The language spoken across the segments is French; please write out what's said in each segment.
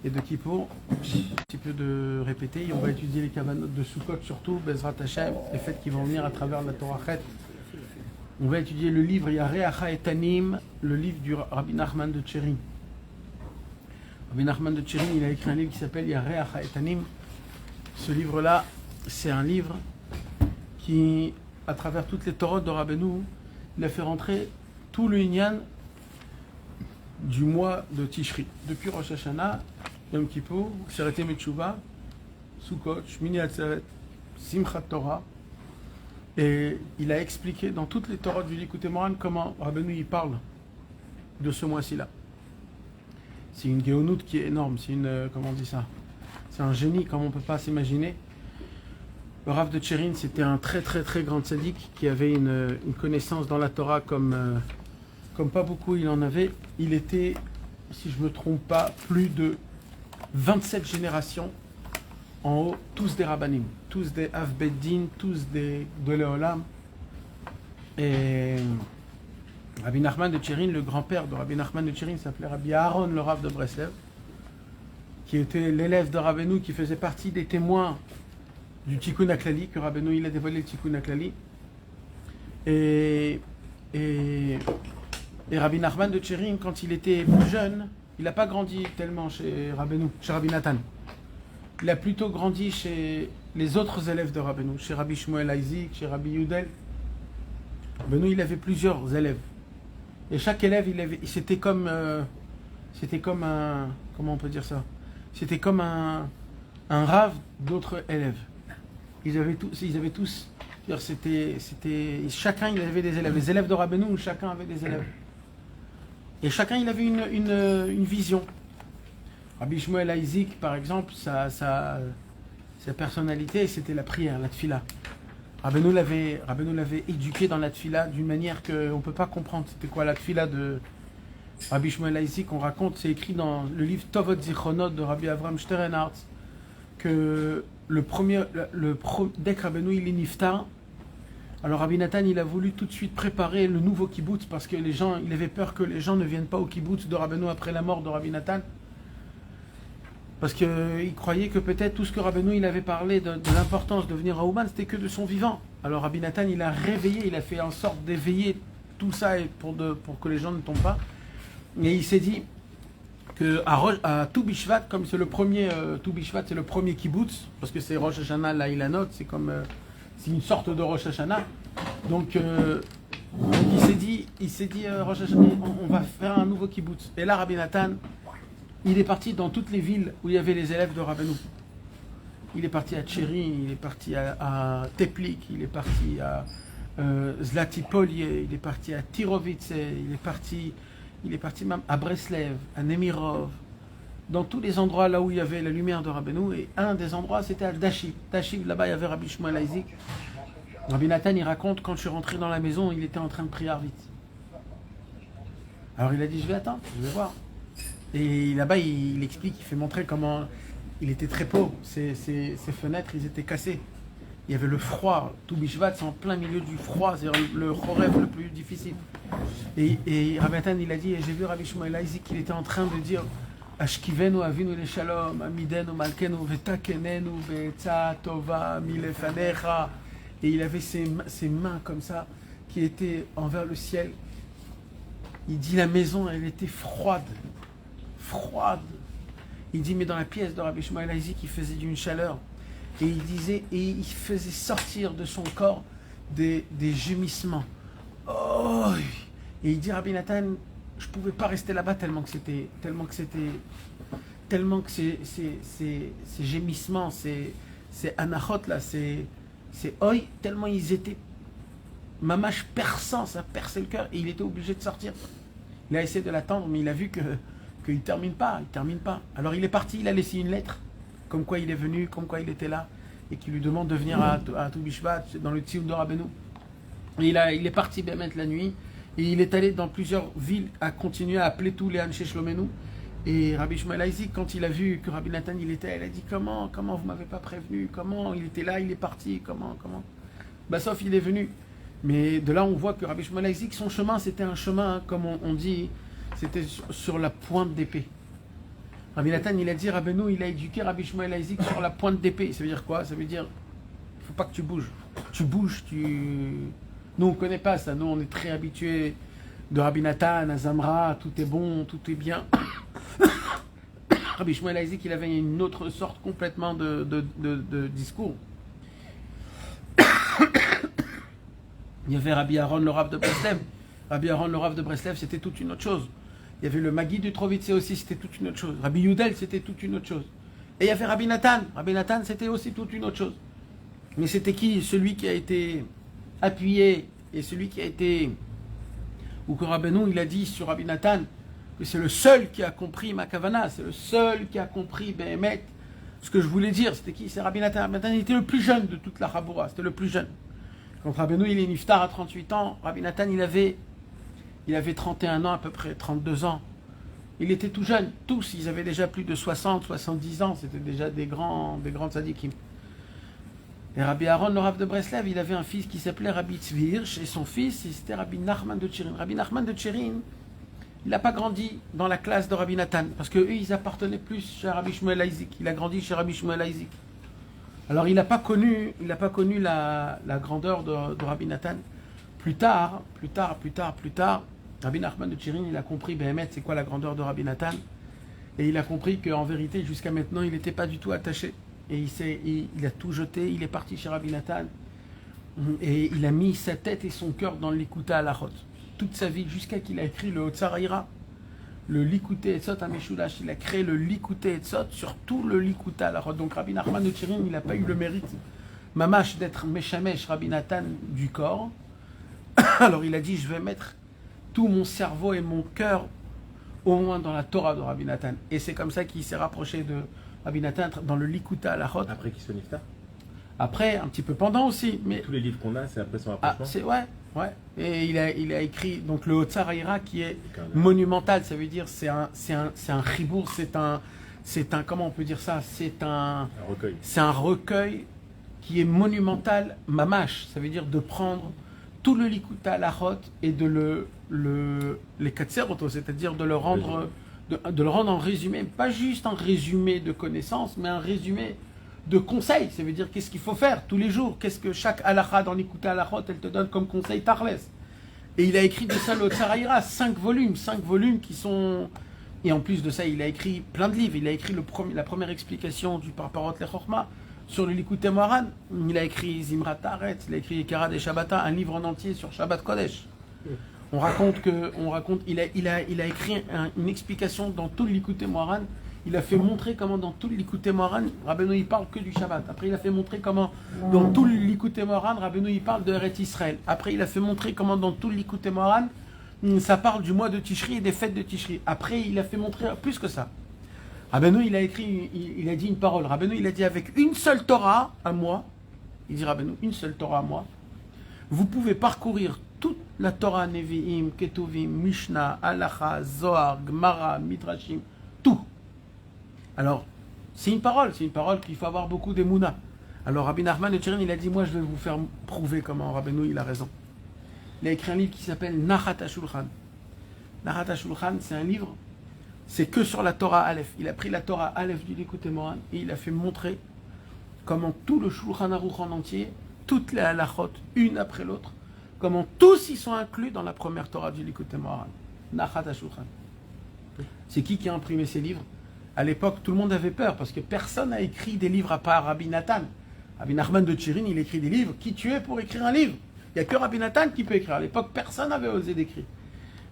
et de Kippour, un petit peu de répéter. Et on va étudier les kavanot de Sukkot, surtout, Bezrat Hashem, les fêtes qui vont venir à travers la Torah Chet. On va étudier le livre Yareh Acha et Tanim, le livre du Rabbi Nachman de Tcherin. Rabbi Nachman de Tcherin, il a écrit un livre qui s'appelle Yareh Acha et Tanim. Ce livre-là, c'est un livre qui, à travers toutes les Torahs de Rabbeinu, il a fait rentrer tout le Inyan du mois de Tishri. Depuis Rosh Hashanah, Yom Kippur, Kseret Metchouva, Sukkot, Shmini Atzeret, Simchat Torah. Et il a expliqué dans toutes les Torahs du Likutei Moharan comment Rabbeinu il parle de ce mois-ci-là. C'est une géonoute qui est énorme, c'est une, comment on dit ça, c'est un génie comme on ne peut pas s'imaginer. Le Rav de Tcherin, c'était un très très très grand tzaddik qui avait une connaissance dans la Torah comme pas beaucoup il en avait. Il était, si je ne me trompe pas, plus de 27 générations en haut, tous des rabbanim, tous des Av Beddin, tous des Gedolei Olam. Et Rabbi Nachman de Tcherin, le grand-père de Rabbi Nachman de Tcherin, s'appelait Rabbi Aaron, le Rav de Breslev, qui était l'élève de Rabbeinu, qui faisait partie des témoins du Tikkun HaKlali, que Rabbeinu il a dévoilé le Tikkun HaKlali. Et Rabbi Nachman de Tcherin, quand il était plus jeune, il n'a pas grandi tellement chez Rabbeinu, chez Rabbi Nathan. Il a plutôt grandi chez les autres élèves de Rabbeinu, chez Rabbi Shmuel Isaac, chez Rabbi Yudel. Rabbeinu, il avait plusieurs élèves. Et chaque élève, c'était comme un, comment on peut dire ça? C'était comme un rave d'autres élèves. Ils avaient tous, chacun il avait des élèves. Les élèves de Rabbeinu, chacun avait des élèves. Et chacun il avait une vision. Rabbi Shmuel Isaac, par exemple, sa personnalité, c'était la prière, la tfila. Rabbeinu l'avait éduqué dans la tfila d'une manière qu'on ne peut pas comprendre. C'était quoi la tfila de Rabbi Shmuel Isaac? On raconte, c'est écrit dans le livre Tovot Zichronot de Rabbi Avraham Sternhartz, que dès que Rabbeinu il est niftar, alors Rabbi Nathan il a voulu tout de suite préparer le nouveau kibbutz parce que il avait peur que les gens ne viennent pas au kibbutz de Rabbeinu après la mort de Rabbi Nathan. Parce qu'il croyait que peut-être tout ce que Rabbeinu il avait parlé de l'importance de venir à Ouman, c'était que de son vivant. Alors Rabbi Nathan il a réveillé, il a fait en sorte d'éveiller tout ça pour que les gens ne tombent pas. Et il s'est dit qu'à Tu Bishvat, comme c'est le premier, Tu Bishvat c'est le premier kibbutz, parce que c'est Rosh Hashanah, là il note, c'est une sorte de Rosh Hashanah. Donc il s'est dit Rosh Hashanah, on va faire un nouveau kibbutz. Et là Rabbi Nathan, il est parti dans toutes les villes où il y avait les élèves de Rabbeinu. Il est parti à Tcherin, il est parti à Teplik, il est parti à Zlatipolye, il est parti à Tirovice, il est parti même à Breslev, à Nemirov, dans tous les endroits là où il y avait la lumière de Rabbeinu. Et un des endroits c'était à Dashiv. Dashiv, là-bas il y avait Rabbi Shmuel Isaac. Rabbi Nathan il raconte, quand je suis rentré dans la maison, il était en train de prier vite. Alors il a dit je vais attendre, je vais voir. Et là-bas, il explique, il fait montrer comment il était très pauvre. Ses fenêtres, ils étaient cassées. Il y avait le froid. Tu Bishvat, c'est en plein milieu du froid. C'est le chorev le plus difficile. Et Rabbi Nathan, il a dit, et j'ai vu Rabbi Shmuel Isaac, il était en train de dire Ashkivenu avinu le shalom, amidenu malkenu vetakenenu be'etza tova milefanecha. Et il avait ses mains comme ça, qui étaient envers le ciel. Il dit, la maison, elle était froide. Il dit, mais dans la pièce de Rabbi Shmuel Isaac, il faisait d'une chaleur. Et il faisait sortir de son corps des gémissements. Oh! Et il dit, Rabbi Nathan, je ne pouvais pas rester là-bas tellement que ces gémissements, ces anachot là, ces oi, tellement ils étaient mamache perçants, ça perçait le cœur, et il était obligé de sortir. Il a essayé de l'attendre, mais il a vu qu'il ne termine pas. Alors il est parti, il a laissé une lettre, comme quoi il est venu, comme quoi il était là, et qui lui demande de venir à Tu Bishvat, dans le Tzioun de Rabbeinu. Et il est parti mettre la nuit, et il est allé dans plusieurs villes à continuer à appeler tous les Anshe Shlomenu. Et Rabbi Shmuel Isaac, quand il a vu que Rabbi Nathan il était, il a dit comment vous m'avez pas prévenu, comment il était là, il est parti, comment. Sauf il est venu. Mais de là on voit que Rabbi Shmuel Isaac, son chemin c'était un chemin, comme on dit, c'était sur la pointe d'épée. Rabbi Nathan, il a dit, Rabbeinu, il a éduqué Rabbi Shmuel Isaac sur la pointe d'épée. Ça veut dire quoi? Ça veut dire, il ne faut pas que tu bouges. Tu bouges, Nous, on ne connaît pas ça. Nous, on est très habitués de Rabbi Nathan à Zamra, tout est bon, tout est bien. Rabbi Shmuel Isaac, il avait une autre sorte complètement de discours. Il y avait Rabbi Aaron, le Rav de Breslev. Rabbi Aaron, le Rav de Breslev, c'était toute une autre chose. Il y avait le Magui du Trovitse aussi, c'était toute une autre chose. Rabbi Yudel, c'était toute une autre chose. Et il y avait Rabbi Nathan. Rabbi Nathan, c'était aussi toute une autre chose. Mais c'était qui? Celui qui a été appuyé et celui qui a été... Ou que Rabbeinu, il a dit sur Rabbi Nathan que c'est le seul qui a compris ma kavana, c'est le seul qui a compris Behemet. Ce que je voulais dire, c'était qui? C'est Rabbi Nathan. Rabbi Nathan, il était le plus jeune de toute la Chaboura, c'était le plus jeune. Quand Rabbeinu, il est niftar à 38 ans, Rabbi Nathan, il avait 31 ans à peu près, 32 ans. Il était tout jeune. Tous, ils avaient déjà plus de 60, 70 ans. C'était déjà des grands tzadikim. Et Rabbi Aaron, le Rav de Breslev, il avait un fils qui s'appelait Rabbi Tzvi Hirsch. Et son fils, c'était Rabbi Nachman de Tchirin. Rabbi Nachman de Tchirin, il n'a pas grandi dans la classe de Rabbi Nathan. Parce qu'eux, ils appartenaient plus chez Rabbi Shmuel Isaac. Il a grandi chez Rabbi Shmuel Isaac. Alors, il n'a pas connu la grandeur de Rabbi Nathan. Plus tard, Rabbi Nachman de Tchirin, il a compris, Behemet, c'est quoi la grandeur de Rabbi Nathan. Et il a compris qu'en vérité, jusqu'à maintenant, il n'était pas du tout attaché. Et il a tout jeté, il est parti chez Rabbi Nathan. Et il a mis sa tête et son cœur dans l'Ikuta Halachot. Toute sa vie, jusqu'à qu'il a écrit le Otsar Haïra, le Likutei Etzot Ameshulash. Il a créé le Likutei Etzot sur tout le Likuta Halachot. Donc Rabbi Nachman de Tchirin, il n'a pas eu le mérite, mamash, d'être Meshamesh Rabbi Nathan du corps. Alors il a dit, je vais mettre tout mon cerveau et mon cœur au moins dans la Torah de Rabbi Nathan. Et c'est comme ça qu'il s'est rapproché de Rabbi Nathan dans le Likuta Halachot. Après qu'il soit niftar? Après, un petit peu pendant aussi. Mais... Tous les livres qu'on a, c'est après son rapprochement? Ouais. Et il a écrit donc le Otsar Haïra qui est monumental. Ça veut dire c'est un chibour, c'est un comment on peut dire ça? C'est un recueil. C'est un recueil qui est monumental, mamash. Ça veut dire de prendre tout le Likuta Halachot et de les katseroto, c'est-à-dire de le rendre en résumé, pas juste un résumé de connaissances, mais un résumé de conseils. Ça veut dire qu'est-ce qu'il faut faire tous les jours, qu'est-ce que chaque halakha dans Likuta Halachot, elle te donne comme conseil tarles. Et il a écrit de ça le Otsar Haïra, 5 volumes qui sont... Et en plus de ça, il a écrit plein de livres. Il a écrit la première explication du Parparot Lechorma sur le Likutei Moharan. Il a écrit Zimrat Haaretz, il a écrit Ekara des Shabbata, un livre en entier sur Shabbat Kodesh. Il a écrit une explication dans tout le Likutei Moharan. Il a fait montrer comment dans tout le Likutei Moharan, Rabbeinu il parle que du Shabbat. Après il a fait montrer comment dans tout le Likutei Moharan, Rabbeinu il parle de Eretz Israël. Après il a fait montrer comment dans tout le Likutei Moharan, ça parle du mois de Tishri et des fêtes de Tishri. Après il a fait montrer plus que ça. Rabbeinu il a dit une parole. Rabbeinu il a dit avec une seule Torah à moi, il dit Rabbeinu, une seule Torah à moi, vous pouvez parcourir toute la Torah, Nevi'im, Ketuvim, Mishnah, Halacha, Zohar, Gemara, Midrashim, tout. Alors, c'est une parole qu'il faut avoir beaucoup d'émouna. Alors Rabbi Nachman de Tchirin, il a dit, moi je vais vous faire prouver comment Rabbeinu il a raison. Il a écrit un livre qui s'appelle Nachat HaShulchan. Nachat HaShulchan, c'est un livre, c'est que sur la Torah Aleph. Il a pris la Torah Aleph du Likutei Moharan et il a fait montrer comment tout le Shulchan Aruch en entier, toutes les halachot, une après l'autre, comment tous y sont inclus dans la première Torah du Likutei Moharan. Nachat HaShulchan. C'est qui a imprimé ces livres? À l'époque, tout le monde avait peur parce que personne n'a écrit des livres à part Rabbi Nathan. Rabbi Nachman de Tchirin, il écrit des livres. Qui tu es pour écrire un livre? Il n'y a que Rabbi Nathan qui peut écrire. À l'époque, personne n'avait osé d'écrire.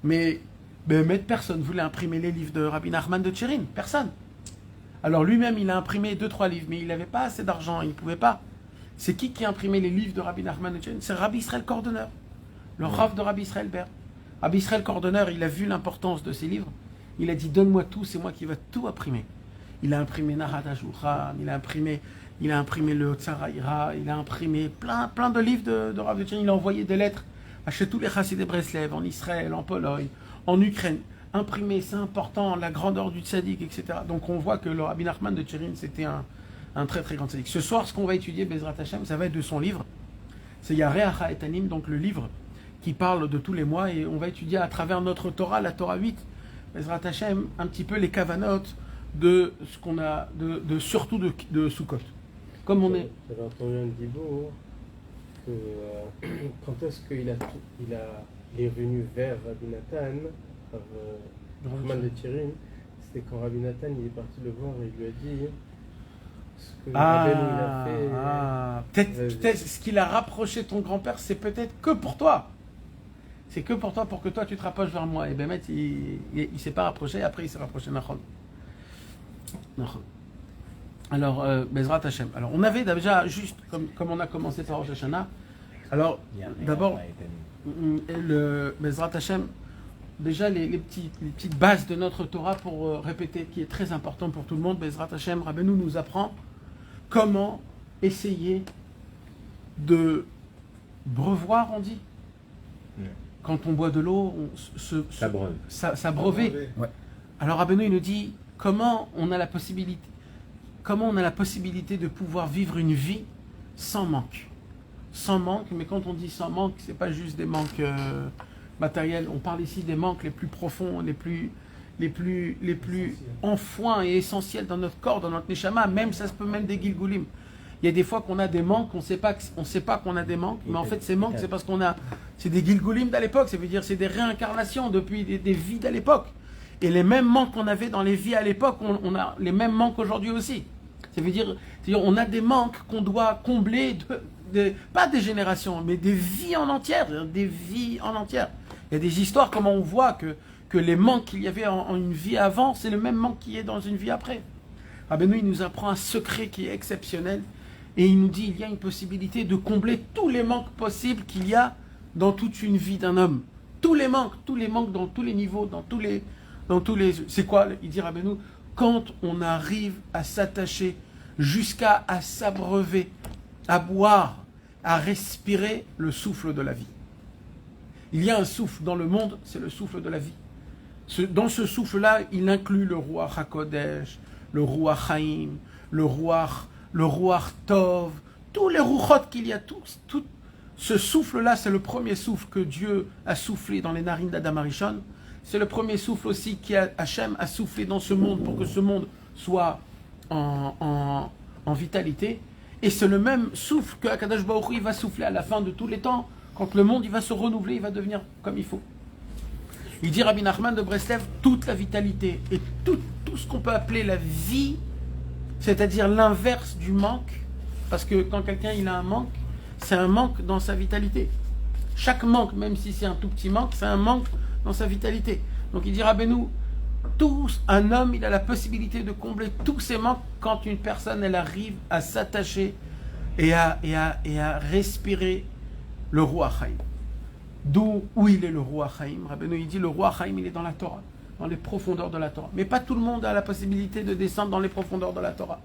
Mais personne voulait imprimer les livres de Rabbi Nachman de Tchirin. Personne. Alors lui-même, il a imprimé 2-3 livres, mais il n'avait pas assez d'argent, il ne pouvait pas. C'est qui a imprimé les livres de Rabbi Nachman de Tchirin? C'est Rabbi Israël Cordonneur, le Rav de Rabbi Israël Ber. Rabbi Israël Cordonneur, il a vu l'importance de ces livres. Il a dit, donne-moi tout, c'est moi qui vais tout imprimer. Il a imprimé Nachat HaShulchan, il a imprimé le Otsar Haïra, il a imprimé plein de livres de Rav de Tchirin. Il a envoyé des lettres à chez tous les Chassidei Breslev, en Israël, en Pologne, en Ukraine. Imprimer, c'est important, la grandeur du tzaddik, etc. Donc on voit que le Rabbi Nachman de Tchirin, c'était un très très grand tzaddik. Ce soir, ce qu'on va étudier, Bezrat Hashem, ça va être de son livre. C'est Yareh HaEtanim, donc le livre qui parle de tous les mois, et on va étudier à travers notre Torah, la Torah 8, Bezrat Hashem, un petit peu les kavanot de ce qu'on a, surtout de Sukkot. Comme on est. J'avais entendu un dibo que quand est-ce qu'il est venu vers Rabbi Nathan, Rahman de Tirim, c'était quand Rabbi Nathan il est parti le voir et il lui a dit ce que Rabbeinu il a fait. Peut-être ce qu'il a rapproché ton grand-père, c'est peut-être que pour toi. C'est que pour toi, pour que toi tu te rapproches vers moi. Et Bémet, il s'est pas rapproché, après il s'est rapproché. Alors, Bezrat Hashem. Alors, on avait déjà, juste comme on a commencé par Rosh Hashanah, alors, d'abord, le Bezrat Hashem, déjà les petites bases de notre Torah pour répéter, qui est très important pour tout le monde. Bezrat Hashem, Rabbeinu nous apprend comment essayer de breuvoir, on dit. Quand on boit de l'eau, s'abreuver. Ouais. Alors Rabbeinu il nous dit comment on a la possibilité de pouvoir vivre une vie sans manque. Sans manque, mais quand on dit sans manque, c'est pas juste des manques matériels. On parle ici des manques les plus profonds, les plus enfouis et essentiels dans notre corps, dans notre neshama. Même ça se peut même des gilgulim. Il y a des fois qu'on a des manques, on ne sait pas qu'on a des manques, mais en fait ces manques c'est parce c'est des gilgulim d'à l'époque, ça veut dire c'est des réincarnations depuis des vies d'à l'époque. Et les mêmes manques qu'on avait dans les vies à l'époque, on a les mêmes manques aujourd'hui aussi. Ça veut dire on a des manques qu'on doit combler, pas des générations, mais des vies en entière, des vies en entière. Il y a des histoires, comment on voit que les manques qu'il y avait en une vie avant, c'est le même manque qu'il y a dans une vie après. Rabbeinu, il nous apprend un secret qui est exceptionnel. Et il nous dit il y a une possibilité de combler tous les manques possibles qu'il y a dans toute une vie d'un homme. Tous les manques dans tous les niveaux, dans tous les. C'est quoi? Il dit Rabbeinu, quand on arrive à s'attacher jusqu'à s'abreuver, à boire, à respirer le souffle de la vie. Il y a un souffle dans le monde, c'est le souffle de la vie. Dans ce souffle-là, il inclut le Ruach HaKodesh, le Ruach Haïm, le Ruach Tov, tous les Ruchot qu'il y a, tout ce souffle-là, c'est le premier souffle que Dieu a soufflé dans les narines d'Adam Arishon. C'est le premier souffle aussi qu'Hachem a soufflé dans ce monde pour que ce monde soit en vitalité. Et c'est le même souffle que Akadosh Baruch Hu va souffler à la fin de tous les temps, quand le monde il va se renouveler, il va devenir comme il faut. Il dit Rabbi Nachman de Breslev, toute la vitalité et tout ce qu'on peut appeler la vie, c'est-à-dire l'inverse du manque, parce que quand quelqu'un il a un manque, c'est un manque dans sa vitalité. Chaque manque, même si c'est un tout petit manque, c'est un manque dans sa vitalité. Donc il dit Rabbeinu, un homme il a la possibilité de combler tous ses manques quand une personne elle arrive à s'attacher et à respirer le Ruach Haïm. Où il est le Ruach Haïm? Rabbeinu il dit le Ruach Haïm il est dans la Torah, dans les profondeurs de la Torah. Mais pas tout le monde a la possibilité de descendre dans les profondeurs de la Torah.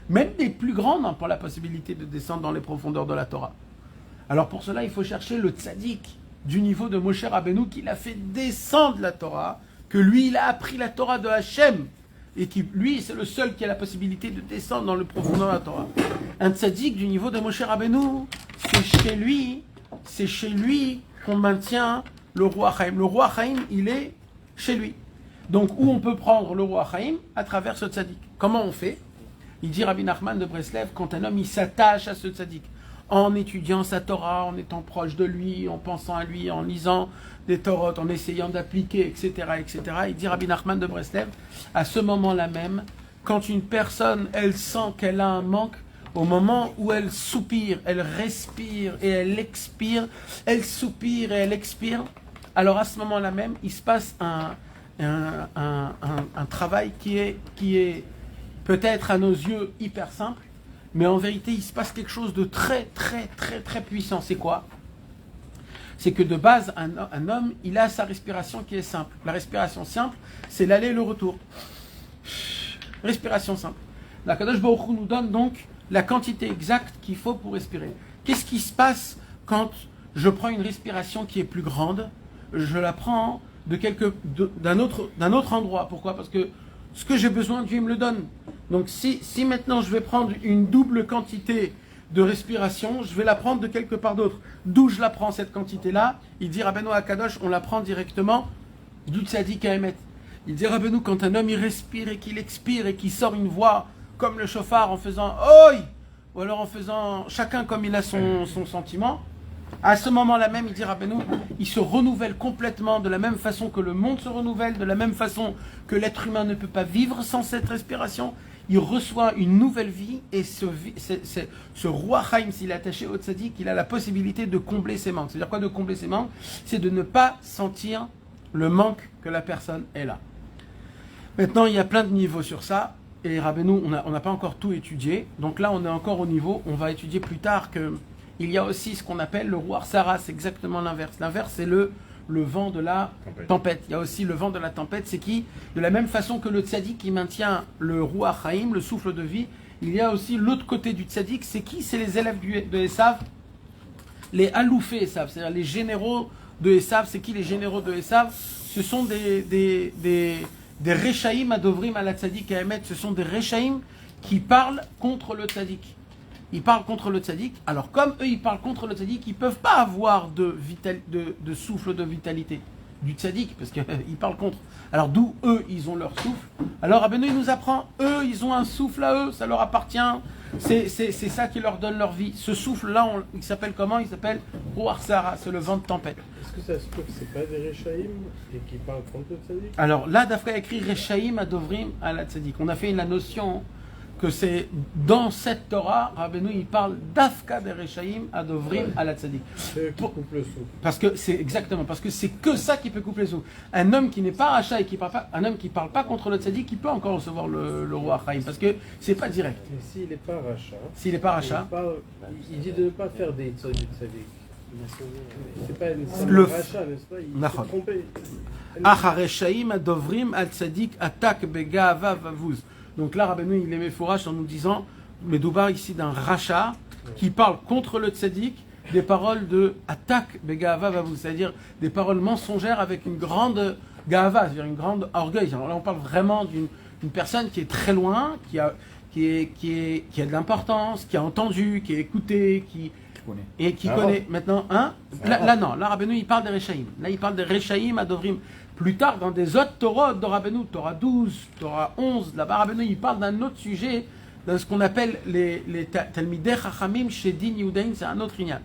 Même les plus grands n'ont pas la possibilité de descendre dans les profondeurs de la Torah. Alors pour cela, il faut chercher le tzaddik du niveau de Moshe Rabbeinu qui l'a fait descendre la Torah, que lui, il a appris la Torah de Hachem, et qui, lui, c'est le seul qui a la possibilité de descendre dans le profondeur de la Torah. Un tzaddik du niveau de Moshe Rabbeinu, c'est chez lui qu'on maintient le Ruach Haïm. Le Ruach Haïm, il est chez lui. Donc, où on peut prendre le Ruach Haïm? À travers ce tzaddik. Comment on fait? Il dit Rabbi Nachman de Breslev, quand un homme il s'attache à ce tzaddik, en étudiant sa Torah, en étant proche de lui, en pensant à lui, en lisant des Torot, en essayant d'appliquer, etc., etc. Il dit Rabbi Nachman de Breslev, à ce moment-là même, quand une personne, elle sent qu'elle a un manque, au moment où elle soupire, elle respire et elle expire, elle soupire et elle expire, alors à ce moment-là même, il se passe un travail qui est peut-être à nos yeux hyper simple, mais en vérité, il se passe quelque chose de très, très, très, très puissant. C'est quoi? C'est que de base, un homme, il a sa respiration qui est simple. La respiration simple, c'est l'aller et le retour. Respiration simple. La Kadosh Baruch Hu nous donne donc la quantité exacte qu'il faut pour respirer. Qu'est-ce qui se passe quand je prends une respiration qui est plus grande? Je la prends d'un autre endroit. Pourquoi? Parce que ce que j'ai besoin, Dieu me le donne. Donc si maintenant je vais prendre une double quantité de respiration, je vais la prendre de quelque part d'autre. D'où je la prends cette quantité-là? Il dit Rabbeinu Akadosh, on la prend directement du tzaddik à Emet. Il dit Rabbeinu, quand un homme il respire et qu'il expire et qu'il sort une voix comme le chauffard en faisant oi, ou alors en faisant chacun comme il a son sentiment, à ce moment-là même, il dit Rabbeinu, il se renouvelle complètement de la même façon que le monde se renouvelle, de la même façon que l'être humain ne peut pas vivre sans cette respiration. Il reçoit une nouvelle vie et ce roi Chaim, s'il est attaché au tzaddik, il a la possibilité de combler ses manques. C'est-à-dire quoi de combler ses manques? C'est de ne pas sentir le manque que la personne est là. Maintenant, il y a plein de niveaux sur ça. Et Rabbeinu, on n'a pas encore tout étudié. Donc là, on est encore au niveau, on va étudier plus tard qu'il y a aussi ce qu'on appelle le Ruach Sarah. C'est exactement l'inverse. L'inverse, c'est le vent de la tempête. Il y a aussi le vent de la tempête, c'est qui? De la même façon que le tzaddik qui maintient le Ruach Chaim, le souffle de vie, il y a aussi l'autre côté du tzaddik, c'est qui? C'est les élèves de Esav, les aloufés Esav, c'est-à-dire les généraux de Esav. C'est qui les généraux de Esav? Ce sont des Rechaïm Adovrim à la tzaddik à Emet, ce sont des Rechaïm qui parlent contre le tzaddik. Ils parlent contre le tzaddik. Alors comme eux ils parlent contre le tzaddik, ils ne peuvent pas avoir de souffle de vitalité du tzaddik, parce qu'ils parlent contre. Alors d'où eux ils ont leur souffle. Alors Rabbeinu il nous apprend, eux ils ont un souffle à eux, ça leur appartient. C'est ça qui leur donne leur vie. Ce souffle là, il s'appelle comment? Il s'appelle Ruach Sarah, c'est le vent de tempête. Est-ce que ça se trouve que c'est pas des Rechaïm et qui parlent contre le tzaddik? Alors là, Dafka a écrit Rechaïm Adovrim à la tzaddik. On a fait la notion que c'est dans cette Torah, Rabbeinu il parle Dafka des Rechaïm Adovrim à la tzaddik. C'est eux qui coupent le souffle. Parce que c'est exactement, parce que c'est que ça qui peut couper le souffle. Un homme qui n'est pas rachat et qui parle pas, un homme qui parle pas contre le tzaddik, il peut encore recevoir le roi Chaim, parce que c'est pas direct. Mais s'il n'est pas rachat, il dit de ne pas faire des tzaddik du tzaddik. C'est pas nécessairement rachat, n'est-ce pas? Il s'est trompé. Achareshaim Adovrim al tzaddik atak begava vavuz. Donc là, Rabbeinu, il est méfourache en nous disant, Medoubar ici d'un rachat qui parle contre le tzaddik, des paroles de attaque begava vavuz, c'est-à-dire des paroles mensongères avec une grande gava, c'est-à-dire une grande orgueil. Alors là, on parle vraiment d'une personne qui est très loin, qui a de l'importance, qui a entendu, qui a écouté, qui connaît. Maintenant, hein? Là, Rabbeinu, il parle des Rechaïm. Là, il parle des Rechaïm Adovrim. Plus tard, dans des autres Torah de Rabbeinu, Torah 12, Torah 11, là-bas, Rabbeinu, il parle d'un autre sujet, dans ce qu'on appelle les Talmidei Chachamim Shedin Yudaim, c'est un autre inyan.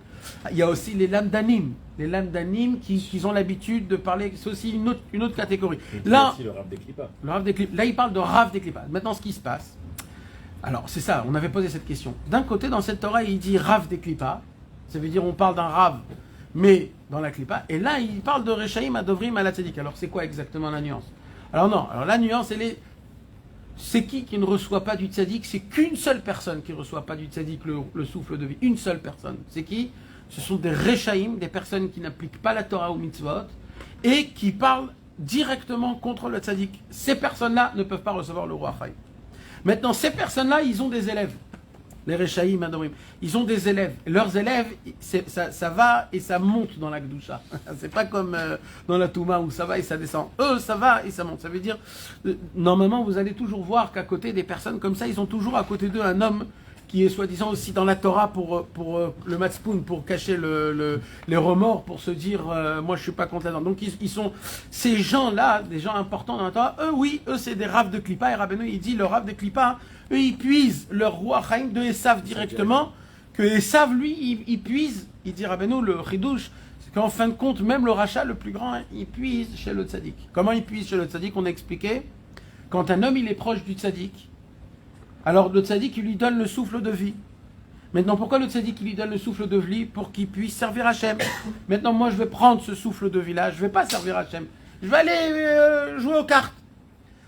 Il y a aussi les Lamdanim. Les Lamdanim qui ont l'habitude de parler, c'est aussi une autre catégorie. Là, aussi le Rav des Klippa. Le Rav des Klippa. Là, il parle de Rav des Klippa. Maintenant, ce qui se passe, alors c'est ça, on avait posé cette question. D'un côté, dans cette Torah, il dit Rav des Klippa, ça veut dire on parle d'un Rav, mais dans la Klippa, et là il parle de Rechaïm Adovrim à la tzaddik. Alors c'est quoi exactement la nuance? Alors non, la nuance c'est qui ne reçoit pas du tzaddik? C'est qu'une seule personne qui ne reçoit pas du tzaddik le souffle de vie, une seule personne. C'est qui? Ce sont des Rechaïm, des personnes qui n'appliquent pas la Torah ou mitzvot, et qui parlent directement contre le tzaddik. Ces personnes-là ne peuvent pas recevoir le roi Chaim. Maintenant, ces personnes-là, ils ont des élèves. Les Rechaïm Adovrim, ils ont des élèves. Leurs élèves, ça va et ça monte dans la Gdusha. C'est pas comme dans la Touma où ça va et ça descend. Eux, ça va et ça monte. Ça veut dire, normalement, vous allez toujours voir qu'à côté des personnes comme ça, ils ont toujours à côté d'eux un homme qui est soi-disant aussi dans la Torah pour le matzpoun, pour cacher les remords, pour se dire, moi je suis pas contre là-dedans. Donc ils sont, ces gens-là, des gens importants dans la Torah, eux c'est des Rav de Klippa, et Rabbeinu il dit, le Rav de Klippa, eux ils puisent leur roi Chaim de Esav directement, que Esav lui, il puise, il dit Rabbeinu, le Chidouche, c'est qu'en fin de compte, même le rachat le plus grand, il puise chez le tzaddik. Comment il puise chez le tzaddik? On a expliqué, quand un homme il est proche du tzaddik, alors le tzaddik, il lui donne le souffle de vie. Maintenant, pourquoi le tzaddik, il lui donne le souffle de vie? Pour qu'il puisse servir Hachem. Maintenant, moi, je vais prendre ce souffle de vie-là, je ne vais pas servir Hachem. Je vais aller jouer aux cartes.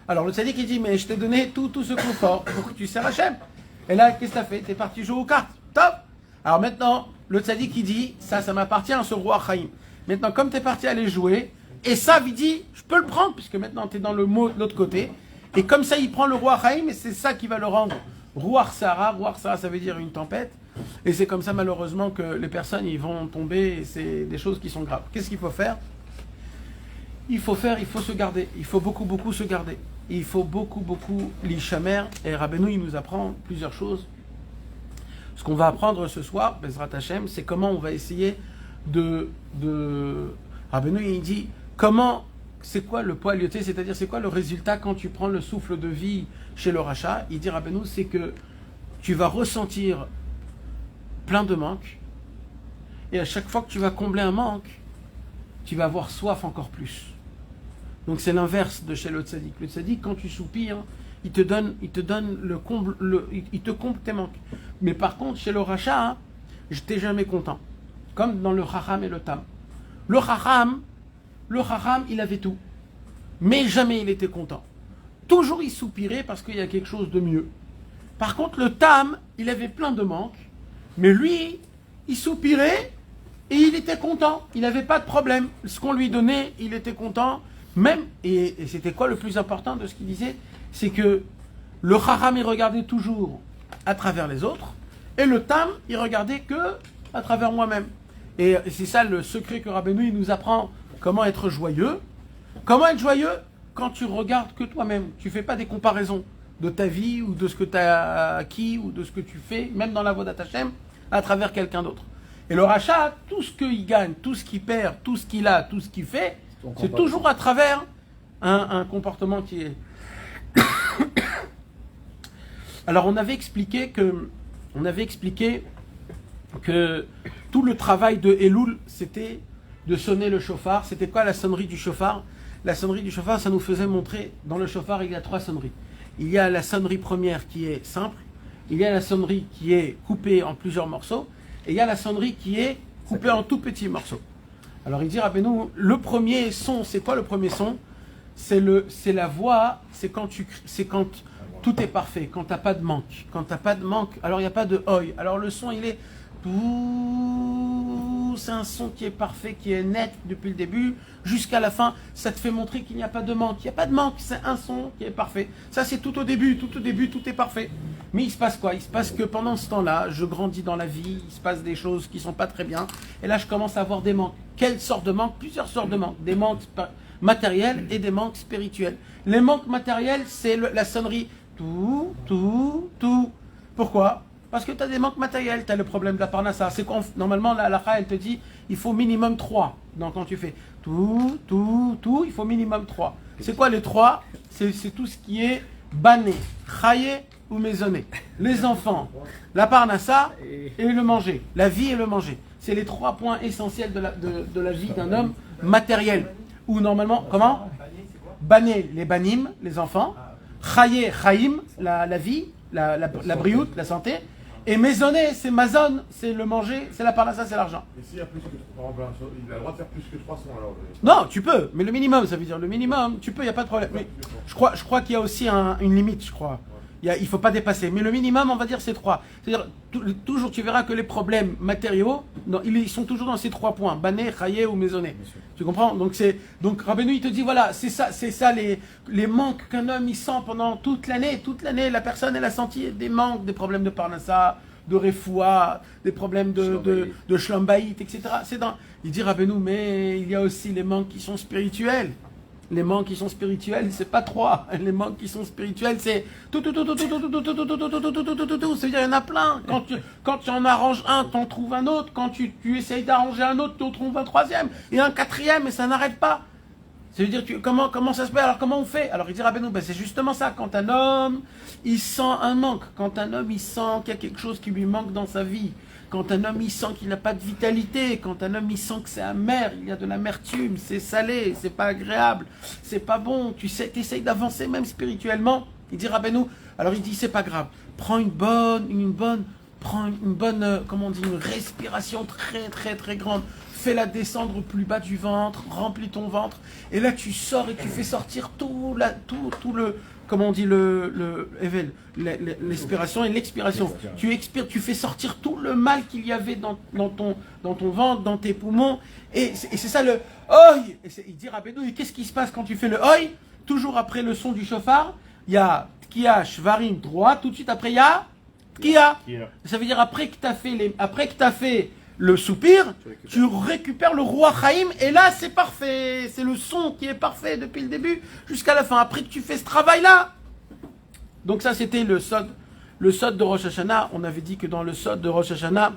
Alors le tzaddik, il dit, mais je t'ai donné tout ce confort pour que tu sers Hachem. Et là, qu'est-ce que tu as fait? Tu es parti jouer aux cartes. Top. Alors maintenant, le tzaddik, il dit, ça m'appartient à ce roi Chaim. Maintenant, comme tu es parti aller jouer, et ça, il dit, je peux le prendre, puisque maintenant, tu es dans le mot de l'autre côté. Et comme ça, il prend le roi Chaim, et c'est ça qui va le rendre Ruach Sarah. Ruach Sarah, ça veut dire une tempête. Et c'est comme ça, malheureusement, que les personnes, ils vont tomber, et c'est des choses qui sont graves. Qu'est-ce qu'il faut faire? Il faut se garder. Il faut beaucoup se garder. Il faut beaucoup l'Ishamer. Et Rabbeinu, il nous apprend plusieurs choses. Ce qu'on va apprendre ce soir, Bezrat Hashem, c'est comment on va essayer Rabbeinu, il dit, comment le poil yoté, c'est-à-dire c'est quoi le résultat quand tu prends le souffle de vie chez le rachat? Il dit Rabbeinu, c'est que tu vas ressentir plein de manques, et à chaque fois que tu vas combler un manque, tu vas avoir soif encore plus. Donc c'est l'inverse de chez le tzaddik. Le tzaddik, quand tu soupires, il te donne le comble, il te comble tes manques. Mais par contre, chez le rachat, je n'étais jamais content. Comme dans le chacham et le tam. Le chacham, il avait tout. Mais jamais il était content. Toujours il soupirait parce qu'il y a quelque chose de mieux. Par contre, le tam, il avait plein de manques. Mais lui, il soupirait et il était content. Il n'avait pas de problème. Ce qu'on lui donnait, il était content. Même, et c'était quoi le plus important de ce qu'il disait? C'est que le chacham, il regardait toujours à travers les autres. Et le tam, il regardait que à travers moi-même. Et c'est ça le secret que Rabbeinu, il nous apprend. Comment être joyeux? Comment être joyeux? Quand tu regardes que toi-même. Tu ne fais pas des comparaisons de ta vie ou de ce que tu as acquis ou de ce que tu fais, même dans la Avodat Hashem, à travers quelqu'un d'autre. Et le rachat, tout ce qu'il gagne, tout ce qu'il perd, tout ce qu'il a, tout ce qu'il fait, c'est toujours à travers un comportement qui est... Alors on avait expliqué que tout le travail de Elul, c'était de sonner le chauffard. C'était quoi la sonnerie du chauffard? La sonnerie du chauffard, ça nous faisait montrer, dans le chauffard, il y a 3 sonneries. Il y a la sonnerie première qui est simple, il y a la sonnerie qui est coupée en plusieurs morceaux, et il y a la sonnerie qui est coupée en tout petits morceaux. Alors il dit Rabbeinu, le premier son, c'est quoi le premier son? C'est la voix, c'est quand tout est parfait, quand t'as pas de manque. Quand t'as pas de manque, alors il n'y a pas de oi. Alors le son, il est... C'est un son qui est parfait, qui est net depuis le début jusqu'à la fin. Ça te fait montrer qu'il n'y a pas de manque. Il n'y a pas de manque, c'est un son qui est parfait. Ça, c'est tout au début, tout est parfait. Mais il se passe quoi? Il se passe que pendant ce temps-là, je grandis dans la vie, il se passe des choses qui ne sont pas très bien. Et là, je commence à avoir des manques. Quelles sortes de manques? Plusieurs sortes de manques. Des manques matériels et des manques spirituels. Les manques matériels, c'est la sonnerie. Tout. Pourquoi? Parce que tu as des manques matériels, tu as le problème de la parnassa. C'est normalement, la halakha, elle te dit, il faut minimum 3. Donc quand tu fais tout, il faut minimum 3. C'est quoi les 3? C'est tout ce qui est bané, chaye ou maisonné. Les enfants, la parnassa et le manger. La vie et le manger. C'est les 3 points essentiels de la vie d'un homme matériel. Ou normalement, comment? Bané, les banim, les enfants. Chaye, chaim, la vie, la brioute, la santé. Et maisonné, c'est mazon, c'est le manger, c'est la parnassa, c'est l'argent. Et s'il y a plus que 3, il a le droit de faire plus que 300 alors? Non, tu peux, mais le minimum, ça veut dire le minimum, tu peux, il n'y a pas de problème. Mais je crois qu'il y a aussi une limite, je crois. Il ne faut pas dépasser. Mais le minimum, on va dire, c'est 3. C'est-à-dire, toujours, tu verras que les problèmes matériaux, ils sont toujours dans ces 3 points. Bané, chaye ou maisonné. Tu comprends? Donc Rabbeinu, il te dit, voilà, c'est ça les manques qu'un homme, il sent pendant toute l'année. Toute l'année, la personne, elle a senti des manques, des problèmes de parnassa, de refoua, des problèmes de shlambaït, etc. Il dit, Rabbeinu, mais il y a aussi les manques qui sont spirituels. Les manques qui sont spirituels, c'est pas 3. Les manques qui sont spirituels, c'est tout. Ça veut dire, il y en a plein. Quand tu en arranges un, tu en trouves un autre. Quand tu essayes d'arranger un autre, tu en trouves un 3e. Et un 4e, et ça n'arrête pas. Ça veut dire, comment ça se fait? Alors comment on fait? Alors il dit Rabbeinu, c'est justement ça. Quand un homme, il sent un manque. Quand un homme, il sent qu'il y a quelque chose qui lui manque dans sa vie. Quand un homme, il sent qu'il n'a pas de vitalité, quand un homme, il sent que c'est amer, il y a de l'amertume, c'est salé, c'est pas agréable, c'est pas bon, tu essayes d'avancer même spirituellement, il dit Rabbeinu, alors il dit, c'est pas grave, prends une bonne, comment on dit, une respiration très, très, très grande, fais-la descendre au plus bas du ventre, remplis ton ventre, et là tu sors et tu fais sortir tout le comment on dit l'expiration et l'expiration. Tu expires, tu fais sortir tout le mal qu'il y avait dans ton ventre, dans tes poumons. Et c'est ça le oi. Il dit Rabbeinu, qu'est-ce qui se passe quand tu fais le oi? Toujours après le son du chauffard, il y a tkia, shvarim, droit. Tout de suite après, il y a tkia. Ça veut dire après que tu as fait le soupir, tu récupères le roi Chaim, et là c'est parfait, c'est le son qui est parfait depuis le début jusqu'à la fin, après que tu fais ce travail-là. Donc ça c'était le sod de Rosh Hashanah. On avait dit que dans le sod de Rosh Hashanah,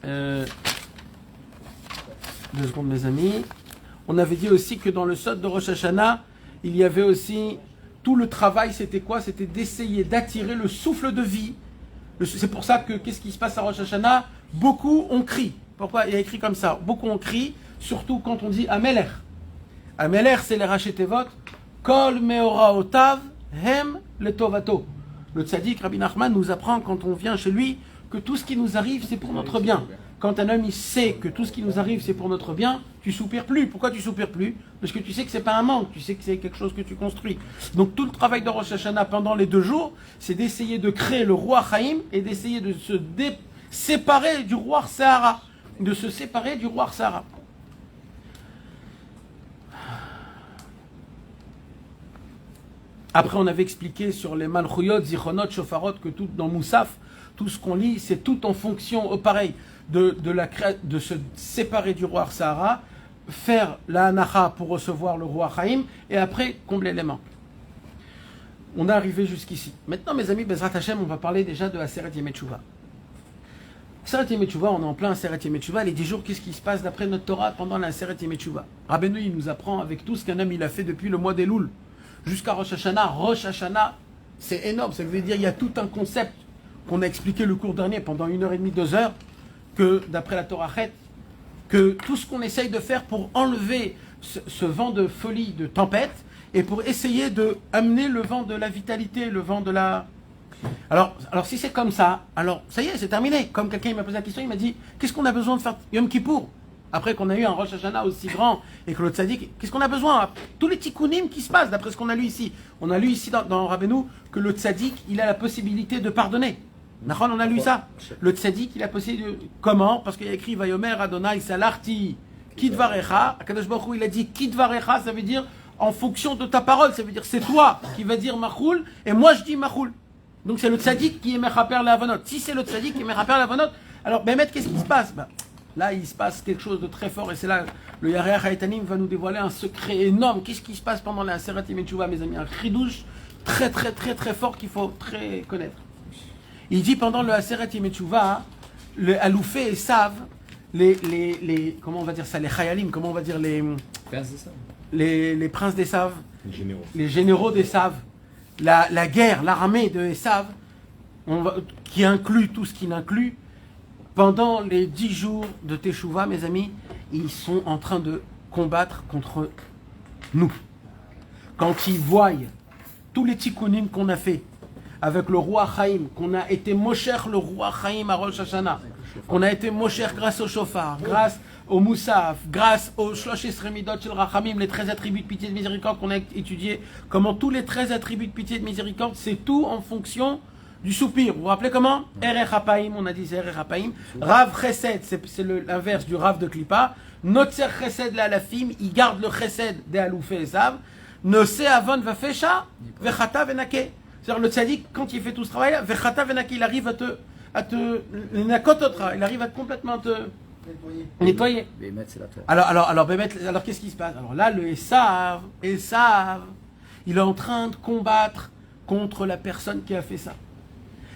2 secondes mes amis, On avait dit aussi que dans le Sod de Rosh Hashanah, il y avait aussi tout le travail, c'était quoi? C'était d'essayer d'attirer le souffle de vie. C'est pour ça que, qu'est-ce qui se passe à Rosh Hashanah? Beaucoup on crie. Pourquoi? Il y a écrit comme ça. Beaucoup on crie, surtout quand on dit Amelech. Amelech, c'est les Rachetevot. Kol meora otav hem letovato. Le tzaddik, Rabbi Nachman, nous apprend quand on vient chez lui que tout ce qui nous arrive, c'est pour notre bien. Quand un homme il sait que tout ce qui nous arrive, c'est pour notre bien, tu soupires plus. Pourquoi tu soupires plus? Parce que tu sais que c'est pas un manque, tu sais que c'est quelque chose que tu construis. Donc tout le travail de Rosh Hashanah pendant les 2 jours, c'est d'essayer de créer le roi Chaim et d'essayer de se séparer du roi Sahara. De se séparer du roi Sahara. Après, on avait expliqué sur les Malchuyot, Zichronot, Shofarot, que tout dans Moussaf, tout ce qu'on lit, c'est tout en fonction, pareil, de se séparer du roi Sahara, faire la Hanacha pour recevoir le roi Chaim, et après, combler les manques. On est arrivé jusqu'ici. Maintenant, mes amis, Bezrat Hashem, on va parler déjà de Aseret Yemei Teshuvah. Aseret Yemei Teshuvah, on est en plein Aseret Yemei Teshuvah. Les 10 jours, qu'est-ce qui se passe d'après notre Torah pendant la Aseret Yemei Teshuvah? Rabbeinu, il nous apprend avec tout ce qu'un homme il a fait depuis le mois d'Elul jusqu'à Rosh Hashanah. Rosh Hashanah, c'est énorme. Ça veut dire qu'il y a tout un concept qu'on a expliqué le cours dernier pendant 1h30, 2 heures, que d'après la Torah Chet, que tout ce qu'on essaye de faire pour enlever ce vent de folie, de tempête, et pour essayer de amener le vent de la vitalité, le vent de la... Alors si c'est comme ça, alors ça y est, c'est terminé. Comme quelqu'un m'a posé la question, il m'a dit, qu'est-ce qu'on a besoin de faire Yom Kippour? Après qu'on a eu un Rosh Hashanah aussi grand et que le tzaddik, qu'est-ce qu'on a besoin? Tous les tikkunim qui se passent, d'après ce qu'on a lu ici. On a lu ici dans Rabbeinu que le tzaddik, il a la possibilité de pardonner. Nachon, on a lu ça. Le tzaddik, il a possibilité de... Comment? Parce qu'il y a écrit Vayomer Adonai Salarti Kidvarecha. Akadosh Baruch Hu, il a dit Kidvarecha, ça veut dire en fonction de ta parole. Ça veut dire c'est toi qui vas dire Machoul et moi je dis Machoul. Donc c'est le tzaddik qui est Mechaper la Avonot. Si c'est le tzaddik qui est Mechaper la Avonot, alors Bémet, qu'est-ce qui se passe? Là, il se passe quelque chose de très fort et c'est là le Yareach Haïtanim va nous dévoiler un secret énorme. Qu'est-ce qui se passe pendant la Aseret Yemei Teshuvah, mes amis? Un chidouche très très très très fort qu'il faut très connaître. Il dit pendant le Aseret Yemei Teshuvah, le Aloufé et Sav, les comment on va dire ça, les Chayalim, comment on va dire les princes des Sav, les généraux des Sav, la guerre, l'armée de Esav, qui inclut tout ce qu'il inclut. Pendant les 10 jours de Teshuvah, mes amis, ils sont en train de combattre contre nous. Quand ils voient tous les tikkunim qu'on a fait avec le roi Chaim, qu'on a été mosher le roi Chaim à Rosh Hashanah, qu'on a été mosher grâce au shofar, grâce au moussaf, grâce aux Shlosh Esrei Midot Shel Rachamim, les 13 attributs de pitié et de miséricorde qu'on a étudiés, comment tous les 13 attributs de pitié et de miséricorde, c'est tout en fonction du soupir. Vous vous rappelez comment? Erech Hapaim, on a dit c'est Erech Hapaim. Rav Chesed, c'est l'inverse du Rav de Klippa. Notzer Chesed la Alafim, il garde le Chesed des Aloufé et Sav. Nose Avon Vafesha, Vechata Venake. C'est-à-dire le tzaddik, quand il fait tout ce travail-là, Vechata Venake, il arrive à te il arrive à complètement te nettoyer. Alors qu'est-ce qui se passe? Alors là, le Esav, il est en train de combattre contre la personne qui a fait ça.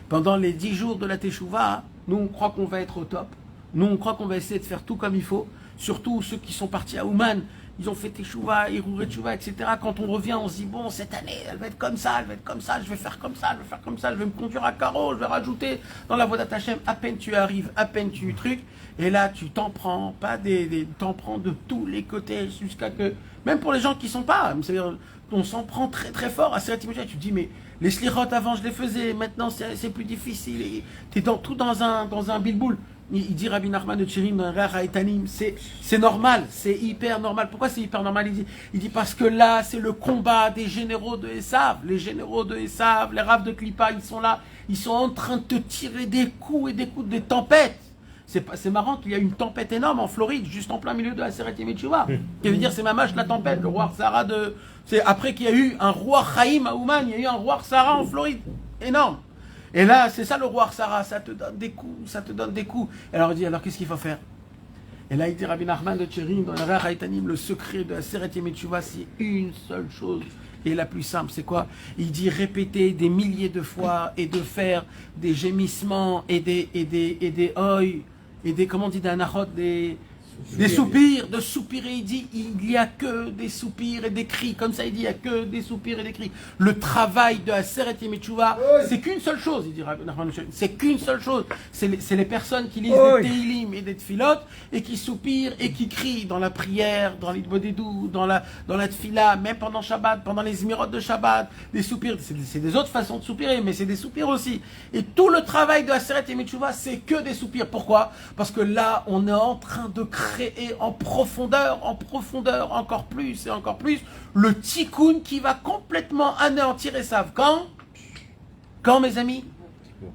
Pendant les 10 jours de la Teshuvah, nous on croit qu'on va être au top. Nous on croit qu'on va essayer de faire tout comme il faut. Surtout ceux qui sont partis à Ouman, ils ont fait Teshuvah, Hirouré Teshuvah, etc. Quand on revient, on se dit bon, cette année, elle va être comme ça, je vais faire comme ça, je vais me conduire à carreau, je vais rajouter dans la voie d'Atachem. À peine tu arrives, à peine tu trucs, et là tu t'en prends, t'en prends de tous les côtés jusqu'à que, même pour les gens qui sont pas, c'est-à-dire, on s'en prend très très fort à Aseret Yemei Teshuvah. Tu te dis mais les slichot avant je les faisais, maintenant c'est plus difficile. Tu es tout dans un bilboul. Il dit Rabbi Nachman de Tchirim dans Reach Haïtanim, c'est normal, c'est hyper normal. Pourquoi c'est hyper normal? Il dit parce que là c'est le combat des généraux de Esav. Les généraux de Esav, les Rav de Klippa, ils sont là, ils sont en train de te tirer des coups, des tempêtes. C'est marrant qu'il y a une tempête énorme en Floride, juste en plein milieu de la Aseret Yemei Teshuvah. Qui veut dire c'est Mamash la tempête, le roi Sahara de... C'est après qu'il y a eu un roi Chaim à Ouman, il y a eu un roi Sahara en Floride. Énorme. Et là, c'est ça le roi Sahara, ça te donne des coups, Alors il dit, alors qu'est-ce qu'il faut faire? Et là, il dit Rabbi Nachman de Tchirim, dans le Reach Haïtanim, le secret de la Aseret Yemei Teshuvah, c'est une seule chose, et la plus simple, c'est quoi? Il dit répéter des milliers de fois, et de faire des gémissements, et des oi, et des, comment on dit, des anachot, des Des soupirs, de soupirer, il dit, il n'y a que des soupirs et des cris. Comme ça, il dit, il n'y a que des soupirs et des cris. Le travail de Aseret Yemei Teshuvah, c'est qu'une seule chose, il dit Rabbi Nachman. C'est qu'une seule chose. C'est les personnes qui lisent des Teilim et des Tfilot et qui soupirent et qui crient dans la prière, dans l'Idbodedou, dans la Tfila, même pendant Shabbat, pendant les Zmirot de Shabbat, des soupirs. C'est des autres façons de soupirer, mais c'est des soupirs aussi. Et tout le travail de Aseret Yemei Teshuvah, c'est que des soupirs. Pourquoi? Parce que là, on est en train de créer en profondeur, encore plus et encore plus, le tikkun qui va complètement anéantir Esav. Quand, mes amis?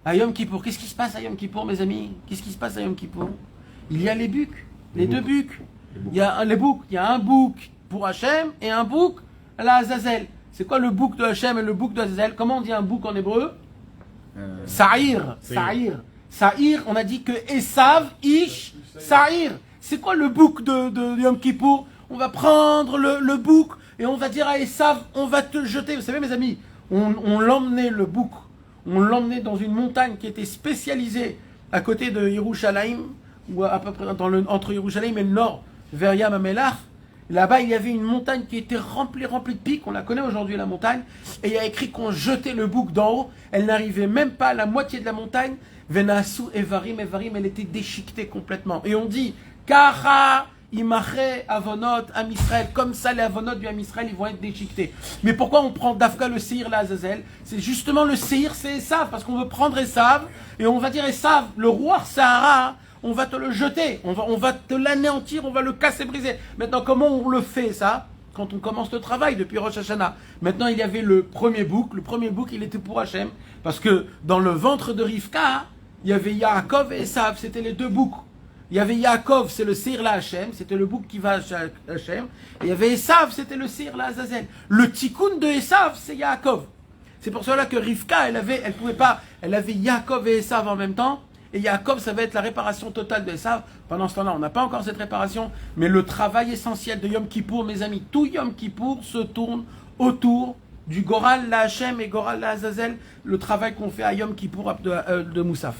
À Yom Kippour. Qu'est-ce qui se passe à Yom Kippour, mes amis? Qu'est-ce qui se passe à Yom Kippour? Il y a les bucs, les deux bucs. Il y a les boucs. Il y a un bouc pour Hachem et un bouc à la Azazel. C'est quoi le bouc de Hachem et le bouc de Azazel? Comment on dit un bouc en hébreu? Sa'ir. Sa'ir, on a dit que Esav, Ish, Sa'ir. C'est quoi le bouc de Yom Kippour? On va prendre le bouc et on va dire à Esav, on va te jeter. Vous savez, mes amis, on l'emmenait, le bouc, on l'emmenait dans une montagne qui était spécialisée à côté de Yerushalayim, ou à peu près entre Yerushalayim et le nord, vers Yam HaMelach. Là-bas, il y avait une montagne qui était remplie de pics. On la connaît aujourd'hui, la montagne. Et il y a écrit qu'on jetait le bouc d'en haut. Elle n'arrivait même pas à la moitié de la montagne. Venasu Evarim, elle était déchiquetée complètement. Et on dit, Kacha Imache Avonot Am Israël, comme ça les Avonot du Am Israël, ils vont être déchiquetés. Mais pourquoi on prend Dafka le Seir, la Azazel? C'est justement le Seir, c'est Esav, parce qu'on veut prendre Esav, et on va dire Esav, le roi Sahara, on va te le jeter, on va te l'anéantir, on va le casser, briser. Maintenant, comment on le fait ça? Quand on commence le travail depuis Rosh Hashanah. Maintenant, il y avait le premier bouc, il était pour Hachem, parce que dans le ventre de Rivka, il y avait Yaakov et Esav, c'était les deux boucs. Il y avait Yaakov, c'est le Seir la Hachem, c'était le bouc qui va à Hachem. Et il y avait Esav, c'était le Seir la Azazel. Le tikkun de Esav, c'est Yaakov. C'est pour cela que Rivka, elle pouvait pas, elle avait Yaakov et Esav en même temps. Et Yaakov, ça va être la réparation totale de Esav. Pendant ce temps-là, on n'a pas encore cette réparation. Mais le travail essentiel de Yom Kippour, mes amis, tout Yom Kippour se tourne autour du Goral la Hachem et Goral la Azazel, le travail qu'on fait à Yom Kippour de Moussaf.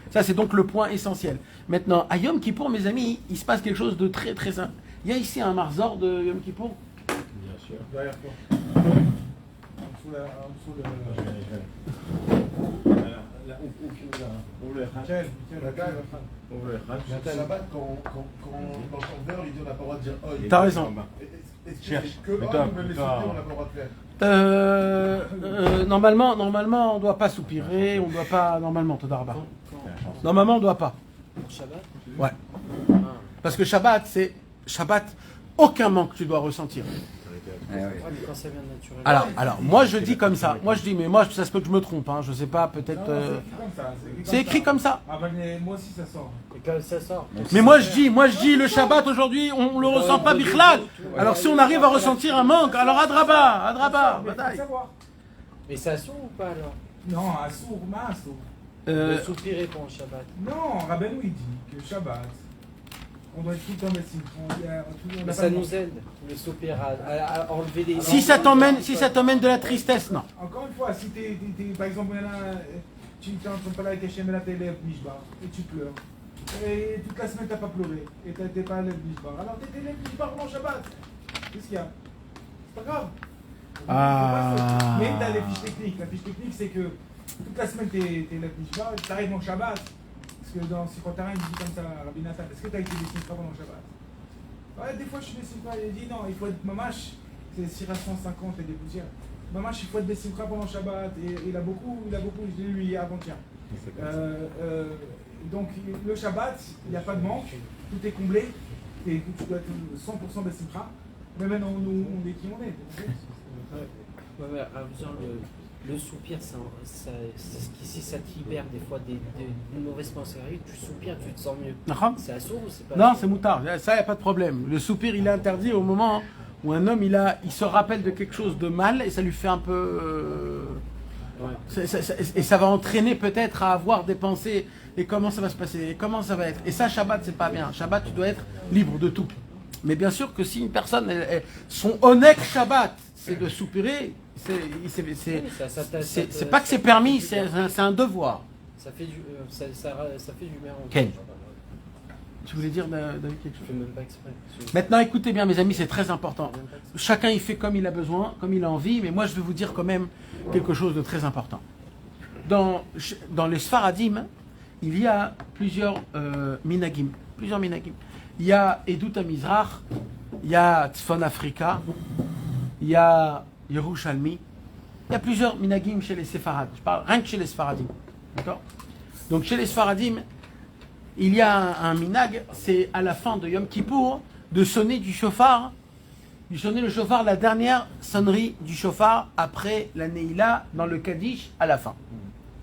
Ça, c'est donc le point essentiel. Maintenant, à Yom Kippour, mes amis, il se passe quelque chose de très, très simple. Il y a ici un marzor de Yom Kippour? Bien sûr. Derrière toi. En dessous de... Ouvre le Echad. Tiens, la gare. Ouvre le Echad. Shabbat, quand dans ton verre, il dit on n'a pas le droit de dire oi. T'as raison. Est-ce que c'est que oi ou même les soupirs, on n'a pas le droit de faire? Normalement, on ne doit pas soupirer, on ne doit pas... Normalement, Todarba. Normalement, on ne doit pas. Shabbat? Ouais. Parce que Shabbat, aucun manque tu dois ressentir. Quand ça vient naturellement. Alors, moi je dis comme ça. Moi je dis, mais moi ça se peut que je me trompe, hein, je sais pas, peut-être. C'est écrit comme ça. Ah ben moi aussi ça sort. Et quand ça sort. Mais moi je dis, le Shabbat aujourd'hui, on le ressent pas bichlal. Alors si on arrive à ressentir un manque, alors adraba, bataille. Mais ça sourd ou pas alors? Non, à sourd, masso. Le soupirer pour le Shabbat. Non, Rabbeinu il dit que Shabbat, on doit être tout le temps médecine. Mais ça nous aide, le soupir, à enlever les... Si ça t'emmène de la tristesse, non. Encore une fois, si t'es par exemple, tu es en train de parler avec Hachem et là t'es élève Mishbar, et tu pleures. Et toute la semaine t'as pas pleuré, et t'es pas élève Mishbar. Alors t'es élève Mishbar pendant Shabbat. Qu'est-ce qu'il y a? C'est pas grave. Mais t'as les fiches techniques. La fiche technique c'est que toute la semaine t'es élève Mishbar, et t'arrives en Shabbat. Parce que dans Sikhot HaTorah, il dit comme ça, Rabbi Nathan, est-ce que tu as été des simcha pendant le Shabbat? Ouais, des fois je suis des simcha, il dit non, il faut être mamash, c'est Sirah 150 et des poussières. Mamash, il faut être des simcha pendant le Shabbat, et il a beaucoup, je l'ai lu hier avant-hier. Donc le Shabbat, il n'y a pas de manque, tout est comblé, et tu dois être 100% des simcha, mais maintenant on est qui on est. Le soupir, si ça te libère des fois des mauvaises pensées, tu soupires, tu te sens mieux. C'est assourd ou c'est pas? Non, c'est moutard, ça, il n'y a pas de problème. Le soupir, il est interdit au moment où un homme, il se rappelle de quelque chose de mal et ça lui fait un peu... et ça va entraîner peut-être à avoir des pensées, et comment ça va se passer, et comment ça va être. Et ça, Shabbat, c'est pas bien. Shabbat, tu dois être libre de tout. Mais bien sûr que si une personne, son honnête Shabbat, c'est de soupirer, c'est pas que c'est permis, c'est un devoir. Ça fait du bien. Ken. Tu voulais dire David, quelque chose? Je fais même pas exprès. Maintenant, écoutez bien, mes amis, c'est très important. Chacun il fait comme il a besoin, comme il a envie, mais moi je vais vous dire quand même quelque chose de très important. Dans les Sfaradim, il y a plusieurs minagim. Il y a Edut HaMizrach, il y a Tzfon Afrika, il y a Yerushalmi. Il y a plusieurs minagim chez les Séfarades. Je parle rien que chez les Sfaradim. D'accord? Donc chez les Sfaradim, il y a un minag, c'est à la fin de Yom Kippour, de sonner du shofar, sonner le shofar, la dernière sonnerie du shofar après la Neila dans le Kaddish à la fin.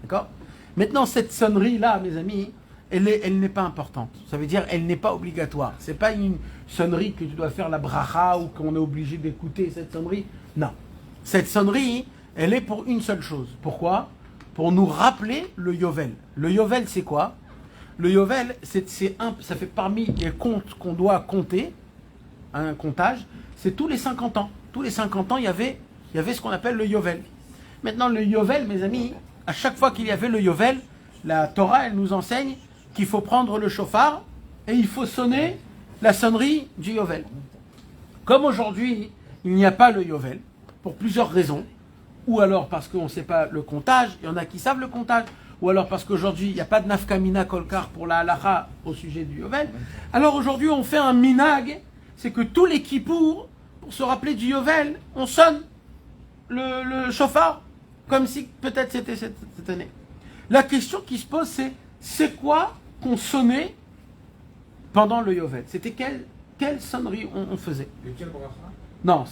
D'accord? Maintenant, cette sonnerie-là, mes amis, elle n'est pas importante. Ça veut dire elle n'est pas obligatoire. C'est pas une sonnerie que tu dois faire la bracha ou qu'on est obligé d'écouter cette sonnerie. Non. Cette sonnerie, elle est pour une seule chose. Pourquoi? Pour nous rappeler le Yovel. Le Yovel, c'est quoi? Le Yovel, ça fait parmi les comptes qu'on doit compter, un comptage, c'est tous les 50 ans. Tous les 50 ans, il y avait ce qu'on appelle le Yovel. Maintenant, le Yovel, mes amis, à chaque fois qu'il y avait le Yovel, la Torah, elle nous enseigne qu'il faut prendre le shofar et il faut sonner la sonnerie du Yovel. Comme aujourd'hui, il n'y a pas le Yovel, pour plusieurs raisons, ou alors parce qu'on ne sait pas le comptage, il y en a qui savent le comptage, ou alors parce qu'aujourd'hui, il n'y a pas de nafkamina kolkar pour la halacha au sujet du Yovel. Alors aujourd'hui, on fait un minag, c'est que tous les kippour, pour se rappeler du Yovel, on sonne le shofar, comme si peut-être c'était cette année. La question qui se pose, c'est quoi qu'on sonnait pendant le Yovel? C'était quelle sonnerie on faisait? Et quel bracha? Non,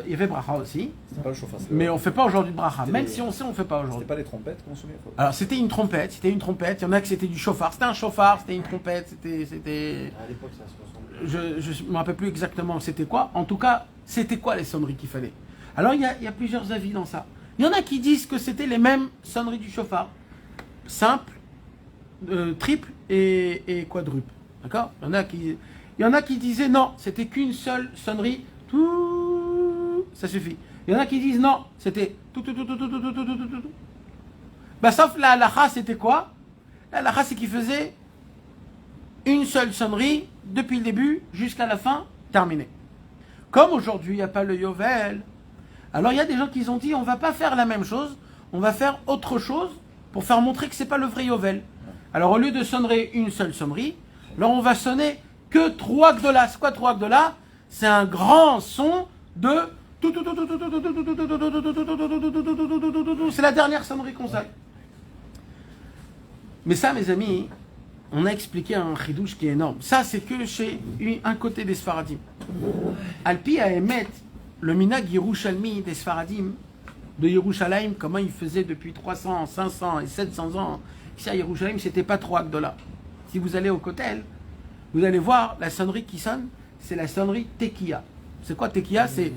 il y avait bracha aussi. C'est pas le chauffard. Mais on ne fait pas aujourd'hui de bracha. Même si on sait, on ne fait pas aujourd'hui. C'était pas les trompettes qu'on sonnait? Alors c'était une trompette. Il y en a que c'était du chauffard. C'était un chauffard, c'était une trompette, c'était... À l'époque, ça se ressemblait. Je ne me rappelle plus exactement c'était quoi. En tout cas, c'était quoi les sonneries qu'il fallait? Alors il y a plusieurs avis dans ça. Il y en a qui disent que c'était les mêmes sonneries du chauffard. Simple, triple et quadruple. D'accord? Il y en a qui disaient non, c'était qu'une seule sonnerie. Tout, ça suffit. Il y en a qui disent non, c'était tout. Bah, sauf la halacha, c'était quoi? La halacha, c'est qu'il faisait une seule sonnerie depuis le début jusqu'à la fin, terminée. Comme aujourd'hui, il n'y a pas le Yovel, alors il y a des gens qui ont dit on va pas faire la même chose, on va faire autre chose pour faire montrer que c'est pas le vrai Yovel. Alors au lieu de sonner une seule sonnerie, alors on va sonner que 3 gdolas. C'est quoi 3 gdolas? C'est un grand son de... C'est la dernière sonnerie qu'on sonne. Mais ça, mes amis, on a expliqué un chidouche qui est énorme. Ça, c'est que chez un côté des Sfaradim. Alpi a émet le minag Yerushalmi des Sfaradim, de Yerushalayim, comment il faisait depuis 300, 500 et 700 ans. Ici à Yerushalayim, c'était pas 3 gdolas. Si vous allez au Kotel, vous allez voir la sonnerie qui sonne, c'est la sonnerie Tekiya. C'est quoi Tekiya? C'est...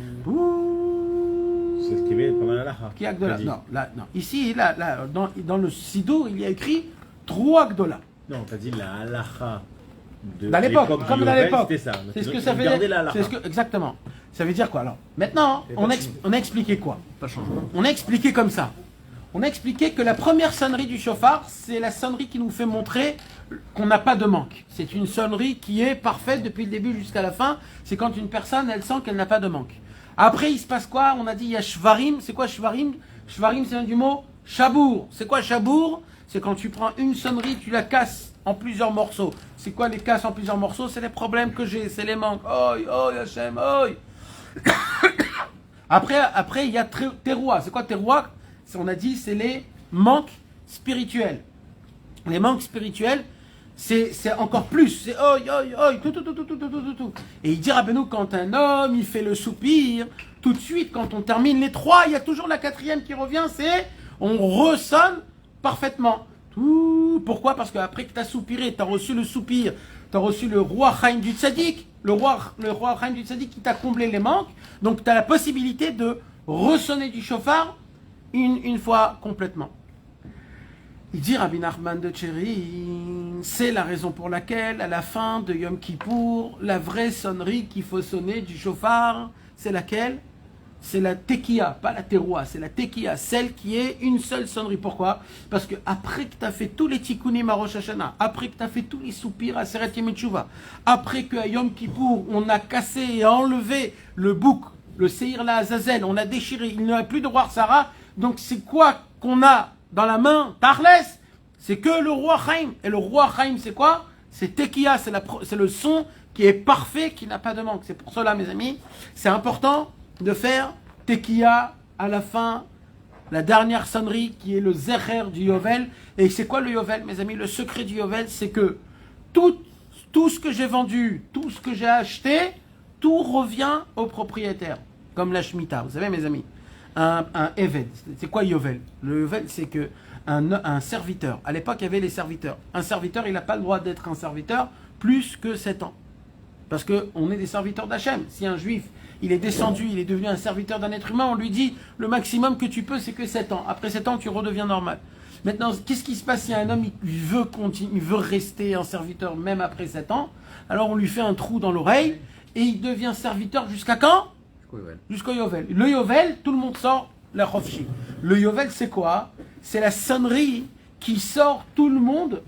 C'est ce qui met pendant la lacha. Tekiya gdola. Non, là, non. Ici, là, dans le Sidour, il y a écrit 3 gdolas. Non, t'as dit la halacha. Dans l'époque, comme dans l'époque. C'était ça. C'est ce que ça veut dire. Exactement. Ça veut dire quoi alors? Maintenant, on a expliqué quoi? Pas changement. On a expliqué comme ça. On a expliqué que la première sonnerie du shofar, c'est la sonnerie qui nous fait montrer qu'on n'a pas de manque. C'est une sonnerie qui est parfaite depuis le début jusqu'à la fin. C'est quand une personne, elle sent qu'elle n'a pas de manque. Après, il se passe quoi? On a dit il y a shvarim. C'est quoi shvarim? Shvarim, c'est du mot shabour. C'est quoi shabour? C'est quand tu prends une sonnerie, tu la casses en plusieurs morceaux. C'est quoi les casses en plusieurs morceaux? C'est les problèmes que j'ai, c'est les manques. Oi, oi, Hachem, oi. Après, il y a teroua. C'est quoi teroua? On a dit c'est les manques spirituels. Les manques spirituels, c'est encore plus. C'est oi, oi, oi, tout. Et il dit Rabbeinu, quand un homme il fait le soupir, tout de suite, quand on termine les 3, il y a toujours la 4e qui revient, c'est on ressonne parfaitement. Pourquoi? Parce qu'après que tu as soupiré, tu as reçu le soupir, tu as reçu le roi Chaim du Tzadik, le roi Chaim du Tzadik qui t'a comblé les manques, donc tu as la possibilité de ressonner du chauffard une fois complètement. Il dit Rabbi Nachman de Tcherin, c'est la raison pour laquelle à la fin de Yom Kippour, la vraie sonnerie qu'il faut sonner du chauffard, c'est laquelle? c'est la tekiya, pas la teroua, c'est la tekiya, celle qui est une seule sonnerie. Pourquoi? Parce que après que tu as fait tous les tikkunim à Rosh Hashanah, après que tu as fait tous les soupirs à Seret Yom Teshuvah, après que à Yom Kippour, on a cassé et enlevé le bouc, le Seir la Azazel, on a déchiré, il n'y a plus de roi Sarah, donc c'est quoi qu'on a dans la main, Tarles? C'est que le roi Chaim. Et le roi Chaim, c'est quoi? C'est tekiya, c'est le son qui est parfait, qui n'a pas de manque. C'est pour cela, mes amis, c'est important de faire tekiya à la fin, la dernière sonnerie qui est le zecher du Yovel. Et c'est quoi le Yovel, mes amis? Le secret du Yovel, c'est que tout ce que j'ai vendu, tout ce que j'ai acheté, tout revient au propriétaire. Comme la Shemitah, vous savez, mes amis. Un Eved, c'est quoi Yovel? Le Yovel, c'est que un serviteur, à l'époque il y avait les serviteurs. Un serviteur, il n'a pas le droit d'être un serviteur plus que 7 ans. Parce qu'on est des serviteurs d'Hachem. Si un juif, il est descendu, il est devenu un serviteur d'un être humain, on lui dit le maximum que tu peux, c'est que 7 ans. Après 7 ans, tu redeviens normal. Maintenant, qu'est-ce qui se passe si un homme il veut continuer, il veut rester un serviteur même après 7 ans? Alors on lui fait un trou dans l'oreille et il devient serviteur jusqu'à quand? Jusqu'au Yovel. Le Yovel, tout le monde sort la Chofshi. Le Yovel, c'est quoi? C'est la sonnerie qui sort tout le monde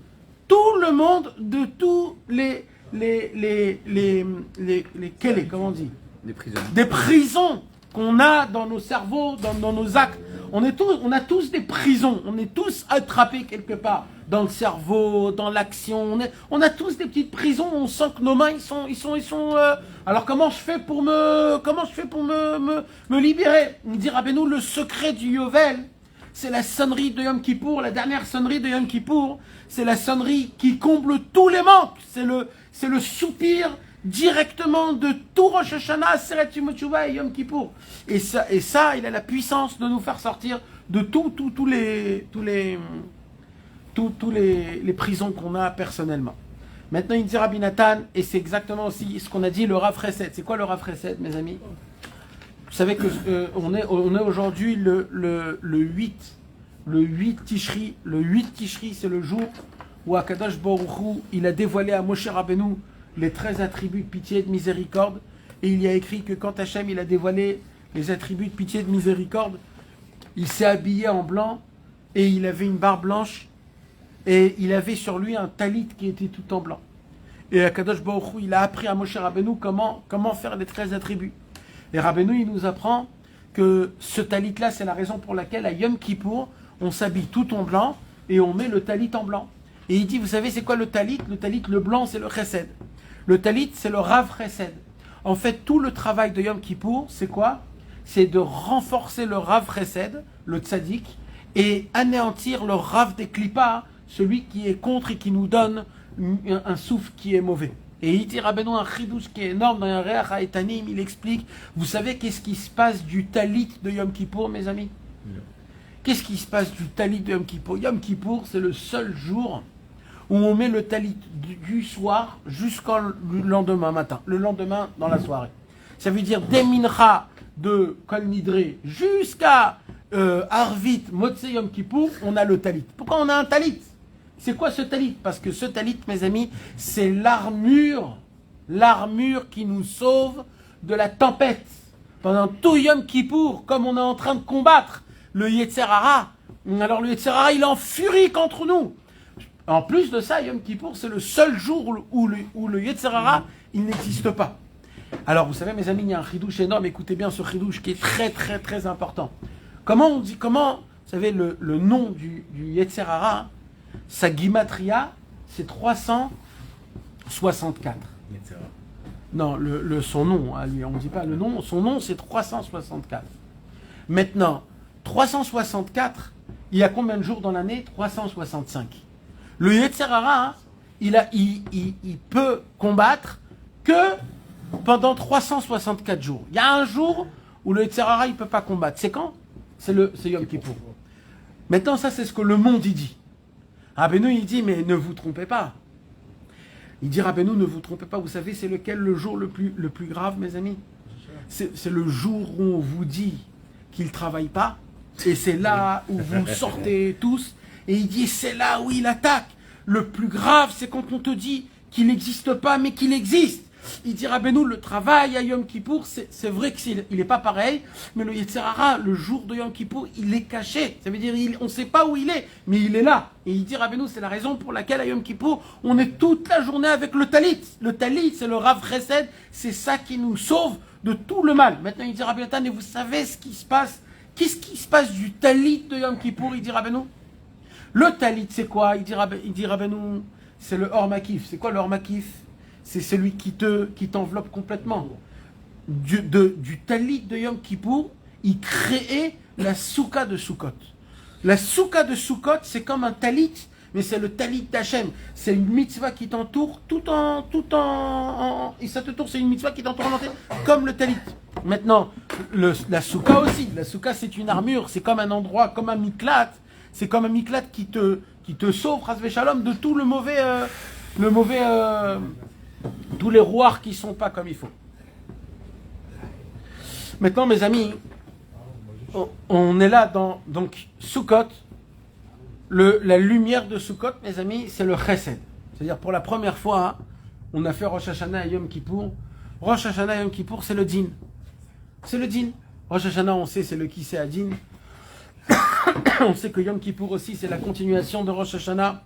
de tous les comment on dit? Des prisons qu'on a dans nos cerveaux, dans nos actes. On a tous des prisons, on est tous attrapés quelque part dans le cerveau, dans l'action. On a tous des petites prisons où on sent que nos mains ils sont. Alors comment je fais pour me libérer? On dit Rabbeinu, le secret du Yovel, c'est la sonnerie de Yom Kippour, la dernière sonnerie de Yom Kippour, c'est la sonnerie qui comble tous les manques. C'est le soupir directement de tout Rosh Hashanah, Seret Yom Teshuvah et Yom Kippour. Et ça, il a la puissance de nous faire sortir de tous les prisons qu'on a personnellement. Maintenant, il dit Rabbi Nathan, et c'est exactement aussi ce qu'on a dit, le Rav Chesed. C'est quoi le Rav Chesed, mes amis? Vous savez que on est aujourd'hui le 8 Tishri. Le 8 Tishri, c'est le jour où Akadosh Baruch Hu, il a dévoilé à Moshe Rabbeinu les 13 attributs de pitié et de miséricorde. Et il y a écrit que quand Hachem il a dévoilé les attributs de pitié et de miséricorde, il s'est habillé en blanc et il avait une barbe blanche et il avait sur lui un talit qui était tout en blanc. Et Akadosh Baruch Hu, il a appris à Moshe Rabbeinu comment faire les 13 attributs. Et Rabbeinu, il nous apprend que ce talit-là, c'est la raison pour laquelle à Yom Kippour, on s'habille tout en blanc et on met le talit en blanc. Et il dit, vous savez, c'est quoi le talit? Le talit, le blanc, c'est le chesed. Le talit, c'est le Rav Chesed. En fait, tout le travail de Yom Kippour, c'est quoi? C'est de renforcer le Rav Chesed, le tzaddik, et anéantir le Rav des Klippas, celui qui est contre et qui nous donne un souffle qui est mauvais. Et il dit Rabbeinu un chidouche qui est énorme dans un Reach HaEtanim, il explique, vous savez qu'est-ce qui se passe du talit de Yom Kippour, mes amis? Qu'est-ce qui se passe du talit de Yom Kippour? Yom Kippour, c'est le seul jour où on met le talit du soir jusqu'au lendemain matin, le lendemain dans la soirée. Ça veut dire des mincha de Kol Nidre jusqu'à Arvit, Motzei Yom Kippour, on a le talit. Pourquoi on a un talit? C'est quoi ce talit? Parce que ce talit, mes amis, c'est l'armure qui nous sauve de la tempête. Pendant tout Yom Kippour, comme on est en train de combattre le Yetzer Hara, alors le Yetzer Hara, il est en furie contre nous. En plus de ça, Yom Kippour, c'est le seul jour où le Yetzer Hara, il n'existe pas. Alors, vous savez, mes amis, il y a un chidouche énorme. Écoutez bien ce chidouche qui est très, très, très important. Vous savez, le nom du Yetzer Hara, sa gimatria, c'est 364. Non, son nom, à lui, on ne dit pas le nom. Son nom, c'est 364. Maintenant, 364, il y a combien de jours dans l'année? 365. Le Yetzer Hara, il peut combattre que pendant 364 jours. Il y a un jour où le Yetzer Hara, il ne peut pas combattre. C'est quand? C'est Yom Kippour. Maintenant, ça, c'est ce que le monde y dit. Rabbeinu, il dit, mais ne vous trompez pas. Il dit, Rabbeinu, ne vous trompez pas. Vous savez, c'est lequel le jour le plus grave, mes amis? C'est le jour où on vous dit qu'il ne travaille pas. Et c'est là où vous sortez tous. Et il dit, c'est là où il attaque. Le plus grave, c'est quand on te dit qu'il n'existe pas, mais qu'il existe. Il dit Rabbeinu, le travail à Yom Kippour, c'est vrai qu'il n'est pas pareil, mais le Yetzer Hara, le jour de Yom Kippour, il est caché. Ça veut dire on ne sait pas où il est, mais il est là. Et il dit Rabbeinu, c'est la raison pour laquelle à Yom Kippour, on est toute la journée avec le talit. Le talit, c'est le Rav Chesed, c'est ça qui nous sauve de tout le mal. Maintenant, il dit Rabbi Natan, et vous savez ce qui se passe? Qu'est-ce qui se passe du talit de Yom Kippour? Il dit Rabbeinu. Le talit, c'est quoi? Il dit Rabbeinu, c'est le Or Makif. C'est quoi le Or Makif? C'est celui qui t'enveloppe complètement. Du talit de Yom Kippour, il créait la souka de Sukkot. La souka de Sukkot, c'est comme un talit, mais c'est le talit d'Hachem. C'est une mitzvah qui t'entoure et ça te tourne, c'est une mitzvah qui t'entoure en entier, comme le talit. Maintenant, la souka aussi. La souka, c'est une armure, c'est comme un endroit, comme un miklat. C'est comme un miklat qui te sauve, Chas v'Shalom, de tout le mauvais, tous les rouards qui sont pas comme il faut. Maintenant, mes amis, on est là dans donc Sukkot. La lumière de Sukkot, mes amis, c'est le Chesed. C'est-à-dire, pour la première fois, on a fait Rosh Hashanah et Yom Kippour. Rosh Hashanah et Yom Kippour, c'est le Din. C'est le Din. Rosh Hashanah, on sait, c'est le Kisei Hadin. On sait que Yom Kippour aussi, c'est la continuation de Rosh Hashanah.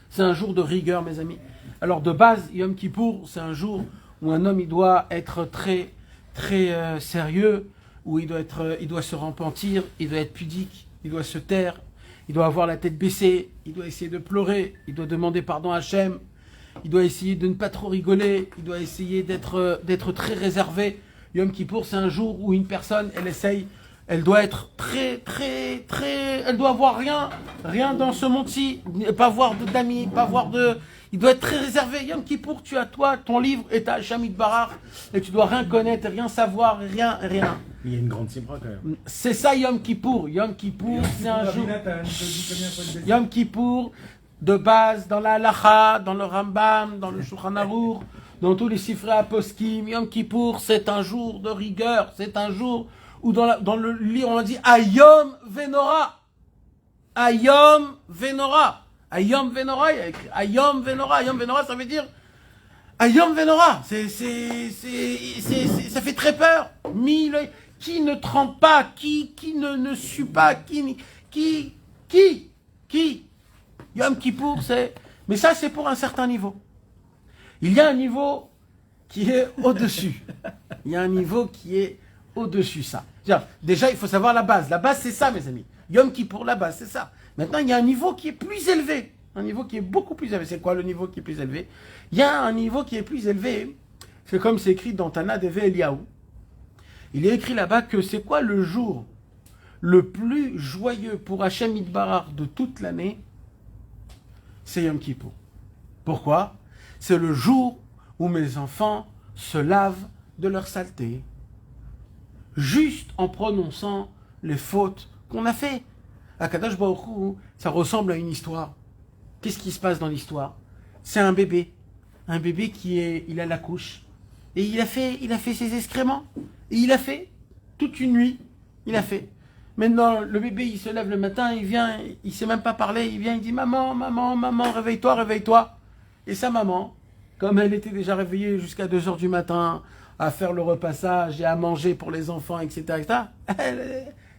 C'est un jour de rigueur, mes amis. Alors, de base, Yom Kippour, c'est un jour où un homme, il doit être très, très sérieux, où il doit se repentir, il doit être pudique, il doit se taire, il doit avoir la tête baissée, il doit essayer de pleurer, il doit demander pardon à Hachem, il doit essayer de ne pas trop rigoler, il doit essayer d'être très réservé. Yom Kippour, c'est un jour où une personne, elle doit être elle doit avoir rien dans ce monde-ci, pas voir d'amis, il doit être très réservé. Yom Kippour, tu as toi, ton livre, et t'as Hachem Yitbarach, et tu dois rien connaître, rien savoir, rien. Il y a une grande simra quand même. C'est ça Yom Kippour. Yom Kippour, c'est un jour. Yom Kippour, de base, dans la Halacha, dans le Rambam, dans le Shulchan Aruch, dans tous les Sifrei Aposkim, Yom Kippour, c'est un jour de rigueur. C'est un jour où dans le livre, on a dit Ayom Venora. Ayom Venora. Ayom Venora, il y a écrit Ayom Venora. Ayom Venora, ça veut dire Ayom Venora. Ça fait très peur. Qui ne trempe pas, qui ne sue pas, qui Yom Kippour, c'est... Mais ça, c'est pour un certain niveau. Il y a un niveau qui est au-dessus. Il y a un niveau qui est au-dessus, ça. Déjà, il faut savoir la base. La base, c'est ça, mes amis. Yom Kippour, la base, c'est ça. Maintenant, il y a un niveau qui est plus élevé. Un niveau qui est beaucoup plus élevé. C'est quoi le niveau qui est plus élevé? Il y a un niveau qui est plus élevé. C'est comme c'est écrit dans Tana Deve Eliyahu. Il est écrit là-bas que c'est quoi le jour le plus joyeux pour Hachem Yitbarach de toute l'année? C'est Yom Kippour. Pourquoi? C'est le jour où mes enfants se lavent de leur saleté, juste en prononçant les fautes qu'on a fait. Akadosh Baruch Hu, ça ressemble à une histoire. Qu'est-ce qui se passe dans l'histoire? C'est un bébé il a la couche, et il a fait ses excréments, et il a fait toute une nuit, il a fait. Maintenant, le bébé, il se lève le matin, il vient, il sait même pas parler, il vient, il dit maman, réveille-toi, réveille-toi. Et sa maman, comme elle était déjà réveillée jusqu'à 2h du matin, à faire le repassage et à manger pour les enfants, etc.,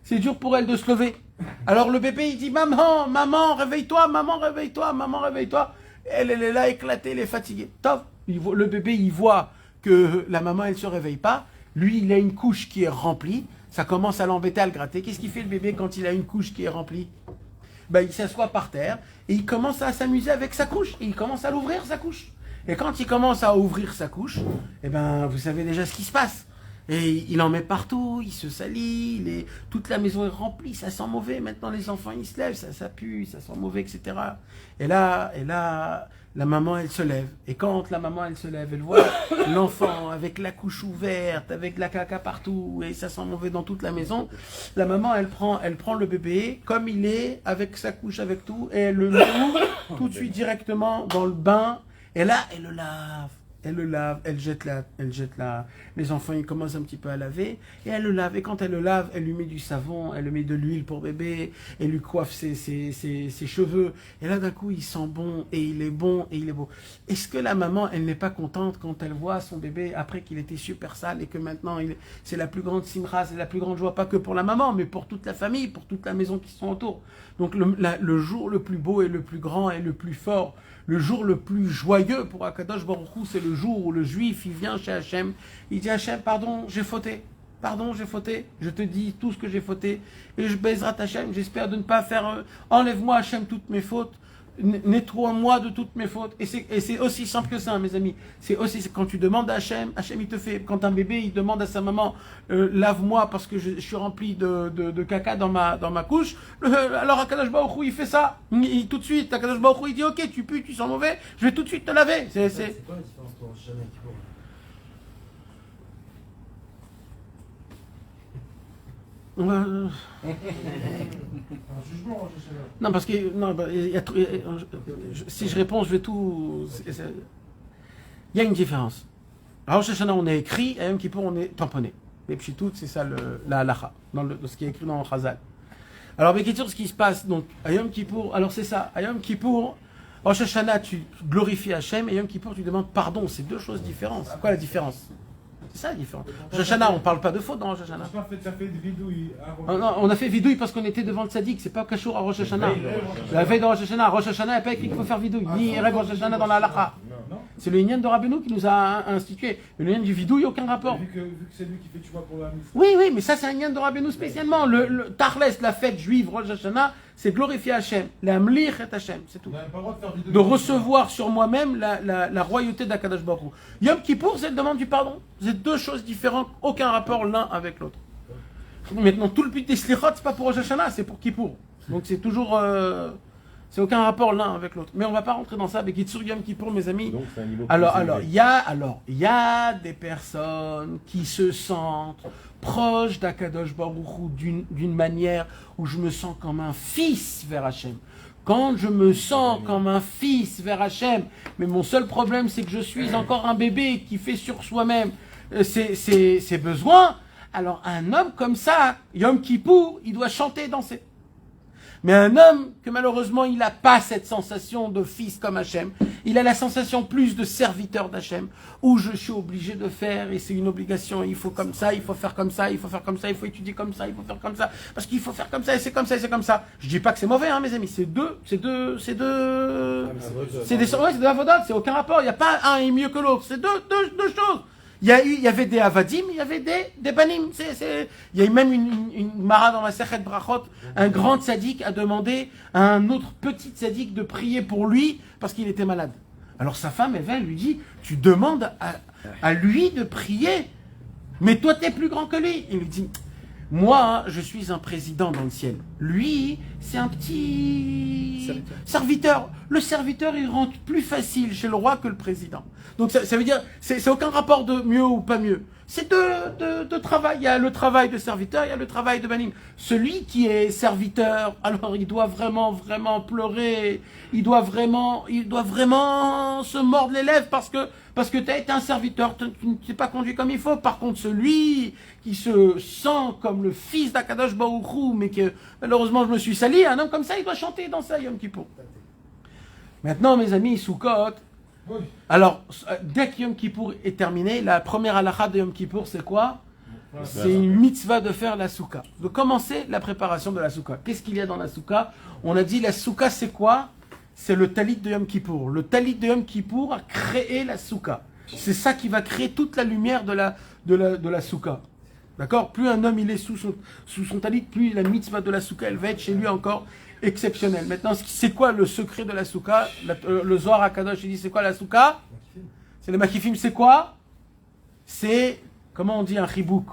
c'est dur pour elle de se lever. Alors le bébé, il dit maman, réveille-toi, maman, réveille-toi, maman, réveille-toi. Elle est là éclatée, elle est fatiguée. Top. Le bébé, il voit que la maman, elle se réveille pas. Lui, il a une couche qui est remplie. Ça commence à l'embêter, à le gratter. Qu'est-ce qu'il fait le bébé quand il a une couche qui est remplie? Il s'assoit par terre et il commence à s'amuser avec sa couche. Et il commence à l'ouvrir, sa couche. Et quand il commence à ouvrir sa couche, vous savez déjà ce qui se passe. Et il en met partout, il se salit, toute la maison est remplie, ça sent mauvais. Maintenant, les enfants, ils se lèvent, ça pue, ça sent mauvais, etc. Et là, la maman, elle se lève. Et quand la maman, elle se lève, elle voit l'enfant avec la couche ouverte, avec la caca partout, et ça sent mauvais dans toute la maison. La maman, elle prend le bébé, comme il est, avec sa couche, avec tout, et elle le met tout de suite directement dans le bain. Et là, elle le lave. elle le lave, les enfants ils commencent un petit peu à laver, et elle le lave, et quand elle le lave, elle lui met du savon, elle lui met de l'huile pour bébé, elle lui coiffe ses cheveux, et là d'un coup il sent bon, et il est bon, et il est beau. Est-ce que la maman, elle n'est pas contente quand elle voit son bébé après qu'il était super sale, et que maintenant c'est la plus grande simra, c'est la plus grande joie, pas que pour la maman, mais pour toute la famille, pour toute la maison qui sont autour. Donc le jour le plus beau et le plus grand et le plus fort, le jour le plus joyeux pour Akadosh Baruch Hu, c'est le jour où le juif, il vient chez Hachem, il dit Hachem, pardon, j'ai fauté, je te dis tout ce que j'ai fauté, et je baiserai Hachem, j'espère de ne pas faire, enlève-moi Hachem toutes mes fautes, nettoie-moi de toutes mes fautes, et c'est aussi simple que ça, mes amis, c'est quand tu demandes à Hachem, Hachem il te fait, quand un bébé il demande à sa maman, lave-moi parce que je suis rempli de caca dans ma couche, alors Akadosh Baruch Hu il fait ça, tout de suite, Akadosh Baruch Hu il dit ok, tu pues, tu sens mauvais, je vais tout de suite te laver. C'est quoi la différence entre Rosh Hashanah et Kippour? Un jugement, Rosh Hashanah. Non, parce que si je réponds, je vais tout. Il y a une différence. À Rosh Hashanah, on est écrit, à Yom Kippour, on est tamponné. Mais puis tout, c'est ça la halacha, dans ce qui est écrit dans le Chazal. Alors, mais ce qui se passe, donc, à Yom Kippour, alors c'est ça, à Yom Kippour, Rosh Hashanah, tu glorifies Hachem, et Yom Kippour, tu demandes pardon. C'est deux choses différentes. C'est quoi la différence? C'est ça la différence. Rosh Hashanah, on ne parle pas de faute dans Rosh Hashanah. Tu as fait des vidouilles. Non, on a fait vidouille parce qu'on était devant le tzaddik, c'est pas cachour à Rosh Hashanah. La veille de Rosh Hashanah, Rosh Hashanah, il n'y a pas écrit qu'il faut faire vidouille, ni Erev Rosh Hashanah dans la halakha. C'est le Inyan de Rabbeinu qui nous a institué. Le Inyan du vidouille, aucun rapport. Vu que c'est lui qui fait, tu vois, pour la mise. Oui, mais ça c'est un Inyan de Rabbeinu spécialement. Le Tarles, la fête juive, Rosh Hashanah, c'est glorifier Hachem, la Mlir et Hachem, c'est tout. De recevoir sur moi-même la royauté d'Akadosh Baruch Hu. Yom Kippour, c'est la demande du pardon. C'est deux choses différentes, aucun rapport l'un avec l'autre. Maintenant, tout le but des Slichot, c'est pas pour Rosh Hashanah, c'est pour Kippour. Donc c'est toujours... c'est aucun rapport l'un avec l'autre. Mais on ne va pas rentrer dans ça avec Yitzur Yom Kippour, mes amis. Donc c'est un niveau Il y a des personnes qui se sentent proches d'Akadosh Baruch Hu d'une manière où je me sens comme un fils vers Hachem. Quand je me sens comme un fils vers Hachem, mais mon seul problème c'est que je suis encore un bébé qui fait sur soi-même ses besoins, alors un homme comme ça, Yom Kippour, il doit chanter et danser. Mais un homme que malheureusement il n'a pas cette sensation de fils comme Hachem, il a la sensation plus de serviteur d'Hachem, où je suis obligé de faire, et c'est une obligation, il faut comme ça, il faut faire comme ça, il faut faire comme ça, il faut étudier comme ça, il faut faire comme ça, parce qu'il faut faire comme ça, et c'est comme ça, et c'est comme ça. Je dis pas que c'est mauvais, hein, mes amis, c'est deux avodot, c'est aucun rapport, il n'y a pas un est mieux que l'autre, c'est deux choses. Il y avait des avadim, il y avait des banim. Il y a même une mara dans la Sechet Brachot, un grand tzaddik a demandé à un autre petit tzaddik de prier pour lui parce qu'il était malade. Alors sa femme, elle lui dit, tu demandes à lui de prier, mais toi tu es plus grand que lui. Il lui dit, moi je suis un président dans le ciel. Lui, c'est un petit serviteur. Le serviteur, il rentre plus facile chez le roi que le président. Donc ça veut dire, c'est aucun rapport de mieux ou pas mieux. C'est de travail. Il y a le travail de serviteur, il y a le travail de banim. Celui qui est serviteur, alors il doit vraiment pleurer. Il doit vraiment se mordre les lèvres parce que tu as été un serviteur, tu ne t'es pas conduit comme il faut. Par contre, celui qui se sent comme le fils d'Akadosh Baruch Hu, mais que malheureusement je me suis sali, un homme comme ça, il doit chanter dans ça Yom Kippour. Maintenant, mes amis, Sukkot. Oui. Alors, dès que Yom Kippour est terminé, la première halakha de Yom Kippour, c'est quoi? C'est une mitzvah de faire la soukha. De commencer la préparation de la soukha. Qu'est-ce qu'il y a dans la soukha? On a dit la soukha, c'est quoi? C'est le talit de Yom Kippour. Le talit de Yom Kippour a créé la soukha. C'est ça qui va créer toute la lumière de la soukha. D'accord? Plus un homme il est sous son talit, plus la mitzvah de la soukha, elle va être chez lui encore exceptionnelle. Maintenant, c'est quoi le secret de la soukha? Le Zohar HaKadosh, il dit c'est quoi la soukha? C'est le makifim, c'est quoi? C'est, comment on dit un chibouk?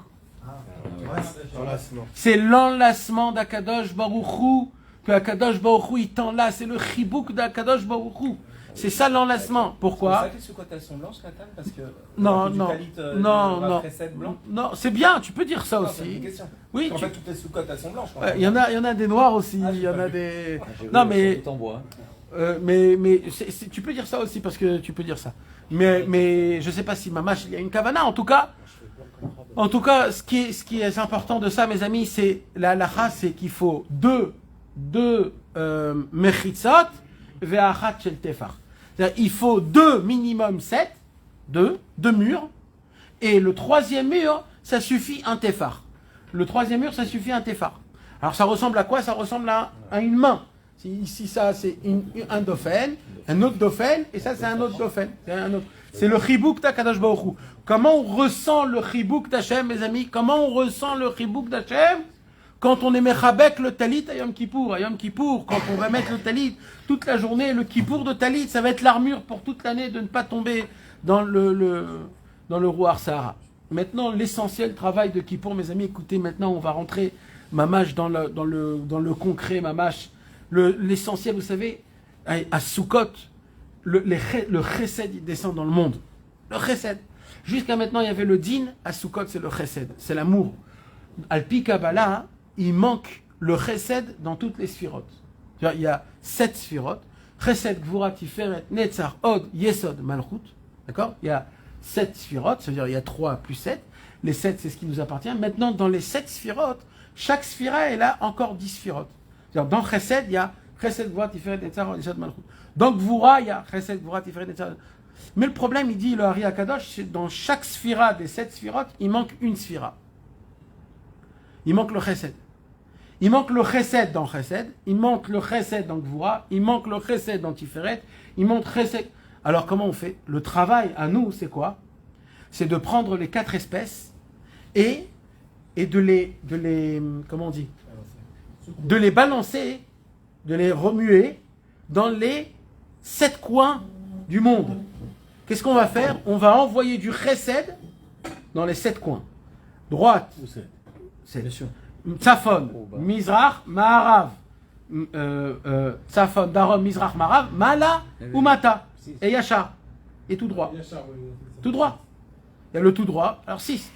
C'est l'enlacement d'Akadosh Baruch Hu, que Akadosh Baruch Hu il t'enlace, c'est le chibouk d'Akadosh Baruch Hu. C'est ça l'enlacement. Pourquoi? C'est ça que elles sont blanches, Nathan? Parce que non, c'est bien, tu peux dire ça aussi. C'est une question. Oui, en fait, toutes les sous-cotes, elles sont blanches. Il y en a des noirs aussi, il y en a des... Non mais... tu peux dire ça aussi parce que tu peux dire ça. Mais je sais pas si Mamash il y a une kavana. En tout cas, ce qui est important de ça, mes amis, c'est la halacha, c'est qu'il faut deux mechitzot ve'achat shel tefach. C'est-à-dire, il faut minimum 7, deux murs, et le troisième mur, ça suffit un tefach. Le troisième mur, ça suffit un tefach. Alors ça ressemble à quoi? Ça ressemble à une main. Ici, ça, c'est un dofen, un autre dofen, et ça, c'est un autre dofen. C'est le chibouk d'Akadosh Baruch Hu. Comment on ressent le chibouk d'Hachem, mes amis? Comment on ressent le chibouk d'Hachem? Quand on est mechabek le talit à Yom Kippour. À Yom Kippour, quand on va mettre le talit toute la journée, le kippour de talit, ça va être l'armure pour toute l'année de ne pas tomber dans le Ruach Sahara. Maintenant, l'essentiel travail de Kippour, mes amis, écoutez, maintenant, on va rentrer mamash dans le concret, mamash. L'essentiel, vous savez, à Sukkot, le chesed, il descend dans le monde. Le chesed. Jusqu'à maintenant, il y avait le din, à Sukkot, c'est le chesed, c'est l'amour. Al-Pi Kabbalah, il manque le chesed dans toutes les sphirotes. Il y a 7 sphirotes. Chesed, Gvura, Tiferet, Netzach, Od, Yesod, Malchut. D'accord? Il y a 7 sphirotes, c'est-à-dire il y a 3 plus 7. Les 7, c'est ce qui nous appartient. Maintenant, dans les 7 sphirotes, chaque sphira, elle a encore 10 sphirotes. C'est-à-dire, dans Chesed, il y a Chesed, Gvura, Tiferet, Netzach, Od, Yesod, Malchut. Dans Gvura, il y a Chesed, Gvura, Tiferet, Netzach. Mais le problème, il dit, le Hari HaKadosh, c'est dans chaque sphira des 7 sphirotes, il manque une sphira. Il manque le chesed. Il manque le chesed dans chesed, il manque le chesed dans Gvura, il manque le chesed dans Tiferet, il manque chesed. Alors comment on fait? Le travail à nous, c'est quoi? C'est de prendre les 4 espèces et de les comment on dit? De les balancer, de les remuer dans les 7 coins du monde. Qu'est-ce qu'on va faire? On va envoyer du chesed dans les 7 coins. Droite. C'est Tzafon, Mizrach, Maharav, Tzafon, Darom, Mizrach, Maharav, Mala ou Mata, et Yachar, et tout droit. Tout droit. Il y a le tout droit, alors 6.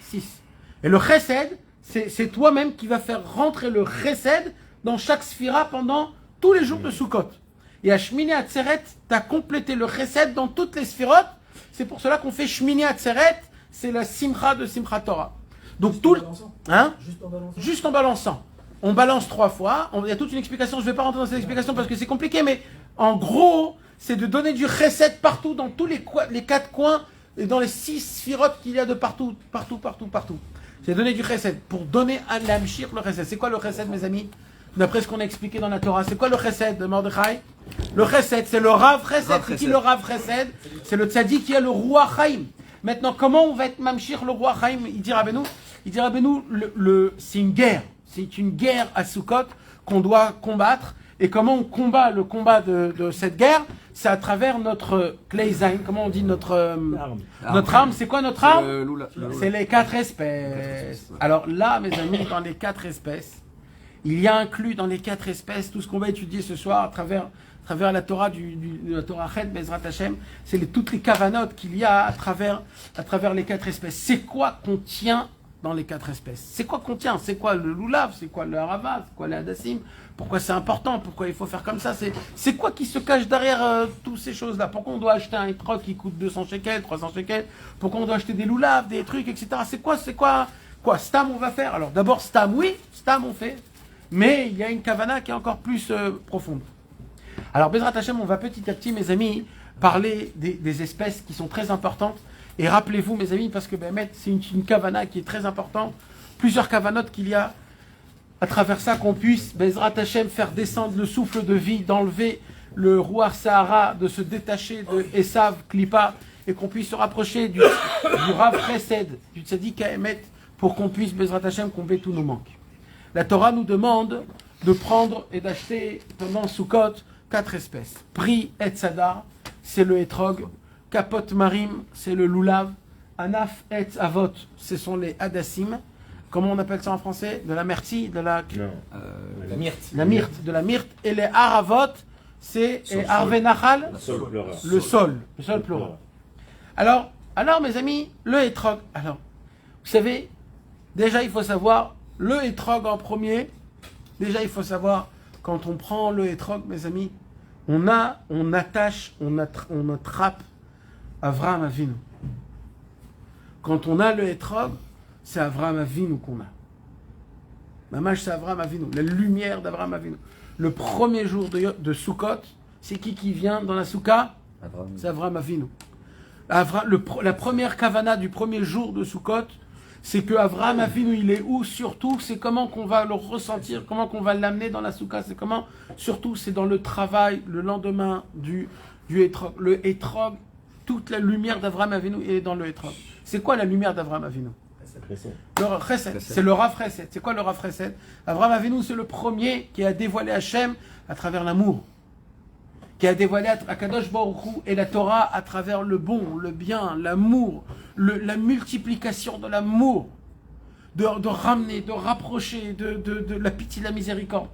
Et le chesed, c'est toi-même qui vas faire rentrer le chesed dans chaque sphira pendant tous les jours de Sukkot. Et à Shmini Atzeret, tu as complété le chesed dans toutes les sphirotes. C'est pour cela qu'on fait Shmini Atzeret, c'est la simcha de Simchat Torah. Donc tout juste en balançant. On balance 3 fois. Il y a toute une explication. Je ne vais pas rentrer dans cette explication parce que c'est compliqué, mais en gros, c'est de donner du chesed partout, dans tous les 4 coins et dans les 6 sphirotes qu'il y a de partout. C'est donner du chesed pour donner à l'amshir le chesed. C'est quoi le chesed, mes amis? D'après ce qu'on a expliqué dans la Torah, c'est quoi le chesed de Mordechai? Le chesed, c'est le Rav chesed. C'est qui le Rav chesed? C'est le tzaddik qui a le Ruach Chaim. Maintenant, comment on va être mamshir le Ruach Chaim? Il dit Rabbeinu, c'est une guerre. C'est une guerre à Sukkot qu'on doit combattre. Et comment on combat le combat de cette guerre? C'est à travers notre kleizain. Comment on dit notre arme? C'est quoi notre arme? C'est les 4 espèces. Alors là, mes amis, dans les 4 espèces, il y a inclus dans les 4 espèces tout ce qu'on va étudier ce soir à travers la Torah la Torah Chet Bezrat Hashem, c'est toutes les kavanotes qu'il y a à travers les 4 espèces. C'est quoi qu'on tient dans les 4 espèces? C'est quoi qu'on tient? C'est quoi le loulav? C'est quoi le harava? C'est quoi le hadassim? Pourquoi c'est important? Pourquoi il faut faire comme ça? C'est quoi qui se cache derrière toutes ces choses-là? Pourquoi on doit acheter un étroc qui coûte 200 shekels, 300 shekels? Pourquoi on doit acheter des loulav, des trucs, etc. C'est quoi? Stam on va faire? Alors d'abord Stam, oui, Stam on fait. Mais il y a une kavana qui est encore plus profonde. Alors, Bezrat Hashem, on va petit à petit, mes amis, parler des espèces qui sont très importantes. Et rappelez-vous, mes amis, parce que c'est une kavana qui est très importante. Plusieurs kavanotes qu'il y a à travers ça, qu'on puisse, Bezrat Hashem, faire descendre le souffle de vie, d'enlever le Ruach Sahara, de se détacher de Esav, Klippa, et qu'on puisse se rapprocher du Rav Chesed, du Tzadik Haemet, pour qu'on puisse, Bezrat Hashem, combler tous nos manques. La Torah nous demande de prendre et d'acheter pendant Sukkot 4 espèces. Pri et Tzadar, c'est le Etrog. Kapot Marim, c'est le Lulav. Anaf et Avot, ce sont les Hadassim. Comment on appelle ça en français? De la myrtille, la myrte. La myrte, de la myrte. Et les Haravot, c'est Arve Nachal, le sol pleural. Alors, mes amis, le Etrog. Alors, vous savez, déjà il faut savoir le Etrog en premier. Déjà il faut savoir, quand on prend le Etrog, mes amis, on attrape Avraham Avinu. Quand on a le Etrog, c'est Avraham Avinu qu'on a. Mamash, c'est Avraham Avinu, la lumière d'Avraham Avinu. Le premier jour de Sukkot, c'est qui vient dans la Soukha? C'est Avraham Avinu. La première kavana du premier jour de Sukkot, c'est que Avraham Avinu, il est où? Surtout, c'est comment qu'on va le ressentir, comment qu'on va l'amener dans la Soukha. C'est comment? Surtout, c'est dans le travail, le lendemain du Etrog. Le Etrog, toute la lumière d'Avraham Avinu est dans le Etrog. C'est quoi la lumière d'Avraham Avinu? Le Chesed. C'est le Rav Chesed. C'est quoi le Rav Chesed? Avraham Avinu, c'est le premier qui a dévoilé Hachem à travers l'amour. Qui a dévoilé Akadosh Baruch Hu et la Torah à travers le bon, le bien, l'amour, la multiplication de l'amour, de ramener, de rapprocher, de la pitié, de la miséricorde.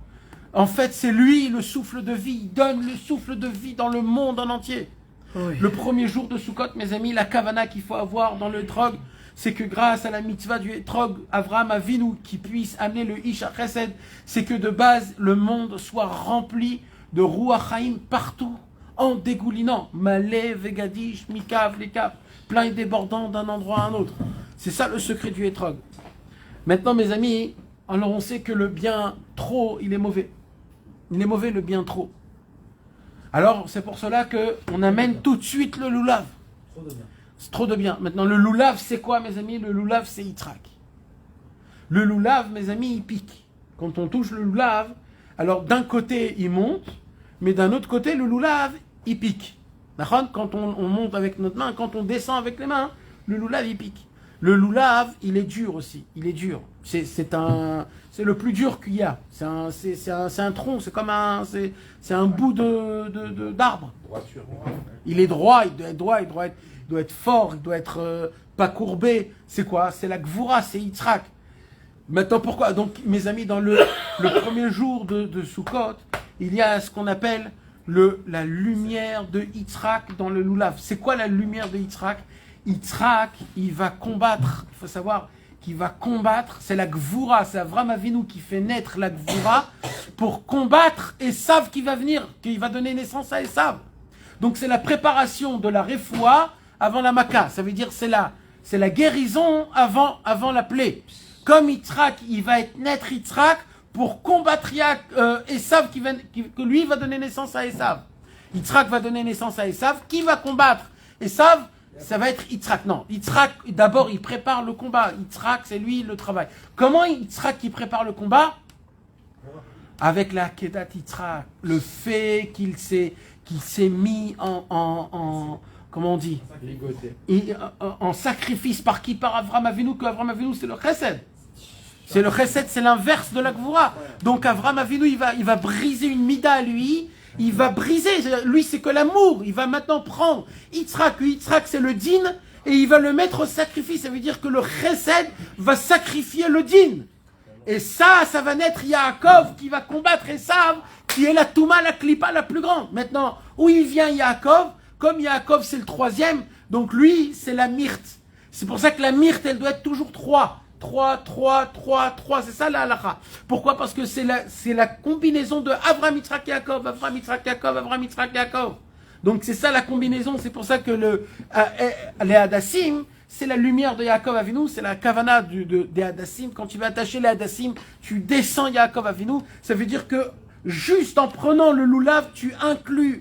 En fait, c'est lui le souffle de vie. Il donne le souffle de vie dans le monde en entier. Oui. Le premier jour de Sukkot, mes amis, la kavana qu'il faut avoir dans le Etrog, c'est que grâce à la mitzvah du Etrog, Avraham Avinu, qui puisse amener le Ish HaChesed, c'est que de base, le monde soit rempli de Ruach Haïm partout, en dégoulinant. Malé, Vegadish, Mikav, Lekav, plein et débordant d'un endroit à un autre. C'est ça le secret du Etrog. Maintenant, mes amis, alors on sait que le bien trop, il est mauvais. Il est mauvais le bien trop. Alors, c'est pour cela qu'on amène tout de suite le loulav. Trop de bien. C'est trop de bien. Maintenant, le loulav, c'est quoi, mes amis? Le loulav, c'est Yitzhak. Le loulav, mes amis, il pique. Quand on touche le loulav, alors d'un côté, il monte, mais d'un autre côté, le loulav, il pique. Quand on monte avec notre main, quand on descend avec les mains, le loulav, il pique. Le loulav, il est dur aussi. Il est dur. C'est le plus dur qu'il y a. C'est un tronc, c'est comme c'est un bout d'arbre. Il est droit, il doit être droit, il doit être fort, il doit être pas courbé. C'est quoi? C'est la Gvura, c'est Yitzhak. Maintenant, pourquoi? Donc, mes amis, dans le premier jour de Sukkot, il y a ce qu'on appelle la lumière de Yitzhak dans le loulav. C'est quoi la lumière de Yitzhak? Yitzhak, il va combattre, il faut savoir qu'il va combattre, c'est la Gvura, c'est Avraham Avinu qui fait naître la Gvura pour combattre Esav qui va venir, qui va donner naissance à Esav. Donc c'est la préparation de la Refoua avant la Maka, ça veut dire c'est la guérison avant la plaie. Comme Yitzhak, il va être naître Yitzhak pour combattre Esav que lui va donner naissance à Esav. Yitzhak va donner naissance à Esav, qui va combattre Esav? Ça va être Yitzhak. Non, Yitzhak, d'abord, il prépare le combat. Yitzhak, c'est lui le travail. Comment Yitzhak qui prépare le combat? Avec la Kedat Yitzhak. Le fait qu'il s'est mis comment on dit? En sacrifice par qui? Par Avraham Avinu, que Avraham Avinu, c'est le Chesed. C'est le Chesed, c'est l'inverse de la Gvura. Donc Avraham Avinu, il va briser une mida à lui. Il va briser, lui c'est que l'amour, il va maintenant prendre Yitzhak c'est le din, et il va le mettre au sacrifice, ça veut dire que le chesed va sacrifier le din. Et ça va naître Yaakov qui va combattre Esav, qui est la Touma, la Klippa la plus grande. Maintenant, où il vient Yaakov? Comme Yaakov c'est le troisième, donc lui c'est la myrte. C'est pour ça que la myrte elle doit être toujours 3. 3, c'est ça la halakha. Pourquoi? Parce que c'est la combinaison de Avraham, Yitzhak, Yaakov, Avraham, Yitzhak, Yaakov, Avraham, Yitzhak, Yaakov. Donc c'est ça la combinaison, c'est pour ça que les Hadassim, c'est la lumière de Yaakov Avinu, c'est la kavana des Hadassim. Quand tu vas attacher les Hadassim, tu descends Yaakov Avinu, ça veut dire que juste en prenant le loulav, tu inclus,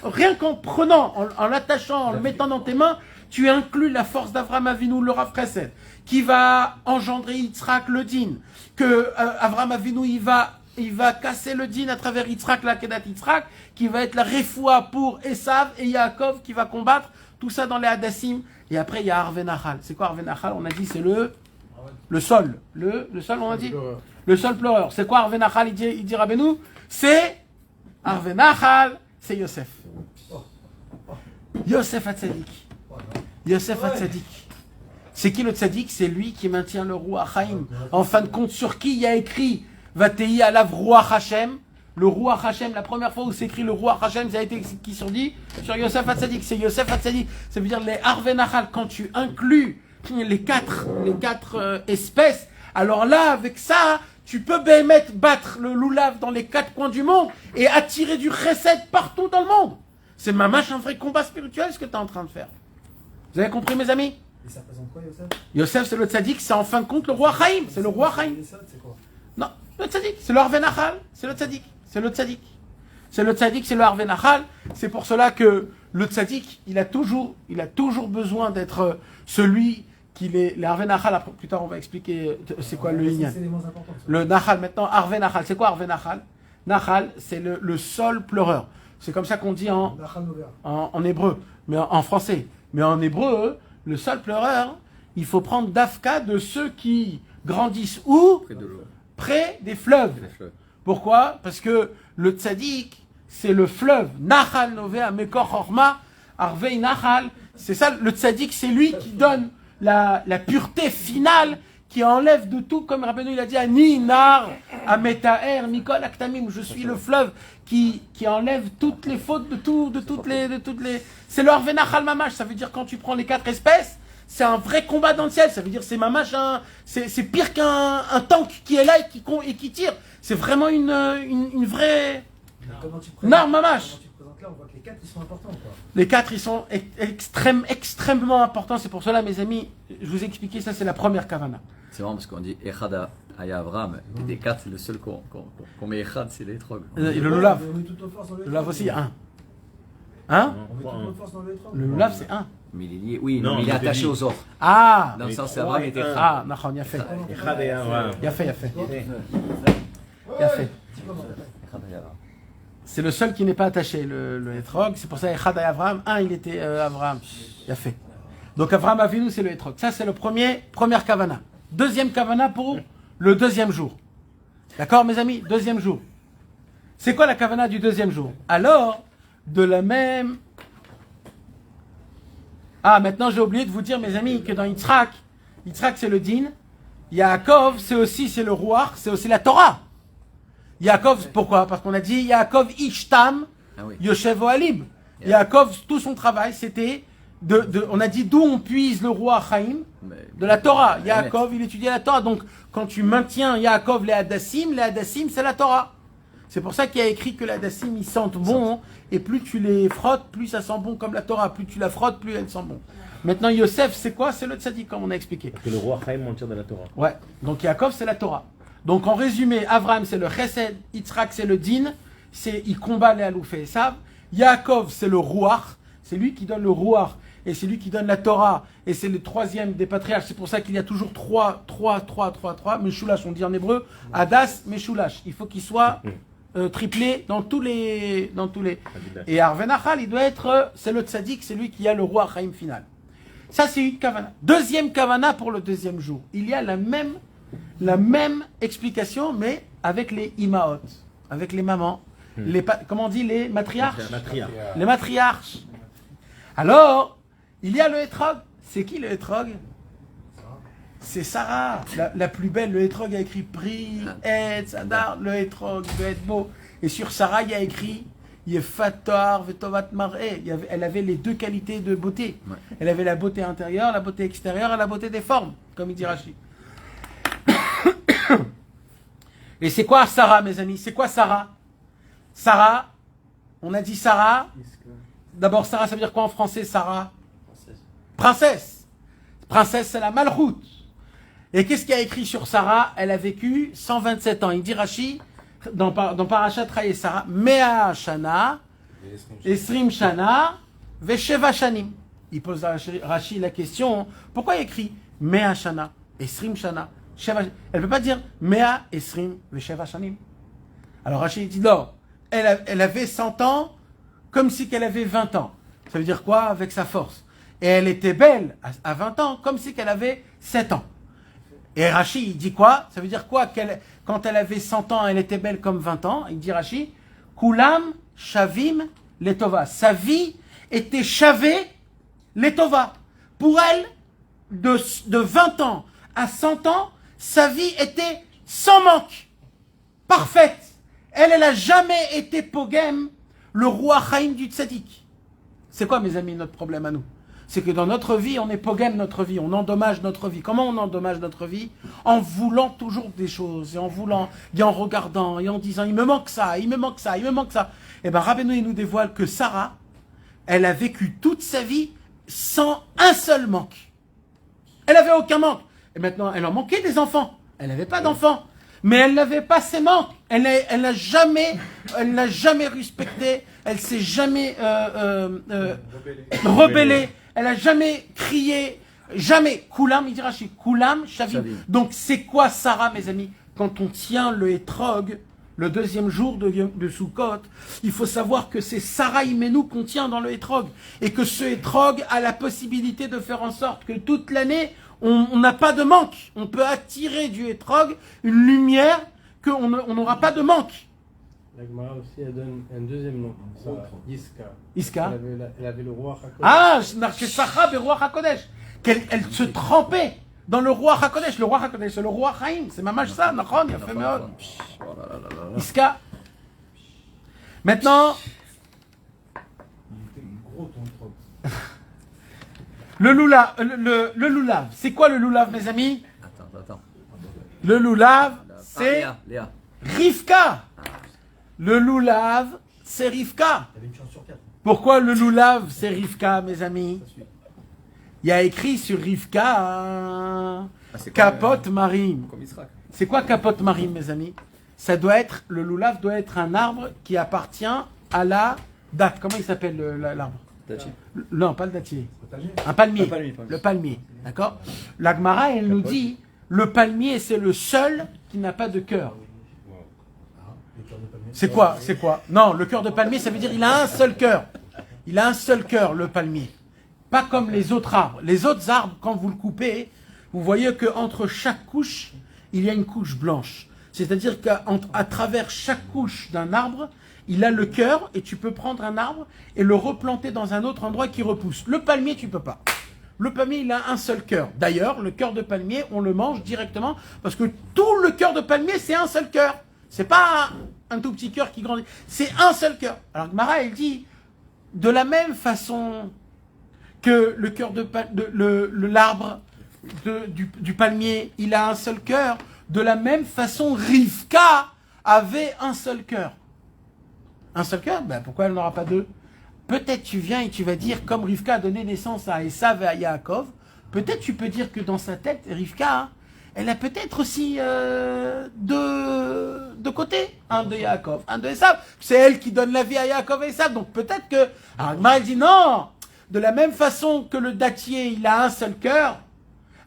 rien qu'en prenant, en l'attachant, en le mettant dans tes mains, tu inclus la force d'Avraham Avinu, le Rav Chesed, qui va engendrer Yitzhak le din, que Avraham Avinu il va casser le din à travers Yitzhak, la Kedat Yitzhak, qui va être la Refoua pour Esav et Yaakov qui va combattre, tout ça dans les Hadassim. Et après il y a Arve Nachal. C'est quoi Arve Nachal? On a dit c'est le sol. Le sol on a dit? Le sol pleureur. C'est quoi Arve Nachal? Il dit Rabbeinu, c'est Arve Nachal, c'est Yosef. Yosef Hatzadik. Yosef Hatzadik. C'est qui le tzaddik? C'est lui qui maintient le Ruach Haïm. En fin de compte, sur qui il y a écrit Vatei alav Ruach Hashem? Le Ruach Hashem, la première fois où c'est écrit le Ruach Hashem, ça a été qui sur dit? Sur Yosef Hatzadik. C'est Yosef Hatzadik. Ça veut dire les Arve Nachal. Quand tu inclus les quatre espèces, alors là, avec ça, tu peux battre le loulav dans les 4 coins du monde et attirer du chesed partout dans le monde. C'est mamash un vrai combat spirituel ce que tu es en train de faire. Vous avez compris mes amis? Et ça représente quoi, Yosef? Yosef c'est le tzaddik, c'est en fin de compte le roi Chaim, c'est le roi Chaim. C'est quoi? Non, le tzaddik, c'est le Harvey Nachal, c'est le tzaddik, c'est le tzaddik. C'est le tzaddik, c'est le Harvey Nachal. C'est pour cela que le tzaddik, il a toujours besoin d'être celui qui est. Le Harvey Nachal, après, plus tard on va expliquer c'est quoi le Inyan. C'est les moins importants. Le Nachal, maintenant, Harvey Nachal. C'est quoi Harvey Nachal? Nachal, c'est le sol pleureur. C'est comme ça qu'on dit en hébreu, mais en français. Mais en hébreu, le sol pleureur, il faut prendre d'Afka de ceux qui grandissent où? Près de l'eau. Près des fleuves. Pourquoi? Parce que le tzaddik, c'est le fleuve. Nachal Novea Mekor Horma Arvei Nachal. C'est ça, le tzaddik, c'est lui qui donne la pureté finale, qui enlève de tout, comme Rabbeinu il a dit, Ani Nar Ametaer Mikol Aktamim. Je suis le fleuve qui enlève toutes les fautes de toutes les. C'est le Arvei Nachal Mamash. Ça veut dire quand tu prends les 4 espèces, c'est un vrai combat dans le ciel. Ça veut dire c'est mamash, c'est pire qu'un tank qui est là et qui tire. C'est vraiment une vraie. Non, mamash. Quand tu te présentes là, on voit que les 4 ils sont importants, quoi. Les 4 ils sont extrêmement importants. C'est pour cela, mes amis, je vous ai expliqué ça. C'est la première kavana. C'est marrant parce qu'on dit Echad Aya Avram, et des 4, c'est le seul qu'on met Echad, c'est les trogs. Le lulav. On met toute notre force dans le Le lulav aussi, 1. On met toute notre force dans le hétrog. Le lulav, c'est 1. Mais il est lié, oui, Non, mais il est je attaché t'ai aux offres. Ah. Dans le sens, Avram était Echad. Ah, d'accord, il a fait. Echad et Avraham. Il a fait. Echad Aya Avram. C'est le seul qui n'est pas attaché, le hétrog. C'est pour ça, Echad et Avraham. 1, il était Avraham. Il a fait. Donc, Avraham Avinu, c'est le hétrog. Ça, c'est première kavana. Deuxième kavana pour le deuxième jour. D'accord, mes amis? Deuxième jour. C'est quoi la kavana du deuxième jour? Alors, de la même. Ah, maintenant, j'ai oublié de vous dire, mes amis, que dans Yitzhak c'est le din. Yaakov, c'est le roi, c'est aussi la Torah. Yaakov, pourquoi? Parce qu'on a dit Yaakov Ishtam, Yoshev Oalim. Yaakov, tout son travail, c'était on a dit d'où on puise le roi Chaim, de la Torah. Yaakov, il étudiait la Torah. Donc, quand tu maintiens Yaakov les Hadassim, c'est la Torah. C'est pour ça qu'il y a écrit que les Hadassim, ils sentent bon. Et plus tu les frottes, plus ça sent bon comme la Torah. Plus tu la frottes, plus elle sent bon. Maintenant, Yosef, c'est quoi? C'est le tzaddik, comme on a expliqué. Parce que le roi Chaim en tire de la Torah. Ouais. Donc, Yaakov, c'est la Torah. Donc, en résumé, Avraham, c'est le chesed. Yitzhak, c'est le din. Il combat les Alouf et Esav. Yaakov, c'est le ruach. C'est lui qui donne le ruach. Et c'est lui qui donne la Torah. Et c'est le troisième des patriarches. C'est pour ça qu'il y a toujours trois. Meshulash, on dit en hébreu. Hadas, Meshulash. Il faut qu'il soit triplé dans tous les. Et Harvey Nachal, il doit être. C'est le tzaddik, c'est lui qui a le roi Chaim final. Ça, c'est une kavana. Deuxième kavana pour le deuxième jour. Il y a la même explication, mais avec les imaot, avec les mamans. Comment on dit? Les matriarches. Les matriarches. Alors, il y a le hétrog. C'est qui le hétrog? C'est Sarah, la plus belle. Le hétrog a écrit Pri, Etz, Adar. Le hétrog doit être beau. Et sur Sarah, il y a écrit Yefator, Vetovat Mar'e. Elle avait les 2 qualités de beauté. Ouais. Elle avait la beauté intérieure, la beauté extérieure et la beauté des formes, comme il dit Rashi. Et c'est quoi Sarah, mes amis? C'est quoi Sarah? Sarah, on a dit Sarah. D'abord, Sarah, ça veut dire quoi en français, Sarah? Princesse. Princesse, c'est la malchoute. Et qu'est-ce qu'il y a écrit sur Sarah? Elle a vécu 127 ans. Il dit Rashi, dans Parashat Raye Sarah, Mea Shana, Esrim Shana, Vesheva Shanim. Il pose à Rashi la question, pourquoi il écrit Mea Shana, Esrim Shana, Sheva Shanim? Elle ne peut pas dire Mea Esrim Vesheva Shanim. Alors Rashi dit non, elle avait 100 ans comme si qu'elle avait 20 ans. Ça veut dire quoi? Avec sa force. Et elle était belle à 20 ans comme si qu'elle avait 7 ans. Et Rashi, il dit quoi? Ça veut dire quoi? Quand elle avait 100 ans, elle était belle comme 20 ans. Il dit Rashi, Kulam Shavim Letova. Sa vie était chavée Letova. Pour elle, de 20 ans à 100 ans, sa vie était sans manque. Parfaite. Elle n'a jamais été pogem, le roi Chaim du tzaddik. C'est quoi, mes amis, notre problème à nous? c'est que dans notre vie, on est pogem notre vie, on endommage notre vie. Comment on endommage notre vie? En voulant toujours des choses, et en voulant, et en regardant, et en disant, il me manque ça, il me manque ça, il me manque ça. Et bien Rabbeinu, il nous dévoile que Sarah, elle a vécu toute sa vie sans un seul manque. Elle n'avait aucun manque. Et maintenant, elle en manquait des enfants. Elle n'avait pas d'enfants. Mais elle n'avait pas ses manques. Elle n'a jamais respecté. Elle s'est jamais rebellée. Elle n'a jamais crié. Jamais. Koulam, il dira chez Koulam, Shavim. Donc c'est quoi Sarah, mes amis? Quand on tient le Etrog, le deuxième jour de Sukkot, il faut savoir que c'est Sarah Imenu qu'on tient dans le Etrog. Et que ce Etrog a la possibilité de faire en sorte que toute l'année, on n'a pas de manque. On peut attirer du Etrog une lumière qu'on n'aura pas de manque. La Gemara aussi, elle donne un deuxième nom. Iska. Iska. Elle avait le roi Hakodesh. Ah, Sarah et roi Hakodesh. Elle se trempait dans le roi Hakodesh. Le roi Hakodesh, c'est le roi Chaim. C'est mamach ça, Nachon, il a fait meod. Iska. Maintenant. Le loulav. C'est quoi le loulav, mes amis? Attends. Le loulav, c'est Léa. Rivka. Le loulav, c'est Rivka. Pourquoi le loulav, c'est Rivka, mes amis? Il y a écrit sur Rivka capote marine. C'est quoi capote marine, mes amis? Ça doit être, le loulav doit être un arbre qui appartient à la date. Comment il s'appelle l'arbre? Non, pas le dattier. Un palmier. Le palmier. D'accord? La Gemara, elle nous dit, le palmier, c'est le seul qui n'a pas de cœur. C'est quoi? Non, le cœur de palmier, ça veut dire il a un seul cœur. Il a un seul cœur, le palmier. Pas comme les autres arbres. Les autres arbres, quand vous le coupez, vous voyez qu'entre chaque couche, il y a une couche blanche. C'est-à-dire qu'à travers chaque couche d'un arbre, il a le cœur et tu peux prendre un arbre et le replanter dans un autre endroit qui repousse. Le palmier, tu peux pas. Le palmier, il a un seul cœur. D'ailleurs, le cœur de palmier, on le mange directement parce que tout le cœur de palmier, c'est un seul cœur. C'est pas un tout petit cœur qui grandit. C'est un seul cœur. Alors Gemara, elle dit, de la même façon que le cœur l'arbre du palmier, il a un seul cœur, de la même façon, Rivka avait un seul cœur. Un seul cœur? Ben, pourquoi elle n'aura pas deux? Peut-être tu viens et tu vas dire, comme Rivka a donné naissance à Esav et à Yaakov, peut-être tu peux dire que dans sa tête, Rivka, elle a peut-être aussi deux côtés. Un de Yaakov, un de Esav. C'est elle qui donne la vie à Yaakov et Esav. Donc peut-être que... Alors Gemara dit non. De la même façon que le dattier, il a un seul cœur.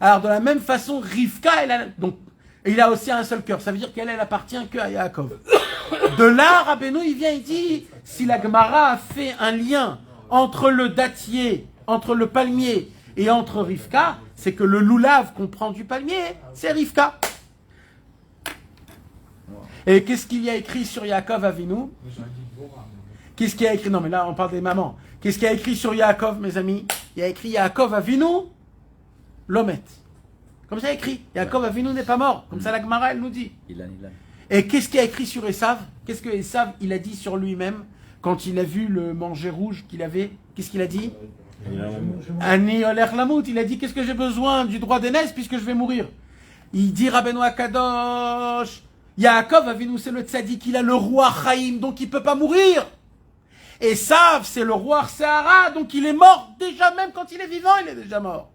Alors de la même façon, Rivka, il a aussi un seul cœur. Ça veut dire qu'elle appartient qu'à Yaakov. De là, Rabbeinu, il vient, il dit, si la Gemara a fait un lien entre le dattier, entre le palmier et entre Rivka, c'est que le loulav qu'on prend du palmier, c'est Rivka. Et qu'est-ce qu'il y a écrit sur Yaakov Avinu? Qu'est-ce qu'il y a écrit? Non, mais là, on parle des mamans. Qu'est-ce qu'il y a écrit sur Yaakov, mes amis? Il y a écrit Yaakov Avinu, l'omet. Comme ça, il y a écrit. Yaakov Avinu n'est pas mort. Comme ça, la Gemara, elle nous dit. Ilan. Et qu'est-ce qu'il y a écrit sur Esav? Qu'est-ce que Esav, il a dit sur lui-même quand il a vu le manger rouge qu'il avait? Qu'est-ce qu'il a dit? Ani oler lamout. Il a dit, qu'est-ce que j'ai besoin du droit d'aînesse puisque je vais mourir? Il dit, Rabbeinu Akadosh, Yaakov Avinu, c'est le tzaddik, il a le roi Chaim, donc il peut pas mourir. Esav, c'est le roi Sahara, donc il est mort déjà, même quand il est vivant, il est déjà mort.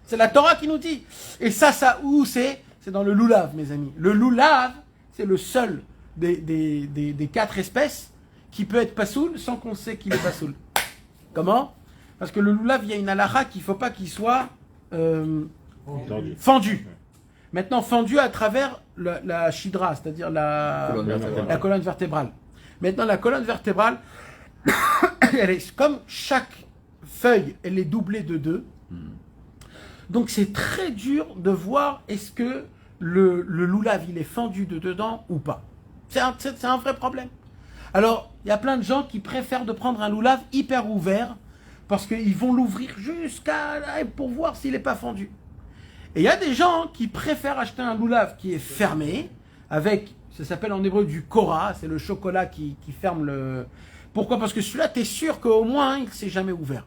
C'est la Torah qui nous dit. Et ça où c'est? C'est dans le loulav, mes amis. Le loulav, c'est le seul des quatre espèces qui peut être pasoul sans qu'on sait qu'il est pasoul. Comment? Parce que le loulav, il y a une halakha qu'il ne faut pas qu'il soit fendu. Maintenant, fendu à travers la shidra, c'est-à-dire la colonne vertébrale. Maintenant, la colonne vertébrale, elle est, comme chaque feuille, elle est doublée de 2. Donc, c'est très dur de voir est-ce que le loulav, il est fendu de dedans ou pas. C'est un vrai problème. Alors, il y a plein de gens qui préfèrent de prendre un loulav hyper ouvert parce qu'ils vont l'ouvrir jusqu'à là pour voir s'il n'est pas fendu. Et il y a des gens qui préfèrent acheter un loulav qui est fermé avec, ça s'appelle en hébreu du kora, c'est le chocolat qui ferme le... Pourquoi? Parce que celui-là, tu es sûr qu'au moins, il ne s'est jamais ouvert.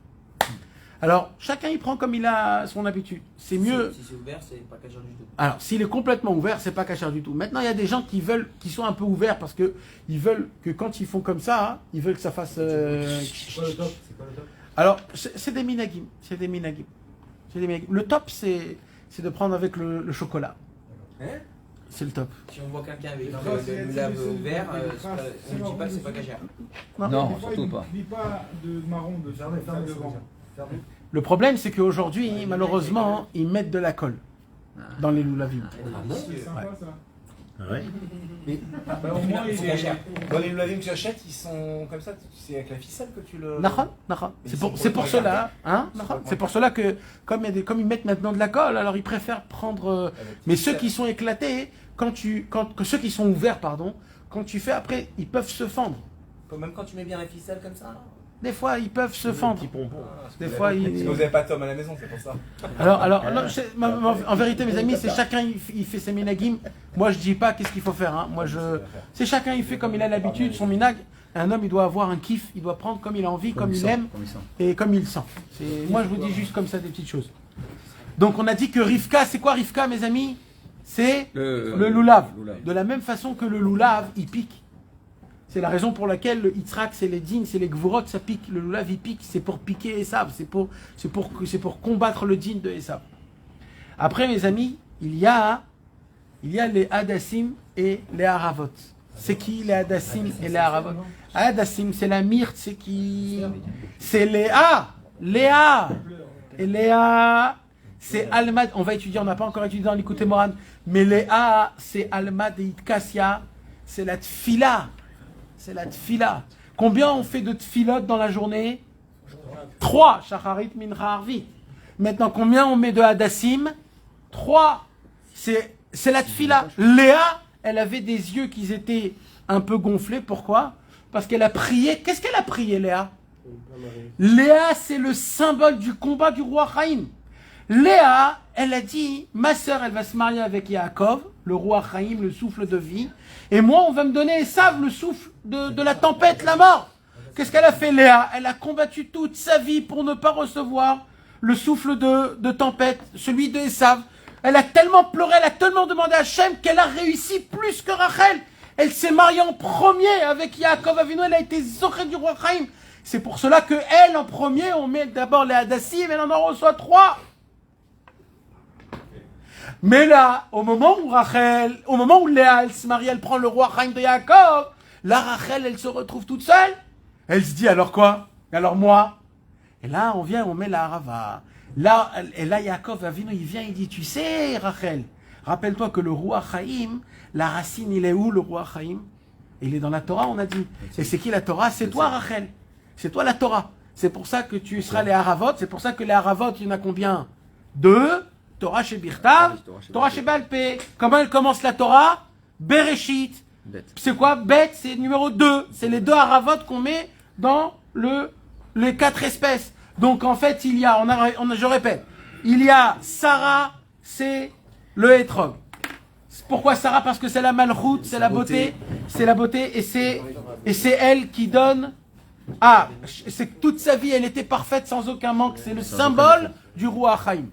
Alors, chacun il prend comme il a son habitude. C'est mieux. Si c'est ouvert, c'est pas cachère du tout. Alors, s'il est complètement ouvert, c'est pas cachère du tout. Maintenant, il y a des gens qui sont un peu ouverts parce que ils veulent que quand ils font comme ça, hein, ils veulent que ça fasse. C'est quoi le top? C'est quoi le top? Alors, c'est des minagim. C'est des minagim. C'est des minagim. Le top, c'est de prendre avec le chocolat. Hein? C'est le top. Si on voit quelqu'un avec le lave ouvert, on ne dit pas que c'est pas cachère. Non. Non, Des fois, surtout il pas. ne pas de marron de Fermez, fermez, devant. fermez. Le problème, c'est qu'aujourd'hui, malheureusement, ils mettent de la colle dans les loulavim. C'est sympa ça. Ah ouais. Bah, au moins, il C'est est cachère. Dans les loulavim que j'achète, ils sont comme ça, c'est avec la ficelle que tu le. Nahon. C'est pour cela, hein, nahon. C'est pour cela que comme ils mettent maintenant de la colle, alors ils préfèrent prendre. Mais ceux qui sont éclatés, ceux qui sont ouverts, pardon, quand tu fais après, ils peuvent se fendre. Même quand tu mets bien la ficelle comme ça. Des fois, ils peuvent se fendre. Petit pompon. Des fois, Parce que vous n'avez pas Tom à la maison, c'est pour ça. Alors, non, en vérité, mes amis, c'est chacun il fait ses minagim. Moi, je dis pas qu'est-ce qu'il faut faire. Hein. C'est chacun il fait comme il a l'habitude, son minag. Un homme, il doit avoir un kiff, il doit prendre comme il a envie, comme il aime et comme il sent. Moi, je vous dis juste comme ça des petites choses. Donc, on a dit que Rivka, c'est quoi Rivka, mes amis? C'est le loulav. De la même façon que le loulav, il pique. C'est la raison pour laquelle le Yitzhak, c'est les din, c'est les gvurot, ça pique. Le loulav, il pique, c'est pour piquer Esav, c'est pour combattre le din de Esav. Après, mes amis, il y a les hadassim et les haravot. C'est qui les hadassim et les haravot? Hadassim, c'est la myrte, c'est qui? C'est Léa. Et Léa, c'est Alma. On va étudier, on n'a pas encore étudié dans l'écoute Moran. Mais Léa, c'est Alma de Itkassia, c'est la tfila. C'est la tfila. Combien on fait de tfilot dans la journée? 3. Shacharit, Mincha, Arvit. Maintenant, combien on met de hadassim? 3. C'est la tfila. Léa, elle avait des yeux qui étaient un peu gonflés. Pourquoi? Parce qu'elle a prié. Qu'est-ce qu'elle a prié, Léa? Léa, c'est le symbole du combat du roi Chaim. Léa, elle a dit, ma sœur, elle va se marier avec Yaakov, le roi Chaim, le souffle de vie. Et moi, on va me donner Esav, le souffle de la tempête, la mort. Qu'est-ce qu'elle a fait, Léa? Elle a combattu toute sa vie pour ne pas recevoir le souffle de tempête, celui de Esav. Elle a tellement pleuré, elle a tellement demandé à Hachem qu'elle a réussi plus que Rachel. Elle s'est mariée en premier avec Yaakov Avinu, elle a été Zoché du roi Chaim. C'est pour cela que elle, en premier, on met d'abord les hadassim, elle en reçoit 3. Mais là, au moment où Léa, elle se marie, elle prend le roi Chaim de Yaakov, là, Rachel, elle se retrouve toute seule. Elle se dit, alors quoi? Alors moi? Et là, on met la harava. Là, Yaakov Avinu, il vient, il dit, tu sais, Rachel, rappelle-toi que le roi Chaim, la racine, il est où, le roi Chaim? Il est dans la Torah, on a dit. Et c'est qui la Torah? C'est toi, Rachel. C'est toi la Torah. C'est pour ça que tu seras les haravot. C'est pour ça que les haravot, il y en a combien? 2. Torah chez Birtav, Torah chez Balpé. Comment elle commence la Torah? Bereshit. C'est quoi? Bet, c'est numéro 2. C'est les 2 haravot qu'on met dans les 4 espèces. Donc en fait, il y a, je répète, il y a Sarah, c'est le hétrog. Pourquoi Sarah? Parce que c'est la malchout, c'est la beauté. C'est la beauté et c'est elle qui donne. Ah, c'est toute sa vie, elle était parfaite sans aucun manque. C'est le symbole du roi Chaim.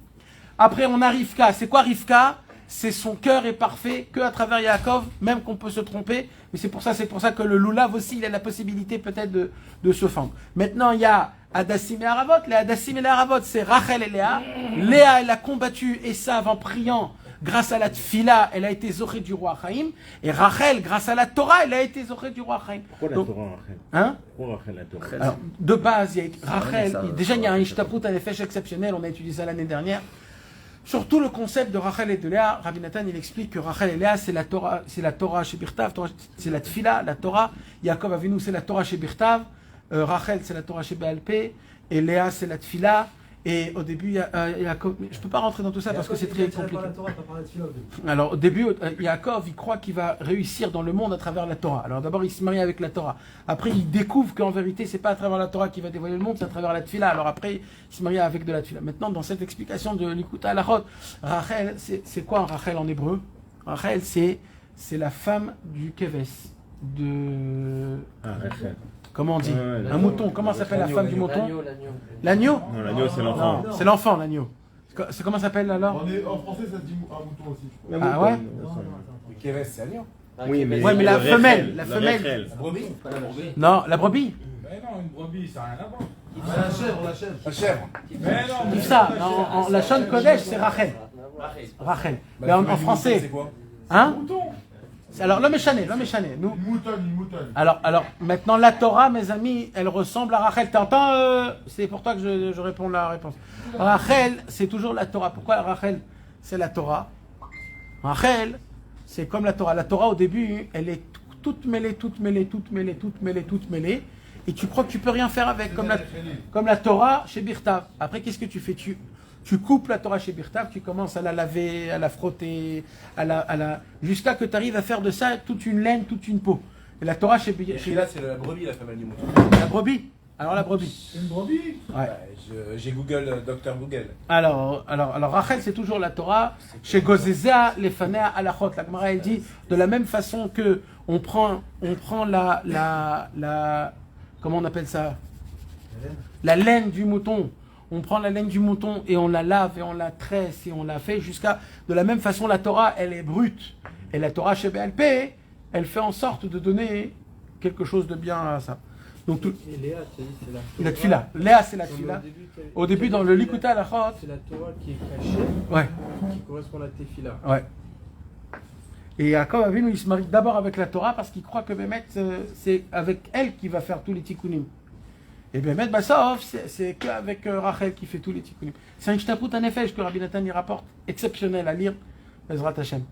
Après, on a Rivka. C'est quoi Rivka? C'est son cœur est parfait que à travers Yaakov, même qu'on peut se tromper. Mais c'est pour ça que le loulav aussi, il a la possibilité peut-être de se fendre. Maintenant, il y a Hadassim et Haravot. Les Hadassim et les Haravot, c'est Rachel et Léa. Léa, elle a combattu Esav en priant. Grâce à la tfila, elle a été Zoché du roi Chaim. Et Rachel, grâce à la Torah, elle a été Zoché du roi Chaim. Pourquoi la Torah, Rachel? Hein? Pourquoi Rachel la Torah? Alors, de base, il y a Rachel. Déjà, il y a un ishtaprut, un effet exceptionnel. On a étudié ça l'année dernière. Surtout le concept de Rachel et de Léa, Rabbi Nathan, il explique que Rachel et Léa, c'est la Torah chez Birtav, c'est la Tfila, la Torah. Yaakov Avinu, c'est la Torah chez Birtav. Rachel, c'est la Torah chez Baalpé. Et Léa, c'est la Tfila. Et au début, Yaakov, je ne peux pas rentrer dans tout ça parce que c'est très compliqué. Alors au début, Yaakov, il croit qu'il va réussir dans le monde à travers la Torah. Alors d'abord, il se marie avec la Torah. Après, il découvre qu'en vérité, c'est pas à travers la Torah qu'il va dévoiler le monde, c'est à travers la Tfila. Alors après, il se marie avec de la Tfila. Maintenant, dans cette explication de l'Ikuta Halachot, Rachel, c'est quoi un Rachel en hébreu? Rachel, c'est la femme du Keves. de... Ah, Rachel. Comment on dit? Ouais, Un mouton. Comment s'appelle la femme du mouton? L'agneau. L'agneau? Non, l'agneau, c'est l'enfant. Non, c'est l'enfant, l'agneau. C'est comment ça s'appelle alors? En français, ça se dit un mouton aussi. Je Ah ouais? Le Kéves, c'est agneau. Oui, mais, Ouais, mais la le femelle, Rachel, la le femelle. Rachel. La brebis. Pas la brebis. Non, la brebis. Mais non, une brebis, ça n'a rien à voir. La chèvre, la chèvre. La chèvre. Mais non, Tout ça, la Shon Kodesh, c'est Rachel. Rachel. Mais en français, C'est quoi? hein? mouton. Alors, l'homme est chané, nous. Une moutonne. Alors, maintenant, la Torah, mes amis, elle ressemble à Rachel. T'entends? C'est pour toi que je réponds la réponse. Rachel, c'est toujours la Torah. Pourquoi Rachel, c'est la Torah? Rachel, c'est comme la Torah. La Torah, au début, elle est toute mêlée. Et tu crois que tu peux rien faire avec, comme la Torah chez Birtav. Après, qu'est-ce que tu fais? Tu coupes la Torah chez Birtav, tu commences à la laver, à la frotter, jusqu'à que tu arrives à faire de ça toute une laine, toute une peau. Et la Torah chez Là, c'est la brebis, la femelle du mouton. la brebis. Alors la brebis. Une brebis. Ouais. J'ai Google, Docteur Google. Alors Rachel, c'est toujours la Torah. Chez Gozézéa, les Fanea, Alachot. La Gemara, elle dit, de la même façon que on prend la comment on appelle ça? La laine du mouton. On prend la laine du mouton et on la lave et on la tresse et on la fait jusqu'à... De la même façon, la Torah, elle est brute. Et la Torah chez BLP, elle fait en sorte de donner quelque chose de bien à ça. Donc, tout... Et Léa, tu as dit, c'est la La tfila. Léa, c'est la tfila. Au début, dans le Likuta Alachot, c'est la Torah qui est cachée, ouais, qui correspond à la Tefila. ouais. Et Yaakov Avinu, il se marie d'abord avec la Torah parce qu'il croit que Bémet, c'est avec elle qu'il va faire tous les tikkunim. Et Bémet, Bassof, c'est qu'avec Rachel qui fait tous les tikkunim. C'est un shtaput en effet que Rabbi Nathan y rapporte, exceptionnel à lire, Bezrat Hashem.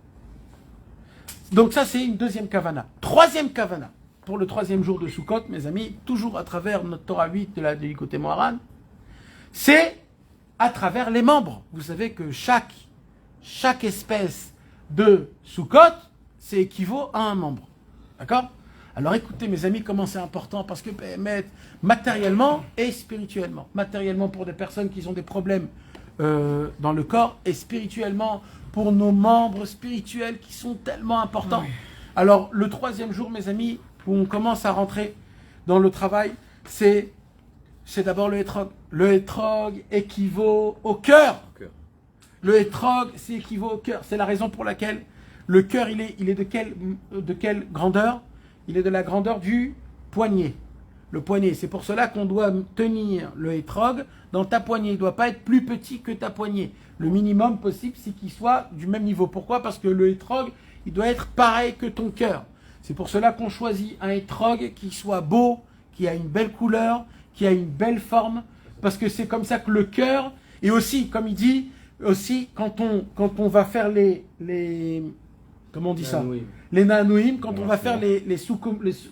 Donc ça, c'est une deuxième kavana. Troisième kavana, pour le troisième jour de Sukkot, mes amis, toujours à travers notre Torah 8 de l'Ikotei Moharan, c'est à travers les membres. Vous savez que chaque espèce de Sukkot, c'est équivaut à un membre. D'accord? Alors écoutez mes amis, comment c'est important, parce que matériellement et spirituellement. Matériellement pour des personnes qui ont des problèmes dans le corps, et spirituellement pour nos membres spirituels qui sont tellement importants. Oui. Alors le troisième jour, mes amis, où on commence à rentrer dans le travail, c'est d'abord le hétrog. Le hétrog équivaut au cœur. Le hétrog, c'est équivaut au cœur. C'est la raison pour laquelle le cœur, il est de quelle grandeur? Il est de la grandeur du poignet. Le poignet, c'est pour cela qu'on doit tenir le hétrog dans ta poignée. Il ne doit pas être plus petit que ta poignée. Le minimum possible, c'est qu'il soit du même niveau. Pourquoi? Parce que le hétrog, il doit être pareil que ton cœur. C'est pour cela qu'on choisit un hétrog qui soit beau, qui a une belle couleur, qui a une belle forme. Parce que c'est comme ça que le cœur, et aussi, comme il dit, aussi quand on va faire les comment on dit ça? Les nanouim, quand on va faire les secousses,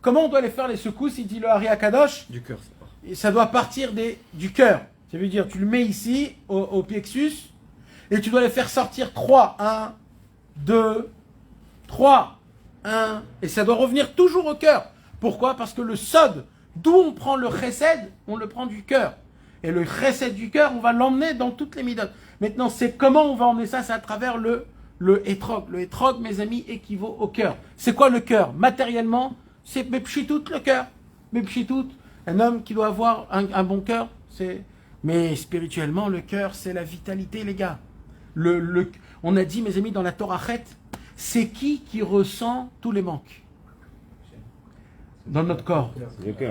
comment on doit les faire les secousses? Il dit le Hari Akadosh. Du cœur, ça doit partir du cœur. Ça veut dire, tu le mets ici, au plexus, et tu dois les faire sortir 3. 1, 2, 3, 1, et ça doit revenir toujours au cœur. Pourquoi? Parce que le sod, d'où on prend le chesed, on le prend du cœur. Et le chesed du cœur, on va l'emmener dans toutes les midot. Maintenant, c'est comment on va emmener ça? C'est à travers le hétrog. Le hétrog, mes amis, équivaut au cœur. C'est quoi le cœur? Matériellement, c'est Bepshitout, le cœur. Bepshitout, un homme qui doit avoir un bon cœur, c'est... Mais spirituellement, le cœur, c'est la vitalité, les gars. On a dit, mes amis, dans la Torachet, c'est qui ressent tous les manques dans notre corps?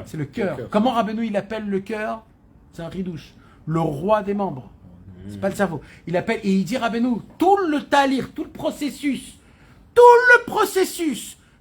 C'est le cœur. Comment Rabbeinu, il appelle le cœur? C'est un ridouche. Le roi des membres. C'est pas le cerveau. Il appelle, et il dit Rabbeinu, tout le talir, tout le processus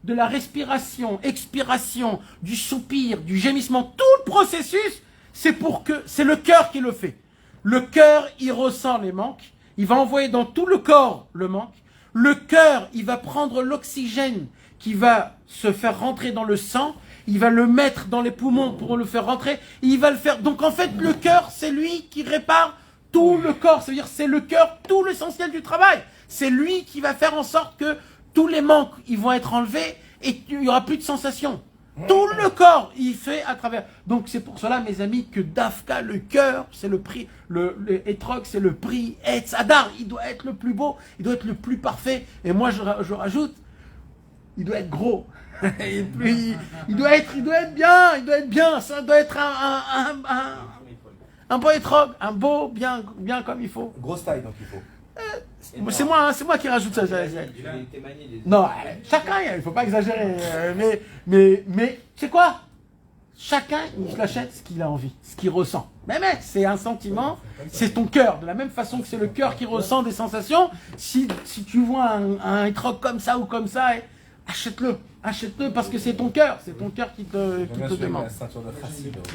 de la respiration, expiration, du soupir, du gémissement, tout le processus, c'est le cœur qui le fait. Le cœur, il ressent les manques, il va envoyer dans tout le corps le manque. Le cœur, il va prendre l'oxygène qui va se faire rentrer dans le sang, il va le mettre dans les poumons pour le faire rentrer, et il va le faire. Donc en fait, le cœur, c'est lui qui répare tout le corps. Ça veut dire c'est le cœur, tout l'essentiel du travail. C'est lui qui va faire en sorte que tous les manques, ils vont être enlevés et il n'y aura plus de sensation. Tout le corps, il fait à travers. Donc c'est pour cela, mes amis, que Dafka, le cœur, c'est le prix, le Etrog, c'est le prix Etz Adar. Il doit être le plus beau, il doit être le plus parfait. Et moi, je rajoute, il doit être gros. Et puis, il doit être bien. Ça doit être un beau Etrog, un beau, bien comme il faut. Grosse taille, donc il faut. C'est moi qui rajoute ça. Non, chacun, il ne faut pas exagérer. Mais c'est quoi? Chacun, il achète ce qu'il a envie, ce qu'il ressent. Mais mec, c'est un sentiment, c'est ton cœur. De la même façon que c'est le cœur qui ressent des sensations, si tu vois un étroc comme ça ou comme ça, achète-le parce que c'est ton cœur qui te demande.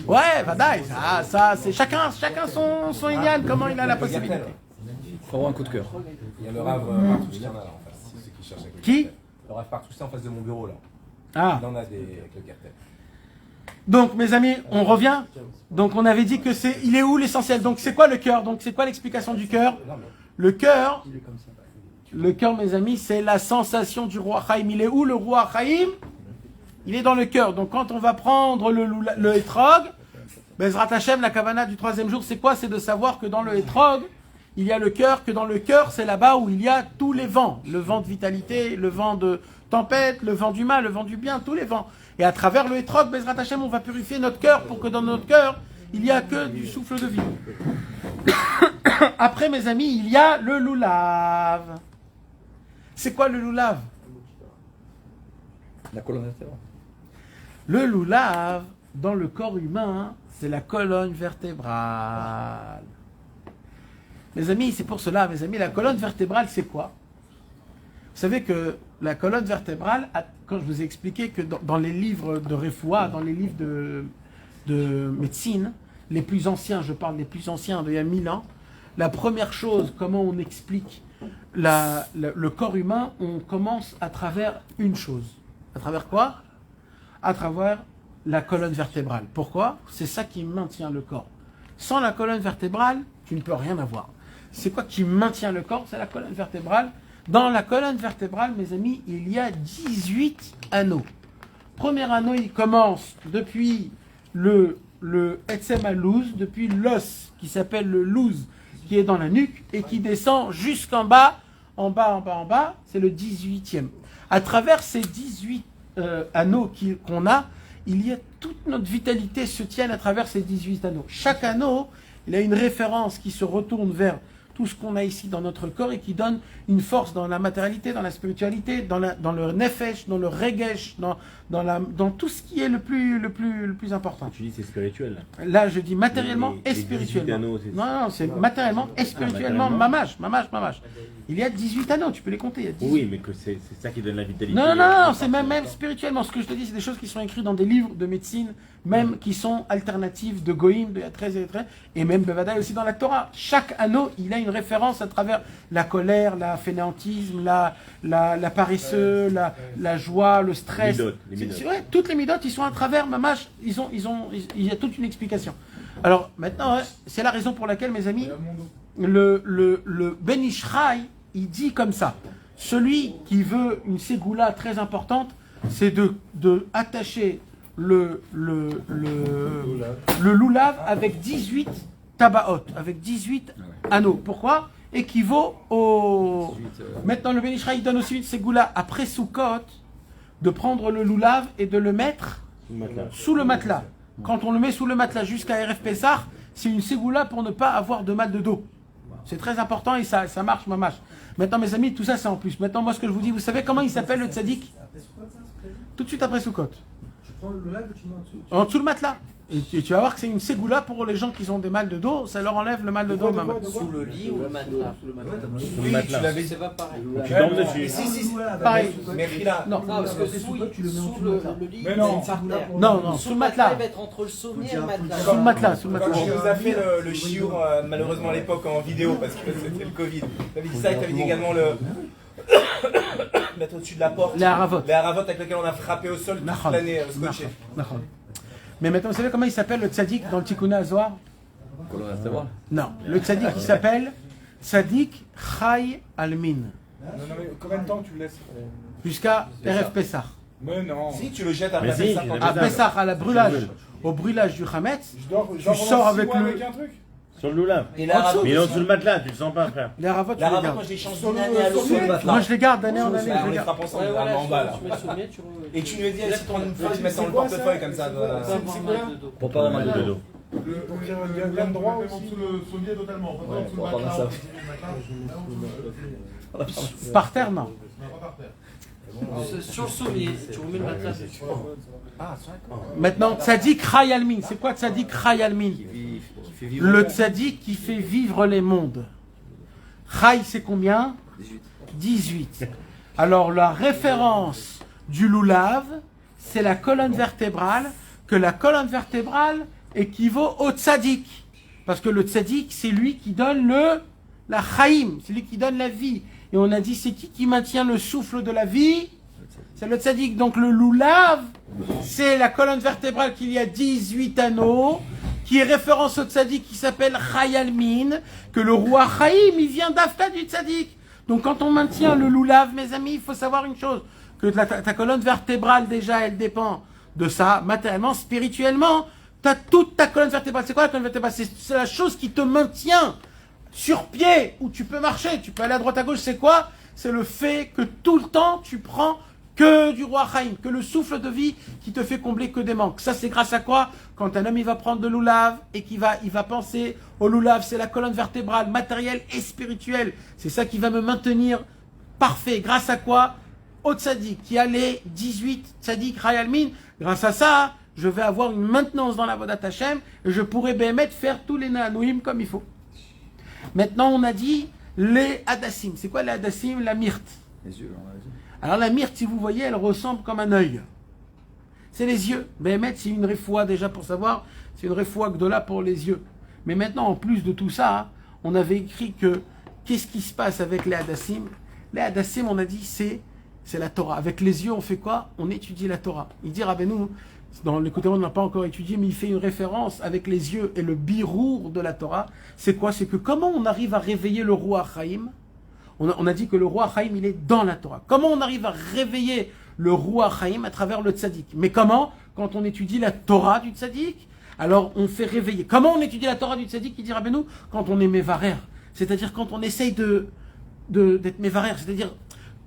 Ouais, vadaï, ça c'est chacun son idéal, comment il a la possibilité. Il faut avoir un coup de cœur. Il y a le Rav Partoussian là en face, c'est ceux qui cherchent avec Qui? Le Rav Partoussian en face de mon bureau là. Ah. Il en a des avec le cartel. Donc mes amis, on revient. Donc on avait dit que il est où l'essentiel? Donc c'est quoi le cœur? Donc c'est quoi l'explication du cœur? Le cœur, mes amis, c'est la sensation du roi Chaim. Il est où le roi Chaim? Il est dans le cœur. Donc quand on va prendre le Etrog, Bezrat Hashem, la Kavana du 3e jour, c'est quoi? C'est de savoir que dans le Etrog, il y a le cœur, que dans le cœur, c'est là-bas où il y a tous les vents. Le vent de vitalité, le vent de tempête, le vent du mal, le vent du bien, tous les vents. Et à travers le Etrog, Bezrat Hashem, on va purifier notre cœur pour que dans notre cœur, il n'y a que du souffle de vie. Après, mes amis, il y a le Lulav. C'est quoi le Lulav? La colonne vertébrale. Le Lulav, dans le corps humain, c'est la colonne vertébrale. Mes amis, c'est pour cela, mes amis, la colonne vertébrale, c'est quoi? Vous savez que la colonne vertébrale, quand je vous ai expliqué que dans les livres de Refoua, dans les livres de médecine, les plus anciens, je parle des plus anciens d'il y a 1000 ans, la première chose, comment on explique le corps humain, on commence à travers une chose. À travers quoi? À travers la colonne vertébrale. Pourquoi? C'est ça qui maintient le corps. Sans la colonne vertébrale, tu ne peux rien avoir. C'est quoi qui maintient le corps? C'est la colonne vertébrale. Dans la colonne vertébrale, mes amis, il y a 18 anneaux. Premier anneau, il commence depuis le Etzem HaLuz, depuis l'os qui s'appelle le Luz, qui est dans la nuque, et qui descend jusqu'en bas, en bas, c'est le 18e. À travers ces 18 anneaux qu'on a, il y a toute notre vitalité se tient à travers ces 18 anneaux. Chaque anneau, il a une référence qui se retourne vers tout ce qu'on a ici dans notre corps et qui donne une force dans la matérialité, dans la spiritualité, dans le nefesh, dans le regesh, dans tout ce qui est le plus important. Tu dis c'est spirituel. Là, je dis matériellement et spirituellement. Non, c'est matériellement et spirituellement, mamash. Il y a 18 anneaux, tu peux les compter. Il y a 18. Oui, mais que c'est ça qui donne la vitalité. Non, c'est même spirituellement. Ce que je te dis, c'est des choses qui sont écrites dans des livres de médecine, même qui sont alternatives de Goïm, de Yatrez et même Bevadaï aussi dans la Torah. Chaque anneau, il a une référence à travers la colère, la fainéantisme, la paresseux, la joie, le stress. Les midotes. Ouais, toutes les midotes, ils sont à travers mamash. Il y a toute une explication. Alors maintenant, c'est la raison pour laquelle, mes amis, le Ben Ishraï, il dit comme ça: celui qui veut une ségoula très importante, c'est de attacher le loulav avec 18 tabaot, avec 18 anneaux. Pourquoi? Équivaut au... Maintenant, le Ben Ishraï donne aussi une ségoula après Sukkot, de prendre le loulav et de le mettre sous le matelas. Quand on le met sous le matelas jusqu'à RF Pessah, c'est une ségoula pour ne pas avoir de mal de dos. C'est très important et ça marche, mamash. Maintenant, mes amis, tout ça, c'est en plus. Maintenant, moi, ce que je vous dis, vous savez comment il s'appelle le tzaddik? Tout de suite après Sukkot. Tu prends le live et tu mets en dessous. En dessous le matelas. Et tu vas voir que c'est une ségoula pour les gens qui ont des mal de dos, ça leur enlève le mal de dos. Sous le lit ou le matelas? Sous le matelas. Tu l'avais, c'est pas pareil. Tu dormes dessus. Si. Pareil. Mais là, Non, parce que sous le lit, Mais non. c'est par terre. non, sous le matelas. Il va être entre le sommier et le matelas. Sous le matelas, quand tu nous as fait le chiour, malheureusement à l'époque en vidéo, parce que c'était le Covid, tu avais dit ça et tu avais dit également le... mettre au-dessus de la porte. Les haravot. Les haravot avec lesquels on a frappé au sol toute l'année, scotché. Mais maintenant, vous savez comment il s'appelle le tzaddik dans le Tikkun Hazohar? Colonne vertébrale. Non, le tzaddik il s'appelle Tzaddik Chai Almin. Non, mais combien de temps tu le laisses? Jusqu'à RF Pessah. Mais non. Si tu le jettes à Mais si, Pessah, il a À déjà- Pessah, à la brûlage, au brûlage du Hametz, Je dois tu pendant sors 6 avec mois le. un truc. Sur le loulav. Et la En dessous. Mais il est en dessous le matelas, tu le sens pas, frère. Les Haravot, tu La les rabat, gardes. moi je les change Sur d'une le- année à l'autre. sur le matelas. Moi, je les garde d'année en année. Bah, je on les les garde. frappe ensemble, Ouais, voilà, en bas là. tu mets le sommier, tu Et tu lui dis, si tu prends une phrase, tu mets ça dans le C'est quoi, portefeuille ça comme ça. C'est quoi peux avoir C'est mal quoi de dos. Pour pas avoir mal de dos. Pour qu'il y ait un gain de droit Même aussi. en dessous le sommier totalement. Pas en dessous le pour avoir matelas. ça. en dessous le- Par terre, non. Non, pas par terre. Sur le sommier, tu remets le matelas. Maintenant, tzaddik Chayalmin. C'est quoi tzaddik Chayalmin? Qui fait vivre Le tzaddik qui fait vivre les mondes. Chay, c'est combien? 18. Alors, la référence du loulav, c'est la colonne vertébrale, que la colonne vertébrale équivaut au tzaddik. Parce que le tzaddik, c'est lui qui donne la chaim, c'est lui qui donne la vie. Et on a dit, c'est qui maintient le souffle de la vie? C'est le tzaddik. Donc le loulav, c'est la colonne vertébrale qu'il y a 18 anneaux, qui est référence au tzaddik qui s'appelle Chayalmin, que le roi Chaim, il vient d'Afta du tzaddik. Donc quand on maintient le loulav, mes amis, il faut savoir une chose, que ta colonne vertébrale déjà, elle dépend de ça, matériellement, spirituellement. T'as toute ta colonne vertébrale. C'est quoi la colonne vertébrale? C'est la chose qui te maintient sur pied, où tu peux marcher, tu peux aller à droite à gauche. C'est quoi? C'est le fait que tout le temps, tu prends que du roi Chaim, que le souffle de vie qui te fait combler que des manques. Ça, c'est grâce à quoi? Quand un homme, il va prendre de l'oulav et il va penser au loulav, c'est la colonne vertébrale, matérielle et spirituelle. C'est ça qui va me maintenir parfait. Grâce à quoi? Au tzaddik, qui a les 18 tzaddik Chayalmin. Grâce à ça, je vais avoir une maintenance dans la Vodat Hashem et je pourrai faire tous les Naanouim comme il faut. Maintenant, on a dit les Hadassim. C'est quoi les Hadassim? La myrte. Les yeux, on a dit. Alors la myrte, si vous voyez, elle ressemble comme un œil. C'est les yeux. Béhémet, c'est une réfoua déjà pour savoir, c'est une réfoua gdola pour les yeux. Mais maintenant, en plus de tout ça, on avait écrit que qu'est-ce qui se passe avec les Hadassim? Les Hadassim, on a dit, c'est la Torah. Avec les yeux, on fait quoi? On étudie la Torah. Il dit, nous, dans le côté on n'a pas encore étudié, mais il fait une référence avec les yeux et le birour de la Torah. C'est quoi? C'est que comment on arrive à réveiller le roi Chaim? On a dit que le roi Chaim, il est dans la Torah. Comment on arrive à réveiller le roi Chaim à travers le tzaddik? Mais comment? Quand on étudie la Torah du tzaddik, alors on fait réveiller. Comment on étudie la Torah du tzaddik? Il dit nous, quand on est mévarer. C'est-à-dire quand on essaye d'être mévarer. C'est-à-dire,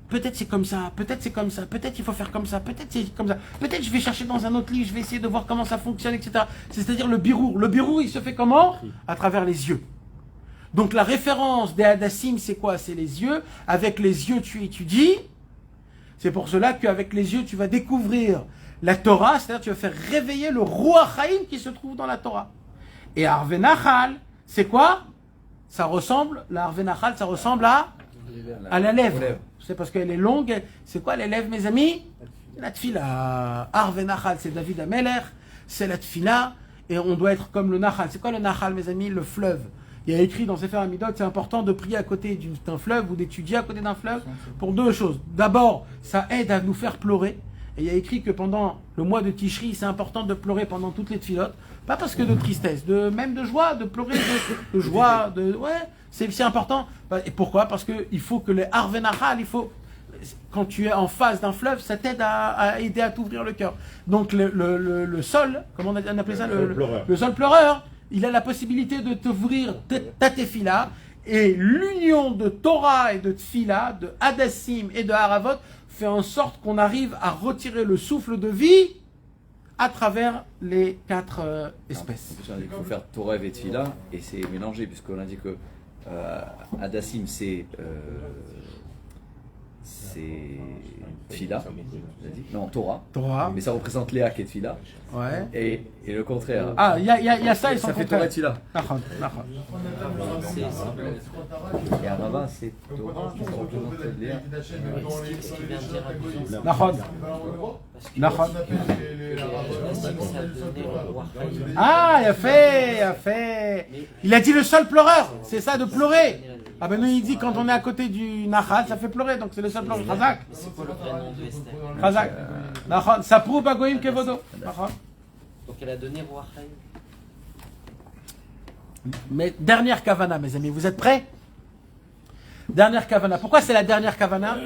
peut-être c'est comme ça, peut-être c'est comme ça, peut-être il faut faire comme ça, peut-être c'est comme ça, peut-être je vais chercher dans un autre livre, je vais essayer de voir comment ça fonctionne, etc. C'est-à-dire le birour. Le birour, il se fait comment? À travers les yeux. Donc la référence des Hadassim, c'est quoi? C'est les yeux. Avec les yeux, tu étudies. C'est pour cela qu'avec les yeux, tu vas découvrir la Torah, c'est-à-dire tu vas faire réveiller le roi Chaim qui se trouve dans la Torah. Et Harve Nachal, c'est quoi? Ça ressemble, la Harve Nachal, ça ressemble à la lèvre. C'est parce qu'elle est longue. C'est quoi les lèvres, mes amis? La tfila. Harve Nachal, c'est David Ameler, c'est la tfila. Et on doit être comme le Nachal. C'est quoi le Nachal, mes amis? Le fleuve. Il y a écrit dans Sefer Hamidot, c'est important de prier à côté d'un fleuve ou d'étudier à côté d'un fleuve pour deux choses. D'abord, ça aide à nous faire pleurer. Et il y a écrit que pendant le mois de Tishri, c'est important de pleurer pendant toutes les tfilotes. Pas parce que de tristesse, même de joie, de pleurer, de joie, c'est important. Et pourquoi? Parce qu'il faut que les Harve Nachal, quand tu es en face d'un fleuve, ça t'aide à aider à t'ouvrir le cœur. Donc le sol, comment on appelait ça? Le sol pleureur. Il a la possibilité de t'ouvrir ta tefila, et l'union de Torah et de tefila, de Hadassim et de Haravot, fait en sorte qu'on arrive à retirer le souffle de vie à travers les 4 espèces. On a dit qu'il faut faire Torah et Tfila, et c'est mélangé, puisqu'on a dit que Hadassim, c'est Tfila, non, Torah. Mais ça représente Léa qui est Tfila. Ouais. Et le contraire. Ah, il y a ça et son ça fait contraire. Torah et Tfila. Et Arava, c'est Torah, ça représente Léa. Ce qui vient de dire à Nachon. Nachon. Ah, il a fait. Il a dit le sol pleureur, c'est ça de pleurer. Ah ben nous il dit quand on est à côté du Nachal, ça fait pleurer, donc c'est le sol pleureur. Chazak. C'est quoi le vrai nom de Esther? Chazak. Nachon. Sapru bagoim kevodo. Nachon. Donc elle a donné roi Chaim. Mais dernière kavana, mes amis, vous êtes prêts? Dernière kavana. Pourquoi c'est la dernière kavana?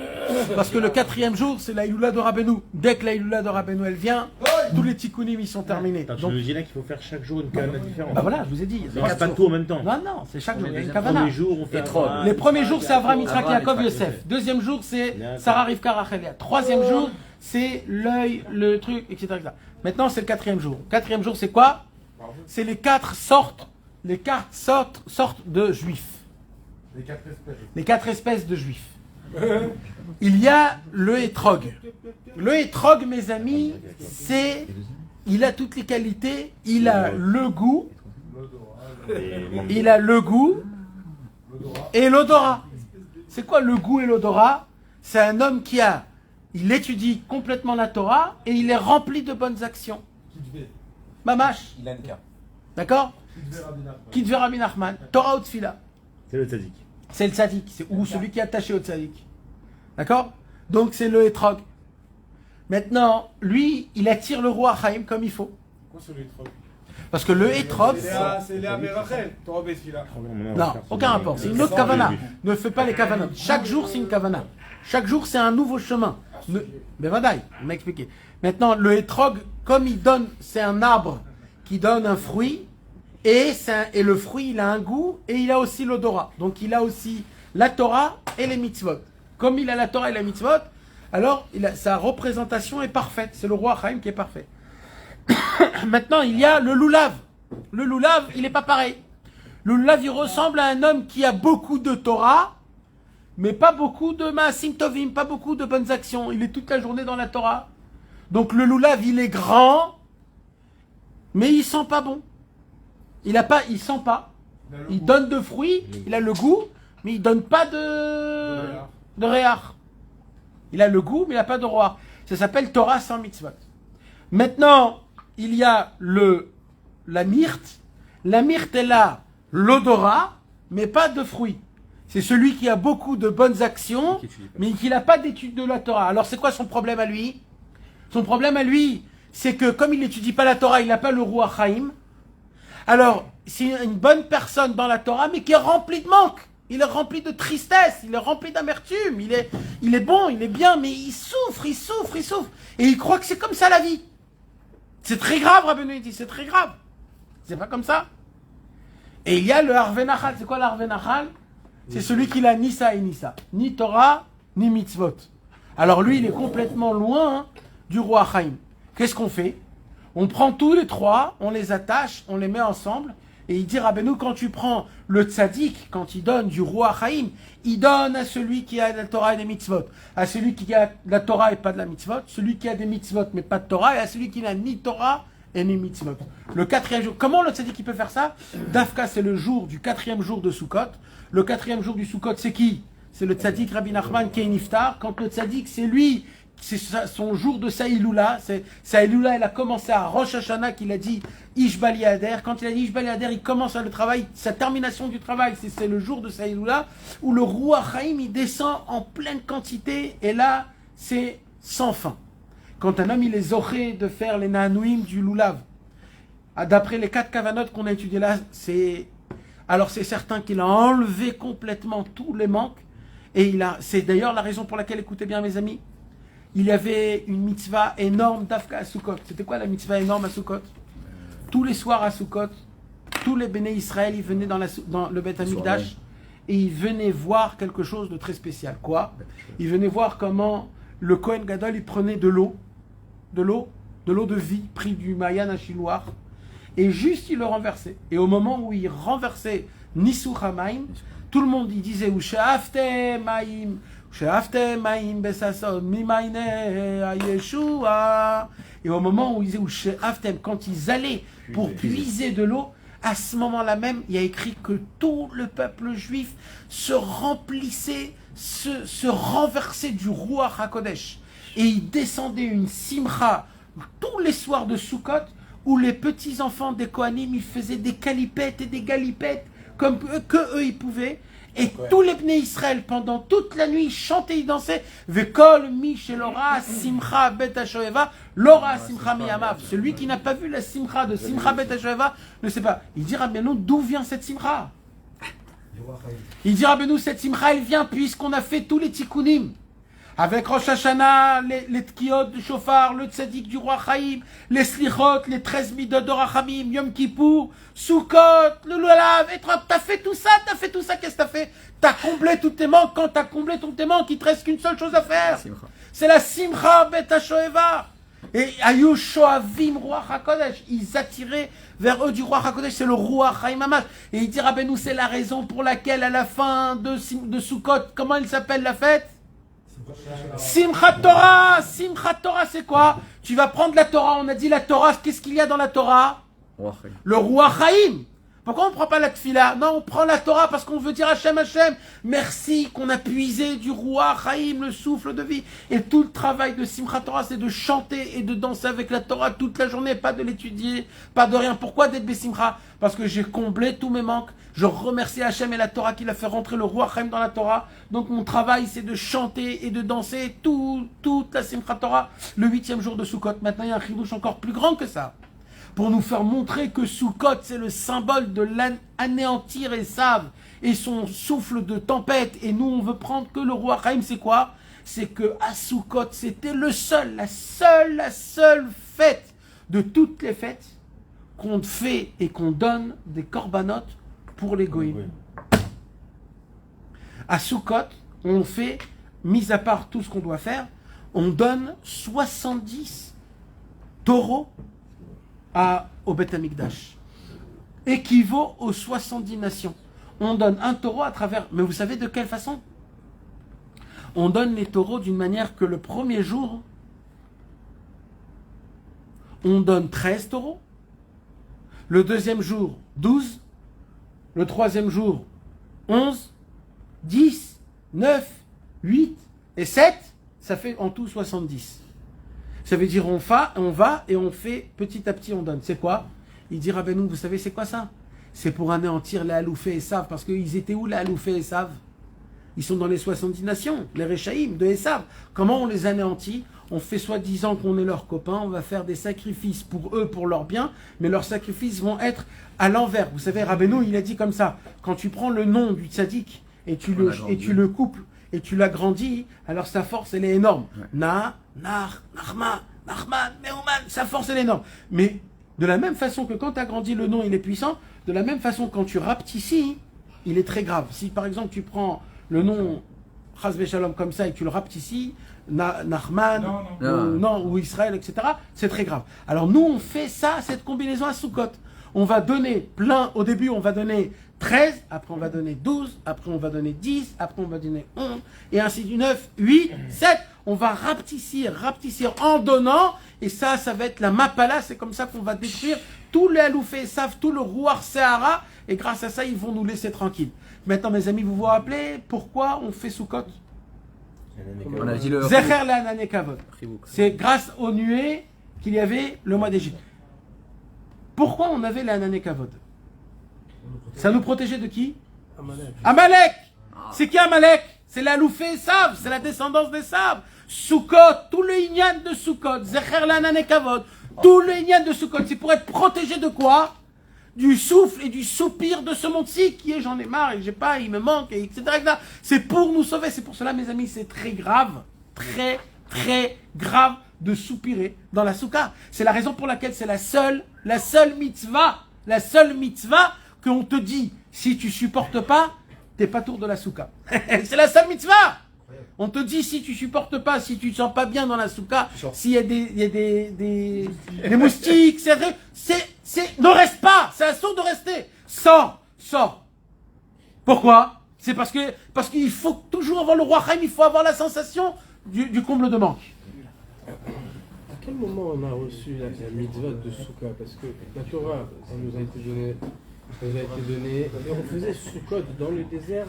Parce que le 4e jour, c'est la Iloula de Rabbeinu. Dès que la Iloula de Rabbeinu elle vient, tous les tikkunim ils sont terminés. Attends, tu Donc, nous dis là qu'il faut faire chaque jour une kavana différente. bah voilà, je vous ai dit. On ne pas tout en même temps. Non, non, c'est chaque jour. Il y a une Les kavana. premiers jours, on fait Les premiers jours, c'est Avraham, Yitzhak, Yaakov, Yosef. Deuxième jour, c'est Sarah, Rivka, Rachel, Léa. Troisième jour, c'est l'œil, le truc, etc., etc. Maintenant, c'est le 4e jour. 4e jour, c'est quoi? C'est les 4 sortes de juifs. Les 4 espèces de juifs. Il y a le hétrog. Le hétrog, mes amis, il a toutes les qualités. Il a le goût. Il a le goût et l'odorat. C'est quoi le goût et l'odorat? C'est un homme il étudie complètement la Torah et il est rempli de bonnes actions. Mamash. Il a une carte. D'accord? Kitve Rabbi Nachman, Torah ou Tfila. C'est le tzaddik. C'est le tzaddik, ou celui qui est attaché au tzaddik. D'accord? Donc c'est le hétrog. Maintenant, lui, il attire le roi Chaim comme il faut. Quoi sur les trocs? Parce que le hétrog, C'est Léa Berachel. Torah Besfila. non, aucun rapport. C'est une autre kavana. Ne fais pas les kavanas. Chaque jour, c'est une kavana. Chaque jour, c'est un nouveau chemin. Mais vadaï, il m'a expliqué. Maintenant, le hétrog, comme il donne, c'est un arbre qui donne un fruit, et le fruit, il a un goût, et il a aussi l'odorat. Donc, il a aussi la Torah et les mitzvot. Comme il a la Torah et les mitzvot, alors sa représentation est parfaite. C'est le roi Chaim qui est parfait. Maintenant, il y a le loulav. Le loulav, il n'est pas pareil. Le loulav, il ressemble à un homme qui a beaucoup de Torah, mais pas beaucoup de maasim tovim, pas beaucoup de bonnes actions. Il est toute la journée dans la Torah. Donc le loulav, il est grand, mais il sent pas bon. Il sent pas. Il donne de fruits, il a le goût, mais il donne pas de réach. Il a le goût, mais il n'a pas de roi. Ça s'appelle Torah sans mitzvot. Maintenant, il y a la myrte. La myrte, elle a l'odorat, mais pas de fruits. C'est celui qui a beaucoup de bonnes actions, mais qui n'a pas d'étude de la Torah. Alors, c'est quoi son problème à lui? Son problème à lui, c'est que comme il n'étudie pas la Torah, il n'a pas le roi Chaim. Alors, c'est une bonne personne dans la Torah, mais qui est remplie de manque. Il est rempli de tristesse, il est rempli d'amertume, il est bon, il est bien, mais il souffre. Et il croit que c'est comme ça la vie. C'est très grave, Rabbeinu dit, c'est très grave. C'est pas comme ça. Et il y a le Harve Nachal. C'est quoi l'Harve Nachal? C'est celui qui n'a ni ça et ni ça. Ni Torah, ni mitzvot. Alors lui, il est complètement loin du roi Chaim. Qu'est-ce qu'on fait? On prend tous les trois, on les attache, on les met ensemble. Et il dit, Rabbeinu, quand tu prends le tzaddik, quand il donne du roi Chaim, il donne à celui qui a la Torah et des mitzvot, à celui qui a la Torah et pas de la mitzvot, celui qui a des mitzvot mais pas de Torah, et à celui qui n'a ni Torah et ni mitzvot. Le 4e jour, comment le tzaddik il peut faire ça? Dafka, c'est le jour du 4e jour de Sukkot. Le 4e jour du Sukkot, c'est qui? C'est le tzaddik Rabbi Nachman qui est niftar. Quand le tzaddik, c'est lui, c'est son jour de Saïloula. Saïloula, elle a commencé à Rosh Hashanah, qu'il a dit Ishbali Ader. Quand il a dit Ishbali Ader, il commence le travail, sa termination du travail, c'est le jour de Saïloula, où le roi Chaim, il descend en pleine quantité, et là, c'est sans fin. Quand un homme, il est zoré de faire les Nahanouim du Loulav, d'après les 4 kavanotes qu'on a étudiées là, alors c'est certain qu'il a enlevé complètement tous les manques, et c'est d'ailleurs la raison pour laquelle, écoutez bien mes amis, il y avait une mitzvah énorme d'Afka à Sukkot. C'était quoi la mitzvah énorme à Sukkot? Tous les soirs à Sukkot, tous les béné Israël, ils venaient dans le Beth Amikdash et ils venaient voir quelque chose de très spécial. Quoi? Ils venaient voir comment le Kohen Gadol, il prenait de l'eau de vie, pris du Mayan Achiloir, et juste il le renversait. Et au moment où il renversait Nisu Hamaim, tout le monde il disait Ushafte Maim. Et au moment où ils disaient quand ils allaient pour puiser de l'eau, à ce moment-là même, il y a écrit que tout le peuple juif se remplissait, se renversait du Ruach HaKodesh. Et il descendait une simcha tous les soirs de Sukkot, où les petits-enfants des Kohanim, ils faisaient des calipettes et des galipettes, comme que eux ils pouvaient. Et tous les Bnei Israël, pendant toute la nuit, ils chantaient, ils dansaient. Vekol mi shelora simcha bet hashoeva, lora simcha miyamav. Celui qui n'a pas vu la simcha de simcha bet hashoeva ne sait pas. Il dira, mais non, d'où vient cette simcha? Il dit Rabbeinu, cette simcha, elle vient puisqu'on a fait tous les tikkunim. Avec Rosh Hashanah, les tkiyot du shofar, le tzadik du roi Chaim, les slichot, les 13 midot de Rachamim, Yom Kippour, Sukkot, le lulav, et t'as fait tout ça, qu'est-ce que t'as fait? T'as comblé tous tes manques. Quand t'as comblé tous tes manques, il te reste qu'une seule chose à faire. C'est la simcha bet HaShoeva. Et Ayu Shoavim Ruach HaKodesh, ils attiraient vers eux du Ruach HaKodesh, c'est le Ruach HaImamash. Et il dit Rabbeinu, c'est la raison pour laquelle à la fin de Sukkot, comment il s'appelle la fête? Simchat Torah. Simchat Torah, c'est quoi? Tu vas prendre la Torah, on a dit la Torah, qu'est-ce qu'il y a dans la Torah? Le Ruach Haïm. Pourquoi on ne prend pas la Tfila? Non, on prend la Torah parce qu'on veut dire Hachem, Hachem, merci qu'on a puisé du Ruach Haïm, le souffle de vie. Et tout le travail de Simchat Torah, c'est de chanter et de danser avec la Torah toute la journée, pas de l'étudier, pas de rien. Pourquoi d'être Bessimcha? Parce que j'ai comblé tous mes manques. Je remercie Hachem et la Torah qui l'a fait rentrer le Ruach Haïm dans la Torah. Donc mon travail, c'est de chanter et de danser toute la Simchat Torah, le 8e jour de Sukkot. Maintenant, il y a un chidouche encore plus grand que ça. Pour nous faire montrer que Sukkot, c'est le symbole de l'anéantir Esav et son souffle de tempête. Et nous, on veut prendre que le roi Chaim, c'est quoi? C'est que à Sukkot, c'était la seule fête de toutes les fêtes qu'on fait et qu'on donne des korbanot pour les goïms. À Sukkot, on fait, mis à part tout ce qu'on doit faire, on donne 70 taureaux au Beth Amikdash, équivaut aux 70 nations. On donne un taureau à travers... Mais vous savez de quelle façon? On donne les taureaux d'une manière que le premier jour, on donne 13 taureaux, le deuxième jour, 12, le troisième jour, 11, 10, 9, 8 et 7, ça fait en tout 70. Ça veut dire on va et on fait petit à petit, on donne. C'est quoi? Il dit Rabbeinu, vous savez c'est quoi ça? C'est pour anéantir les Aloufé et Esav, parce qu'ils étaient où les Aloufé et Esav? Ils sont dans les 70 nations, les Réchaïm de Esav. Comment on les anéantit? On fait soi-disant qu'on est leurs copains, on va faire des sacrifices pour eux, pour leur bien, mais leurs sacrifices vont être à l'envers. Vous savez, Rabbeinu, il a dit comme ça, quand tu prends le nom du tzaddik et tu le couples, et tu l'agrandis, alors sa force, elle est énorme. Ouais. Nachman, Meouman, sa force, elle est énorme. Mais de la même façon que quand tu agrandis le nom, il est puissant, de la même façon, quand tu rapetissis, il est très grave. Si par exemple, tu prends le nom Chas Shalom comme ça et que tu le rapetissis, Nachman, ou Israël, etc., c'est très grave. Alors nous, on fait ça, cette combinaison à Sukkot. On va donner plein, au début, on va donner 13, après on va donner 12, après on va donner 10, après on va donner 11, et ainsi du 9, 8, 7. On va rapetissir en donnant, et ça va être la Mapala, c'est comme ça qu'on va détruire tous les Aloufé Esav, tout le Ruach Sehara, et grâce à ça, ils vont nous laisser tranquilles. Maintenant, mes amis, vous vous rappelez pourquoi on fait Sukkot? On a dit le Zecher le'anane kavod. C'est grâce aux nuées qu'il y avait le mois d'Égypte. Pourquoi on avait l'anane kavod? Ça nous protégeait de qui? Amalek. C'est qui Amalek? C'est l'Aloufé Esav, c'est la descendance d'Esav. Sukkot, tout le Inyan de Sukkot, Zecher l'anane kavod, tout le Inyan de Sukkot, c'est pour être protégé de quoi? Du souffle et du soupir de ce monde-ci qui est j'en ai marre et j'ai pas, il me manque, et etc. C'est pour nous sauver. C'est pour cela, mes amis, c'est très grave, très grave de soupirer dans la soukha. C'est la raison pour laquelle c'est la seule mitzvah qu'on te dit, si tu supportes pas, t'es pas tour de la soukha. C'est la seule mitzvah. On te dit, si tu supportes pas, si tu te sens pas bien dans la soukha, s'il y a des moustiques, ne reste pas, c'est assourd de rester. Sors. Pourquoi? C'est parce qu'il faut toujours avoir le roi Chaim, il faut avoir la sensation du comble de manque. À quel moment on a reçu la mitzvah de Soukha? Parce que la Torah, ça nous a été donné, et on faisait Sukkot dans le désert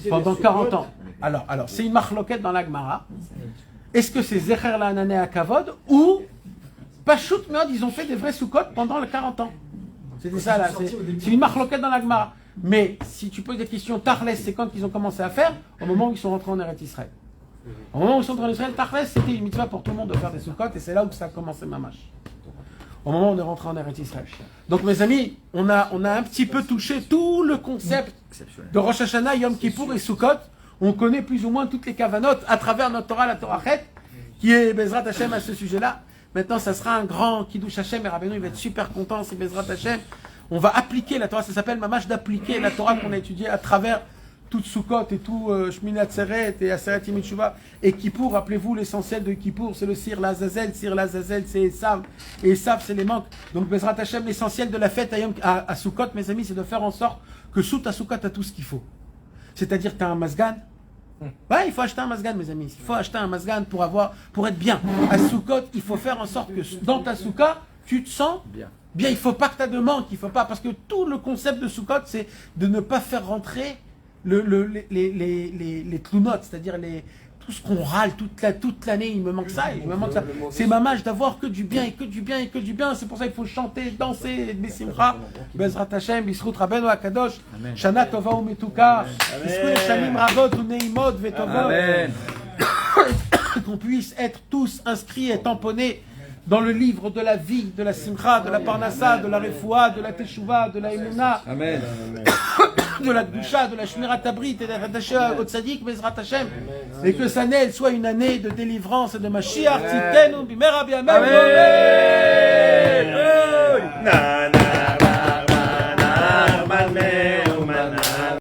pendant 40 ans. Alors, c'est une marloquette dans la Gemara. Est-ce que c'est Zecher l'anane akavod ou Pashut Meod, ils ont fait des vrais Sukkot pendant les 40 ans? C'était ça là, c'est une marloquette dans la Gemara. Mais si tu poses des questions, Tarles, c'est quand ils ont commencé à faire? Au moment où ils sont rentrés en Eretz Israël. Au moment où ils sont rentrés en Israël, Tarles, c'était une mitzvah pour tout le monde de faire des Sukkot, et c'est là où ça a commencé Mamash. au moment où on est rentré en Eretz Israël. Donc mes amis, on a un petit peu touché tout le concept de Rosh Hashanah, Yom Kippour et Sukkot. On connaît plus ou moins toutes les kavanotes à travers notre Torah, la Torah Chet, qui est Bezrat Hashem à ce sujet-là. Maintenant, ça sera un grand Kiddush Hashem et Rabbeinu, il va être super content, c'est Bezrat Hashem. On va appliquer la Torah, ça s'appelle Mamash d'appliquer la Torah qu'on a étudiée à travers toute Sukkot et tout Shmini Atzeret et Aseret Yom Teshuvah. Et Kippour, rappelez-vous, l'essentiel de Kippour, c'est le Sir Lazazel, c'est Esav, et Esav, c'est les manques. Donc Bezrat Hashem, l'essentiel de la fête à Sukkot, mes amis, c'est de faire en sorte que sous ta Sukkot, tu as tout ce qu'il faut. C'est-à-dire, tu as un masgan. Ouais, il faut acheter un masgan, mes amis. Il faut acheter un masgan pour être bien. À Sukkot, il faut faire en sorte que dans ta Sukkot, tu te sens bien. Il faut pas que tu aies de manque, il faut pas, parce que tout le concept de Sukkot, c'est de ne pas faire rentrer les tlounotes, c'est-à-dire tout ce qu'on râle toute l'année, il me manque ça, il me manque ça. C'est mamage d'avoir que du bien et que du bien et que du bien. C'est pour ça qu'il faut chanter, danser, Besimcha, Bezrat Hashem, Bisrut Rabbeinu Akadosh, Shana Tova Umetuka, Bisrut Shanim Rabot Uneimot Vetovot. Qu'on puisse être tous inscrits et tamponnés dans le livre de la vie, de la Simcha, de la Parnassa, de la Refoua, de la Teshuvah, de la Emunah, de la Gdusha, de la Shmirat Abrit et de la Rattacha au Tzadik, Bezrat Hashem, et que sa année soit une année de délivrance et de Mashiach, Tzidkenu, Bimera Bi'amen. Amen.